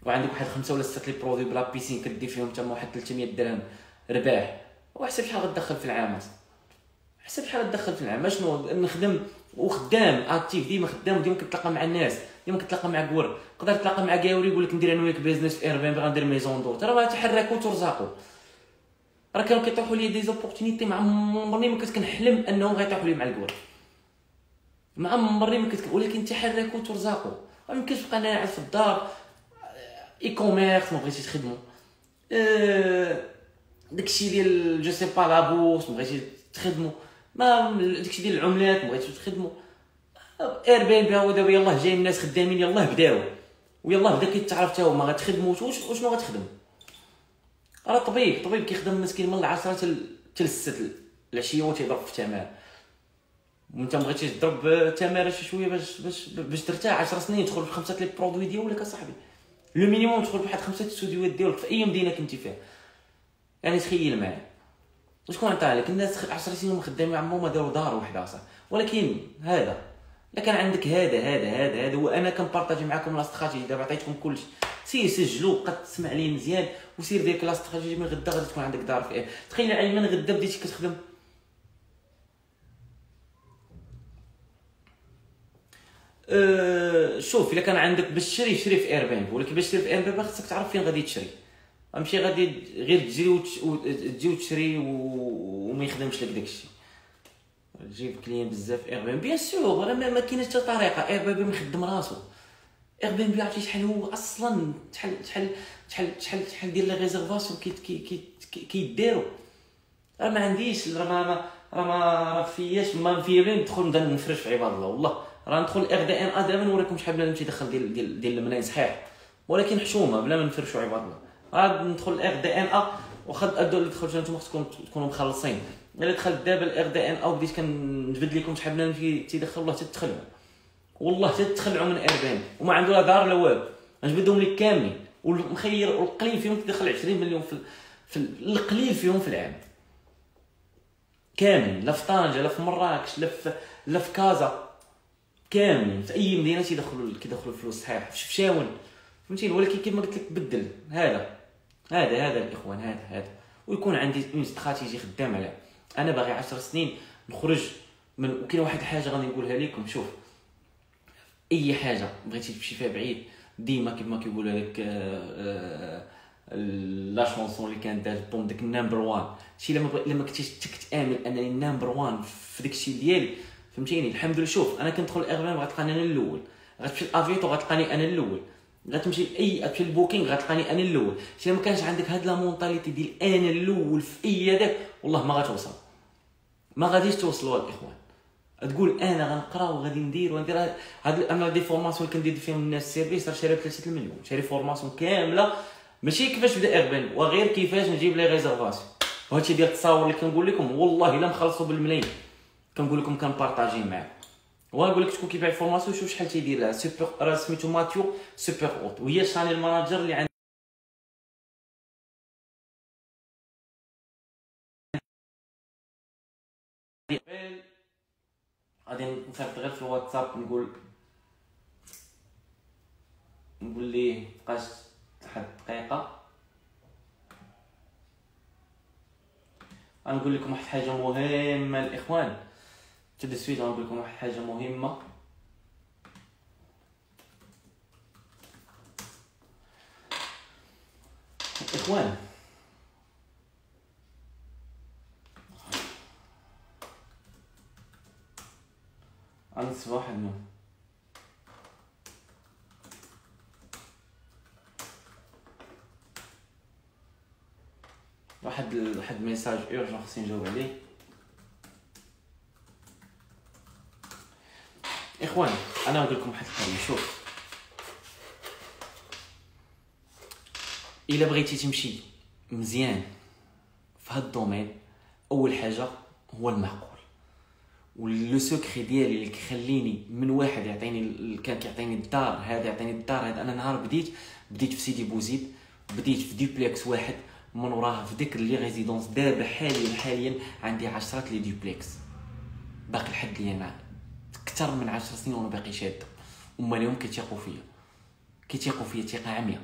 وعندك واحد 5 ولا 6 لي برودوي بلا بيسين كدي فيهم تما واحد 300 درهم رباح، وحسب شحال غتدخل في العام. حسب شحال غتدخل في العام. شنو نخدم وخدام اكتيف ديما خدام، وديما كتلاقى مع الناس، ديما كتلاقى مع كور. تقدر تلاقى مع كاوري يقول لك ندير انا وياك بيزنس في ايربان غندير ميزون دور، ترى ما تحركوا وترزقوا. راه كانوا كيطيحوا لي دي زوبورتونيتي مع عمرني ما كنت كنحلم انهم غيطيحوا لي مع الكور، مع عمرني ما كنت، ولكن تحركوا وترزقوا. ما يمكنش تبقى قاعد في الدار اي كوميرس ما بغيتيش تخدموا، داكشي ديال جو سي با لابورس ما بغيتيش تخدموا، ما داكشي ديال العملات ما بغيتيش تخدموا. اير بي ام بي هو دابا يلاه جاي الناس خدامين، يلاه بداو ويلاه بدا كيتعرف حتى هو ما غتخدموش. وشنو غتخدم؟ راه طبيب كيخدم مسكين من العصره حتى للست العشيه وتيضرب في تماره، وانت بغيتي تضرب تماره شي شويه باش ترتاح 10 سنين تدخل في 5 لي برودوي ديالك اصاحبي. لو مينيموم تدخل بواحد 5 استوديوهات ديالك في اي مدينه كنتي فيها. يعني تخيل معايا شكون عطاه لك الناس 10 سنين خدامين عمرهم ما داروا دار وحده اصاحبي. ولكن هذا الا كان عندك هذا وانا كنبارطاجي معكم لاستراتيجي دابا عطيتكم كلشي. سير سجلوا بقى تسمع لي مزيان وسير ديك لاستراتيجي. من غدا غادي تكون عندك دار في ايه. تخيل من غدا بديتي كتخدم شوف الا كان عندك باش تشري في ايربان، ولكن باش تشري في ايربان خصك تعرف فين غادي تشري. ماشي غادي غير تجي وتشري وما يخدمش لك داكشي. تجيب كليان بزاف ايربان بيان سور، راه ما كاينش حتى طريقه. ايربان مخدم راسو. ايربان عرفتي شحال هو اصلا شحال ديال لي ريزيرفاسيون كيديروا. راه ما عنديش راه فياش ما فيا ندخل نبدا نفرش في عباد الله. والله راه ندخل ار دي ان دابا نوريكم شحال بلا نمشي ندخل ديال الملايين صحيح، ولكن حشومه بلا ما نفرشوا عباد الله. راه ندخل ار دي ان وخد ادو اللي دخلتوا نتوما خصكم تكونوا مخلصين. الا دخلت دابا الار دي ان وبديت كنجبد لكم شحال بلا نمشي تيدخل الله تتخلعوا. والله تتخلعوا من ايربان وما عنده لا دار لا والو. نجبدهم لك كاملين والمخير والقليل فيهم تدخل 20 مليون في القليل فيهم في العام كامل. لا في طنجه لا في مراكش لا في كازا، كامل في اي مدينه كيدخلوا الفلوس صحيح. في شفشاون فهمتيني. ولكن كيف ما قلت لك بدل هذا الاخوان هذا ويكون عندي اون استراتيجي خدام عليها. انا باغي 10 سنين نخرج من. وكاين واحد الحاجه غادي نقولها لكم. شوف اي حاجه بغيتي تمشي فيها بعيد ديما كيما كيقولوا هذاك لا شونسون اللي كانت دارت بوم داك النمبر 1 شي لما كنتيش تامن انني نمبر 1 في داك الشيء ديالي فهمتيني. الحمد لله. شوف انا كندخل ايربان غتلقاني انا الاول، غتمشي لافيتو غتلقاني انا الاول، غتمشي غتمشي البوكينغ غتلقاني انا الاول. شي ما كانش عندك هاد لا مونطاليتي ديال انا الاول في اي هذاك والله ما غتوصل، ما غاديش توصلوا الاخوان. تقول انا غنقرا وغادي ندير وندير هاد انا دي فورماسيون اللي كندير فيهم الناس السيرفيس راه شاري ب 3 مليون. شاري فورماسيون كامله ماشي كيفاش بدا ايربان وغير كيفاش نجيب لي ريزيرفاسيون. وهادشي ديال التصاور اللي كنقول لكم والله الا مخلصوا بالملايين كنقول لكم كنبارطاجي معاكم. ونقول لك شكون كيبيع الفورماسيون شوف شحال تيدير لها. سوبر راه سميتو ماتيو سوبر اوت وهي شانيل ماناجر اللي عندها غادي نصيفط غير في الواتساب نقول ليه بقاش واحد دقيقه. غنقول لكم واحد الحاجه مهمه الاخوان تدي سويت. غنقول لكم واحد الحاجه مهمه. اخوان عندي صباح النوم. واحد ميساج اورجون خصني نجاوب عليه. اخوان انا نقول لكم واحد الحاجه، شوف الا بغيتي تمشي مزيان في هاد الدومين، اول حاجه هو المعقول. ولو سوكري ديالي اللي كيخليني من واحد يعطيني كان كيعطيني الدار، هذا يعطيني الدار هذا، انا نهار بديت في سيدي بوزيد، بديت في دوبلكس واحد، من وراها في ديك لي ريزيدونس. دابا حاليا عندي 10 لي دوبلكس باقي لحد لي انا اكثر من 10 سنين وانا باقي شاد، وما اليوم كيتيقوا فيا ثقه عمياء.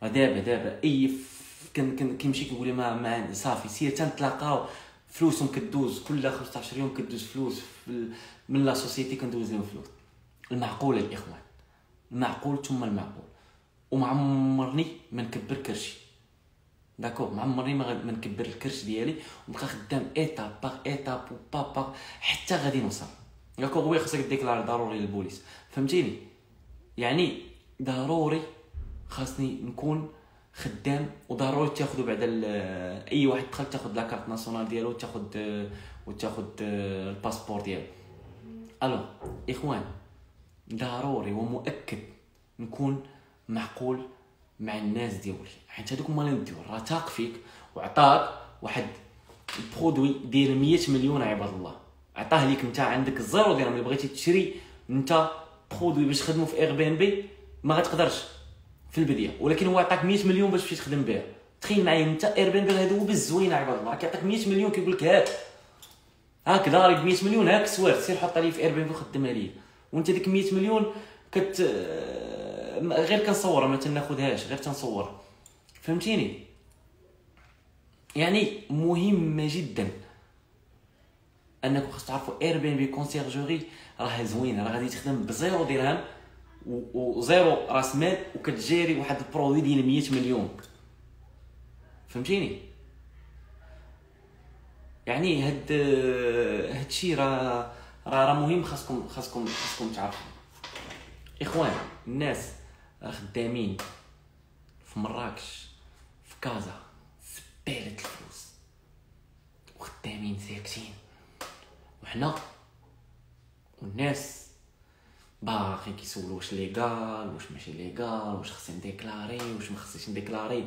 دابا اي كنمشي كنقول لي ما صافي سير تنتلاقاو، فلوسهم كدوز كل 15 يوم كدوز فلوس من لا سوسيتي كندوز لهم فلوس. المعقول الاخوان، المعقول ثم المعقول. وما عمرني ما نكبر كرشي، داكور، ما عمرني ما نكبر الكرش ديالي، ونبقى خدام ايتاب باغ ايتاب وبابا حتى غادي نوصل. داكور وي خصك ديكلاري ضروري للبوليس، فهمتيني؟ يعني ضروري خاصني نكون خدام، وضروري تاخذوا بعد اي واحد دخل تاخذ لا كارت ناسيونال ديالو وتاخذ الباسبور ديالو. الو اخوان ضروري ومؤكد نكون معقول مع الناس ديالي، حيت هذوك هما اللي نديو راه تاق فيك وعطاك واحد البرودوي ديال 100 مليون عباد الله، عطاه ليك انت عندك زيرو درهم. اللي بغيتي تشري انت برودوي باش تخدمو في اير بي ان بي ما غتقدرش في البدايه، ولكن هو عطاك 100 مليون باش تمشي تخدم بها. تخيل معايا انت اير بي ان بي هادو بالزوينه عباد الله، كيعطيك 100 مليون كيقول لك هاك داري ب 100 مليون هاك سوار سير حط لي في اير بي ان بي وخدمها ليا، وانت ديك 100 مليون غير كنصورها ما تناخذهاش، غير تنصورها، فهمتيني؟ يعني مهمه جدا انكم خاص تعرفوا اير بي ان بي كونسيرجوري راه زوينه، راه غادي تخدم بزيرو درهم وزيرو راس مال وكتجيري واحد البرودوي ديال 100 مليون، فهمتيني؟ يعني هادشي راه مهم، خاصكم تعرفوا اخوان. الناس راه خدامين في مراكش في كازا زباله الفلوس وخدامين ساكتين، وحنا والناس باقي كيسولوا واش ليغال واش ماشي ليغال، واش خصني نديكلاري واش ما خصنيش نديكلاري،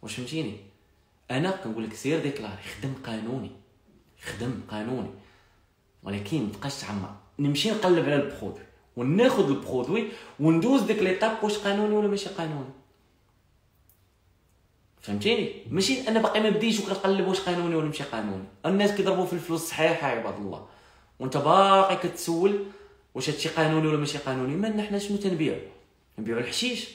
واش فهمتيني؟ انا كنقول لك سير ديكلاري، خدم قانوني، ولكن مابقاش تعمر. نمشي نقلب على البرودوي وناخذ البرودوي وندوز ديك ليطاب واش قانوني ولا ماشي قانوني، فهمتيني؟ ماشي انا باقي ما بديتش وكنقلب واش قانوني ولا ماشي قانوني. الناس كيضربوا في الفلوس صحيحه عباد الله، وانت باقي كتسول واش هادشي قانوني ولا ماشي قانوني. ما حنا شنو تنبيعوا الحشيش،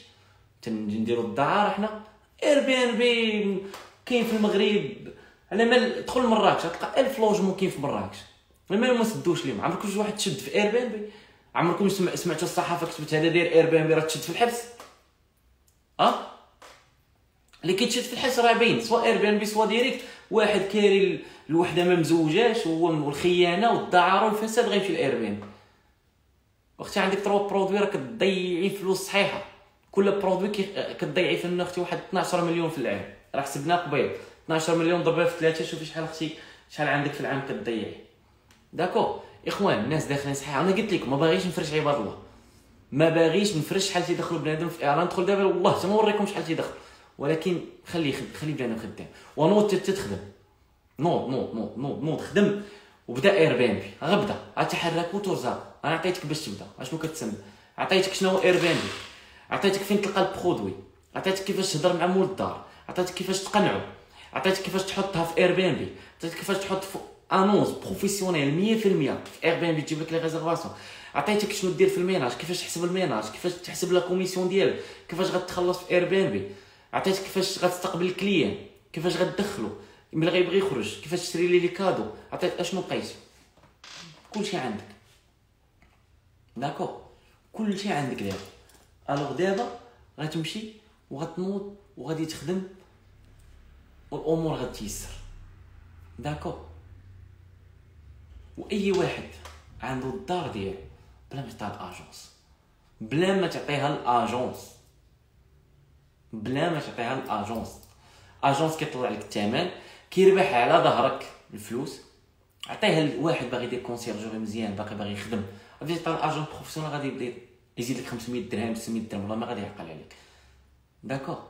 نديروا الدعاره. حنا اير بي ان بي كاين في المغرب، على مال تدخل مراكش تلقى 1000 لوجمون كاين في مراكش، مالو ما سدوش ليهم. عمركم شي واحد تشد في اير بي ان بي؟ عمركم سمعتوا الصحافه كتبت هذا داير اير بي ان بي راه تشد في الحبس؟ اللي كيتشد في الحبس راه باين، سواء اير بي ان بي سواء ديريكت، واحد كاري الوحده ما مزوجاش والخيانه والدعاره والفساد غيمشي لاير بي ان بي. وقت عندك 3 برودوي راه كتضيعي فلوس صحيحه، كل برودوي كتضيعي فيه اختي واحد 12 مليون في العام، راه حسبناه قبيل 12 مليون ضربها في 3 شوفي شحال اختي شحال عندك في العام كتضيعي. داكو اخوان الناس داخلين صحيح. انا قلت لكم ما باغيش نفرش عباد الله، ما باغيش نفرش شحال تيدخل بنادم في اعلان. ندخل دابا والله حتى ما نوريكم شحال تيدخل، ولكن خلي بنادم خدام ونوض تخدم، نوض خدم وبدا اير بي ان بي. غبدا غتحرك وترزق. انا عطيتك باش تبدا اشنو كتسمى، عطيتك شنو هو اير بي ان بي، عطيتك فين تلقى البرودوي، عطيتك كيفاش تهضر مع مول الدار، عطيتك كيفاش تقنعو، عطيتك كيفاش تحطها في اير بي ان بي، عطيتك كيفاش تحط انونس بروفيسيونيل 100% في اير بي ان بي تجيب لك لي ريزيرفاسيون، عطيتك شنو دير في الميناج، كيفاش تحسب الميناج، كيفاش تحسب لا كوميسيون ديالك، كيفاش غتخلص في اير بي ان بي، عطيتك كيفاش غتستقبل الكليان، كيفاش غتدخلو ملي غيبغي يخرج، كيفاش تشري ليه لي كادو، عطيك اشنو بقيت كلشي عندك. داكو كلشي عندك دابا. الوغ دابا غتمشي وغتنوض وغادي تخدم والامور غتيسر. داكو. واي واحد عنده الدار ديالو بلا ما تعطيها الاجونس، بلا ما تعطيها الاجونس، بلا ما تعطيها الاجونس، اجونس كيطلع لك الثمن، كيربح على ظهرك الفلوس. عطيها لواحد باغي يدير كونسيرجوري مزيان، باغي يخدم، غادي تعطي الاجون بروفيسيونال، غادي يبدا يزيد لك 500 درهم 600 درهم، والله ما غادي يعقل عليك. داكور.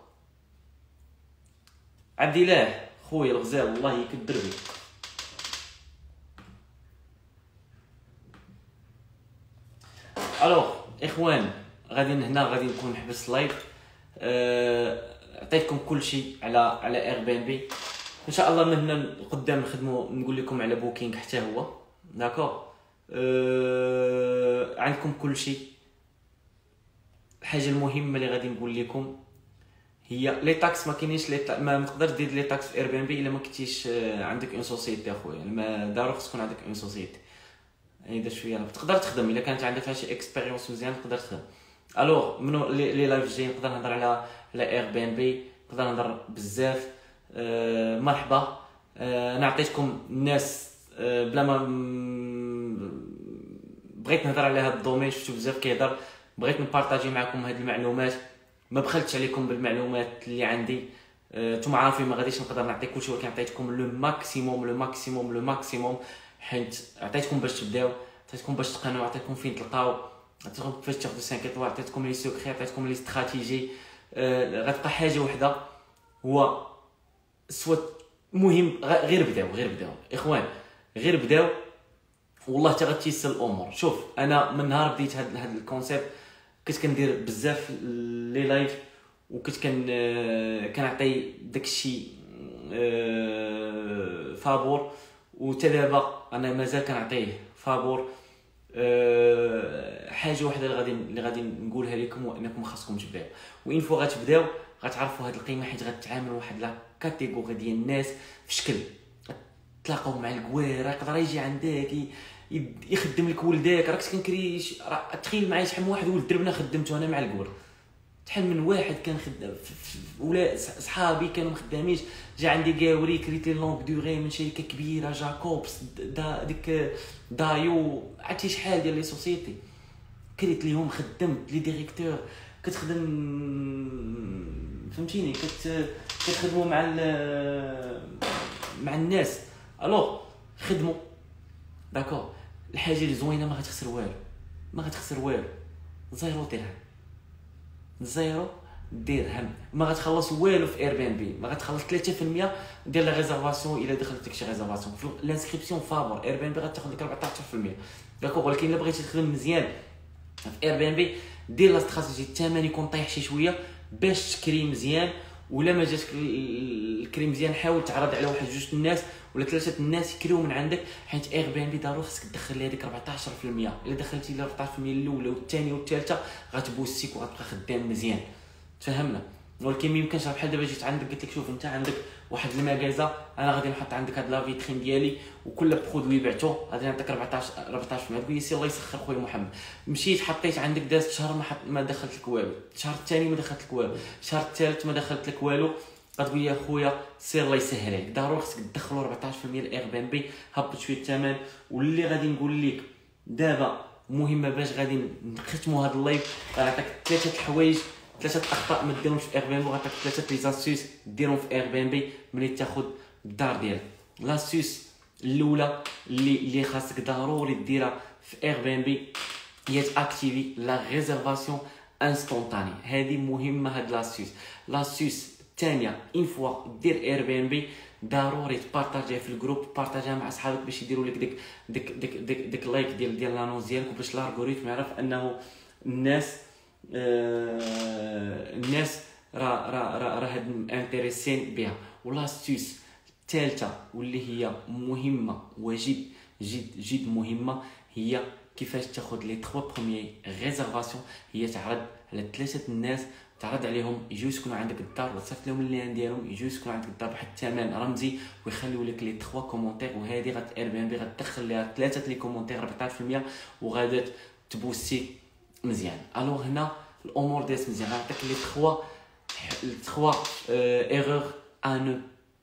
عبد الله خويا الغزال الله يكبر بك. الوغ اخوان غادي هنا غادي نكون نحبس اللايف. عطيتكم كل شيء على اير بي ان بي. ان شاء الله من هنا قدام نخدموا، نقول لكم على بوكينغ حتى هو. داكور. عندكم كل شيء. الحاجه المهمه اللي غادي نقول لكم هي لي تاكس. ما كاينينش ما تقدر دير لي تاكس في اير بي ان بي الا ما كنتيش عندك اون سوسيتي اخويا. ما دارو خص تكون عندك اون سوسيتي. هيدا شويه تقدر تخدم الا كانت عندك شي اكسبيريونس مزيان تقدر تخدم. الوغ منو لي لايف الجايين نقدر نهضر على اير بي ان بي، نقدر نهضر بزاف. مرحبا. انا عطيتكم الناس بلا ما بغيت نهضر على هذا الدومين. شفتو بزاف كيهضر، بغيت نبارطاجي معكم هذه المعلومات. ما بخلتش عليكم بالمعلومات اللي عندي. نتوما عارفين ما غاديش نقدر نعطي كلشي، ولكن عطيتكم لو ماكسيموم لو ماكسيموم لو ماكسيموم، حيت عطيتكم باش تبداو، عطيتكم باش تقنعوا، عطيتكم فين تلقاو، عطيتكم كيفاش تاخذوا 5 ايطوال، عطيتكم لي سوكري، عطيتكم لي استراتيجي. غتبقى حاجه وحده هو سوا مهم. غير بداو اخوان، غير بداو والله حتى غتيسر الامور. شوف انا من نهار بديت هذا الكونسيبت كنت كندير بزاف لي لايف، وكنت كنعطي داكشي فابور، وتا دابا انا مازال كنعطيه فابور. حاجه واحده اللي غادي نقولها لكم، وانكم خاصكم تبداو. وين فوا غتبداو غتعرفوا هذه القيمه، حيت غتعاملوا واحد لا كاتيجوري ديال الناس في شكل. تلاقاو مع الكوير، يقدر يجي عندك يخدم لك ولدك. راك كنكريش، تخيل معايا شحال من واحد ولد دربنا خدمته انا مع الكور، شحال من واحد كان خدام ولا صحابي كانوا خدامينش. جا عندي قاوري كريت لي لونغ دوري من شركه كبيره، جاكوبس ديك دايو، عرفتي شحال ديال لي سوسيتي كريت ليهم، خدمت لي ديريكتور، كتخدم فهمتيني، كتخدموا مع الناس. الوغ خدموا. داكور. الحاجه اللي زوينه ما غتخسر والو، ما غتخسر والو. زيرو درهم ما غتخلص والو في اير بي ان بي. ما غتخلص 3% ديال لا ريزرفاسيون الا دخلت لك شي ريزرفاسيون في الانسكريبسيون فابور. اير بي ان بي غتاخذ لك 14%. داكوغ. ولكن الا بغيتي تخدم مزيان في اير بي ان بي دير لا استراتيجي الثمن يكون طايح شي شويه باش تكري مزيان. ولا ما جاتك الكريم مزيان حاول تعرض على واحد جوج الناس ولا ثلاثه الناس يكريو من عندك، حيت اير بي ان بي ضروري خصك تدخل لها ديك 14%. الا دخلتي لها 14% الاولى والثانيه والثالثه غتبوستيك وغتبقى خدام مزيان. تفهمنا؟ ولكن ما يمكنش بحال دابا جيت عندك قلت لك شوف انت عندك واحد المغازه، انا غادي نحط عندك هاد لا فيترين ديالي وكل برودوي بعتو غادي نعطيك 14%. تقول لي سي الله يسخر خويا محمد، مشيت حطيت عندك دازت شهر ما دخلت لك والو، الشهر الثاني ما دخلت لك والو، الشهر الثالث ما دخلت لك والو، غتقول لي خويا سير الله يسهل عليك. ضروري خصك تدخلوا 14% الاير بي ان بي. هبط شويه الثمن. واللي غادي نقول لك دابا مهمه باش غادي نختموا هذا اللايف، غنعطيك 3 الحوايج، 3 اخطاء ما ديرهمش في اير بي ان بي، وغنعطيك 3 لي زاسيس ديرهم في اير بي ان بي ملي تاخذ الدار ديالك. لاسيس الاولى اللي خاصك ضروري ديرها في اير بي ان بي هي تاكتيفي لا ريزرفاسيون انستونطاني. هذه مهمه هاد لاسيس الثانيه اون فوا دير اير بي ان بي ضروري تبارطاجيها في الجروب، بارطاجيها مع صحابك باش يديروا لك ديك لايك ديال لانونس ديالك، وباش الالغوريثم يعرف انه الناس راه هاد انتريسين بها. ولاستيس الثالثه واللي هي مهمه وجد جد مهمه هي كيفاش تاخذ لي 3 بروميير ريزرفاسيون. هي تعرض على 3 الناس، تعرض عليهم يجيو يسكنوا عندك الدار، وتصيفط لهم اللين ديالهم يجيو يسكنوا عندك الدار بواحد الثمن رمزي، ويخليو لك لي 3 كومونتير. وهذه اير بي ان بي غتدخل ليها 3 لي كومونتير 14% وغادا تبوستي مزيان. الوغ هنا الامور دازت مزيان. غنعطيك لي 3 3 erreurs à ne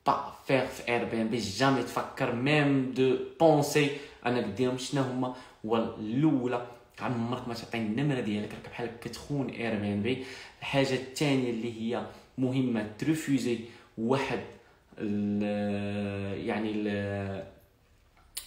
pas faire في Airbnb. jamais تفكر même de penser انك ديرهم. شنو هما؟ هو الاولى عمرك ما تعطي النمره ديالك، راك بحال كتخون Airbnb. الحاجه الثانيه اللي هي مهمه تريفوزي واحد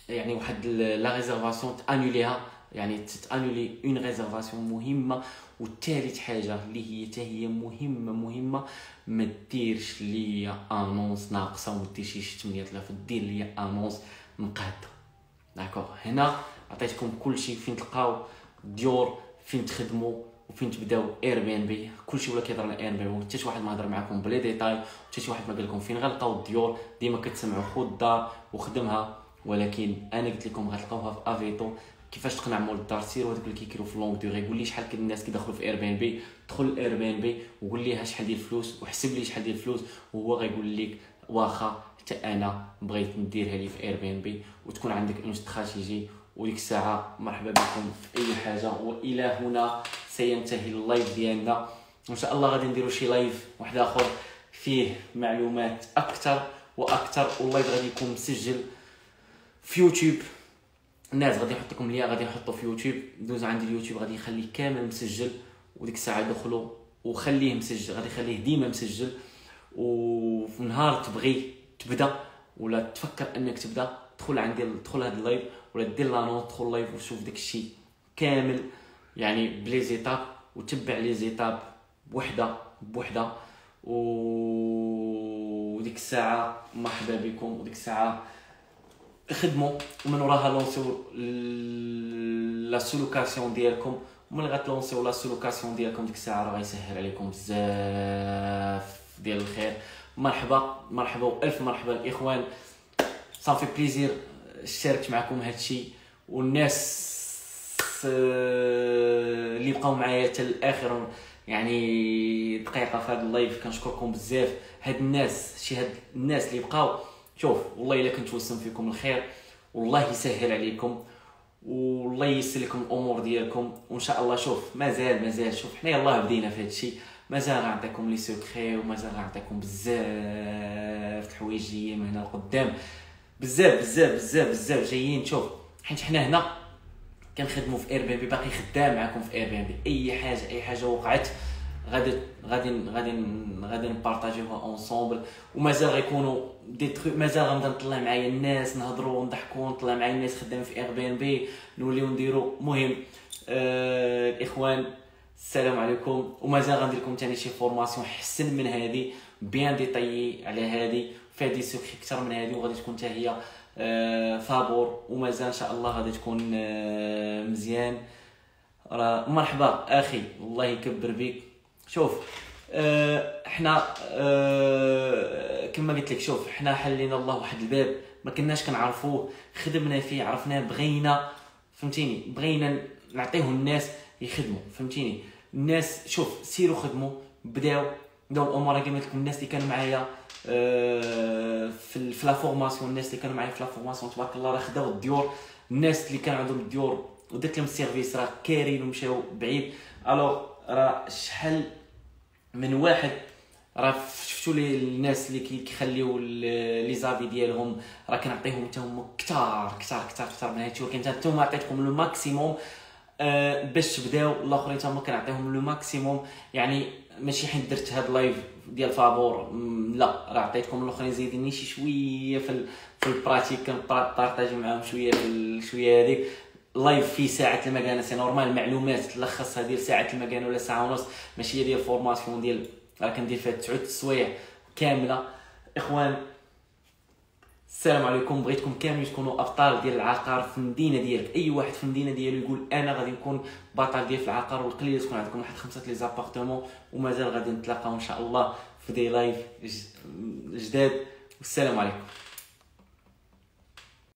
يعني واحد لا ريزيرفاسيون تانوليها، يعني تانولي اون ريزيرفاسيون مهمه. والثالث حاجه اللي هي حتى هي مهمه ما ديرش ليا انونس ناقصه وما ديرش 800000، دير ليا انونس مقاده. داكوغ، هنا عطيتكم كلشي فين تلقاو ديور، فين تخدموا وفين تبداو Airbnb. كلشي ولا كيهضر على Airbnb، حتى شي واحد ما هضر معكم بلي ديتاي، حتى شي واحد ما قال لكم فين غنلقاو الديور. ديما كتسمعوا خذ الدار وخدمها، ولكن انا قلت لكم غتلقاوها في افيتو. كيفاش تقنع مول الدار؟ سير هذوك اللي كيكيروا في لونغ دوري، قول لي شحال كاين الناس كيدخلوا في Airbnb، دخل Airbnb وقول لي شحال ديال الفلوس وحسب لي شحال ديال الفلوس، وهو غيقول لك واخا حتى انا بغيت نديرها لي في Airbnb. وتكون عندك اون استراتيجي، وديك الساعه مرحبا بكم في اي حاجه. والى هنا سينتهي اللايف ديالنا، وان شاء الله غادي نديروا شي لايف واحد اخر فيه معلومات اكثر واكثر. واللايف غادي يكون مسجل في يوتيوب. الناس غادي نحط لكم ليا، غادي نحطو في يوتيوب. دوز عندي اليوتيوب غادي نخليه كامل مسجل، وديك الساعه دخلوا وخليه مسجل، غادي نخليه ديما مسجل. وفي نهار تبغي تبدا ولا تفكر انك تبدا، دخل عندي، دخل هذا اللايف ولا دير لانونس، دخل لايف وشوف داك الشيء كامل يعني بلي زيتاب، وتبع لي زيتاب بوحده بوحده. وديك الساعه مرحبا بكم، وديك الساعه خدموا، ومن وراها لونسيو لا سولوكاسيون ديالكم. ومن غتلونسيو لا سولوكاسيون ديالكم ديك الساعه راه غيسهل عليكم بزاف ديال الخير. مرحبا مرحبا والف مرحبا الاخوان، صافي بليزير شاركت معكم هادشي. والناس اللي بقاو معايا حتى الاخر يعني دقيقه في هذا اللايف كنشكركم بزاف. هاد الناس هاد الناس اللي بقاو، شوف والله الا كنت وسم فيكم الخير، والله يسهل عليكم والله ييسر لكم الامور ديالكم. وان شاء الله شوف مازال شوف حنا يلاه بدينا في هذا الشيء، مازال غنعطيكم لي سيكري، ومازال غنعطيكم بزاف الحوايج جايين من هنا لقدام، بزاف جايين. شوف حيت حنا هنا كنخدموا في Airbnb، باقي خدام معكم في Airbnb. اي حاجه وقعت غادي نبارطاجيوها اونصومبل. ومازال غيكونوا دي تروك، مازال غنبدا نطلع معايا الناس نهضروا ونضحكوا، نطلع معايا الناس خدامين في Airbnb نوليو نديروا. مهم الاخوان السلام عليكم. ومازال غندير لكم ثاني شي فورماسيون حسن من هذه، بيان ديطايي على هذه، فيها دي سوكري اكثر من هذه، وغادي تكون حتى هي فابور. ومازال ان شاء الله غادي تكون مزيان. راه مرحبا اخي، الله يكبر بك. شوف حنا كما قلت لك، شوف حنا حلينا الله واحد الباب ما كناش كنعرفوه، خدمنا فيه، عرفناه، بغينا، فهمتيني، بغينا نعطيه الناس يخدموا، فهمتيني. الناس شوف سيروا خدموا، بداو الامور. كما قلت لكم الناس اللي كانوا معايا في لا فورماسيون، الناس اللي كانوا معايا في لا فورماسيون تبارك الله راه خداو الديور. الناس اللي كانوا عندهم الديور ودرت لهم السيرفيس راه كارين ومشاو بعيد. الوغ راه شحال من واحد راه شفتوا لي الناس اللي كيخليو لي زافي ديالهم، راه كنعطيهم حتى هما كثار من هادشي. ولكن حتى نتوما عطيتكم لو ماكسيموم باش تبداو. الاخرين حتى هما كنعطيهم لو ماكسيموم، يعني ماشي حيت درت هاد اللايف ديال فابور لا، راه عطيتكم الاخرين زايديني شي شويه في البراتيك، كنبارطاجي معاهم شويه هذيك. لايف فيه ساعه المكانه سي نورمال، المعلومات تلخصها ديال ساعه المكانه ولا ساعه ونص، ماشي ديال فورماسيون ديال راه كندير فيها 9 السوايع كامله. اخوان السلام عليكم، بغيتكم كاملين تكونوا ابطال ديال العقار في المدينه ديالك. اي واحد في المدينه ديالو يقول انا غادي نكون بطل ديال في العقار، والقليل تكون عندكم واحد 5 لي زابارتمون. ومازال غادي نتلاقاو ان شاء الله في دي لايف جداد، والسلام عليكم.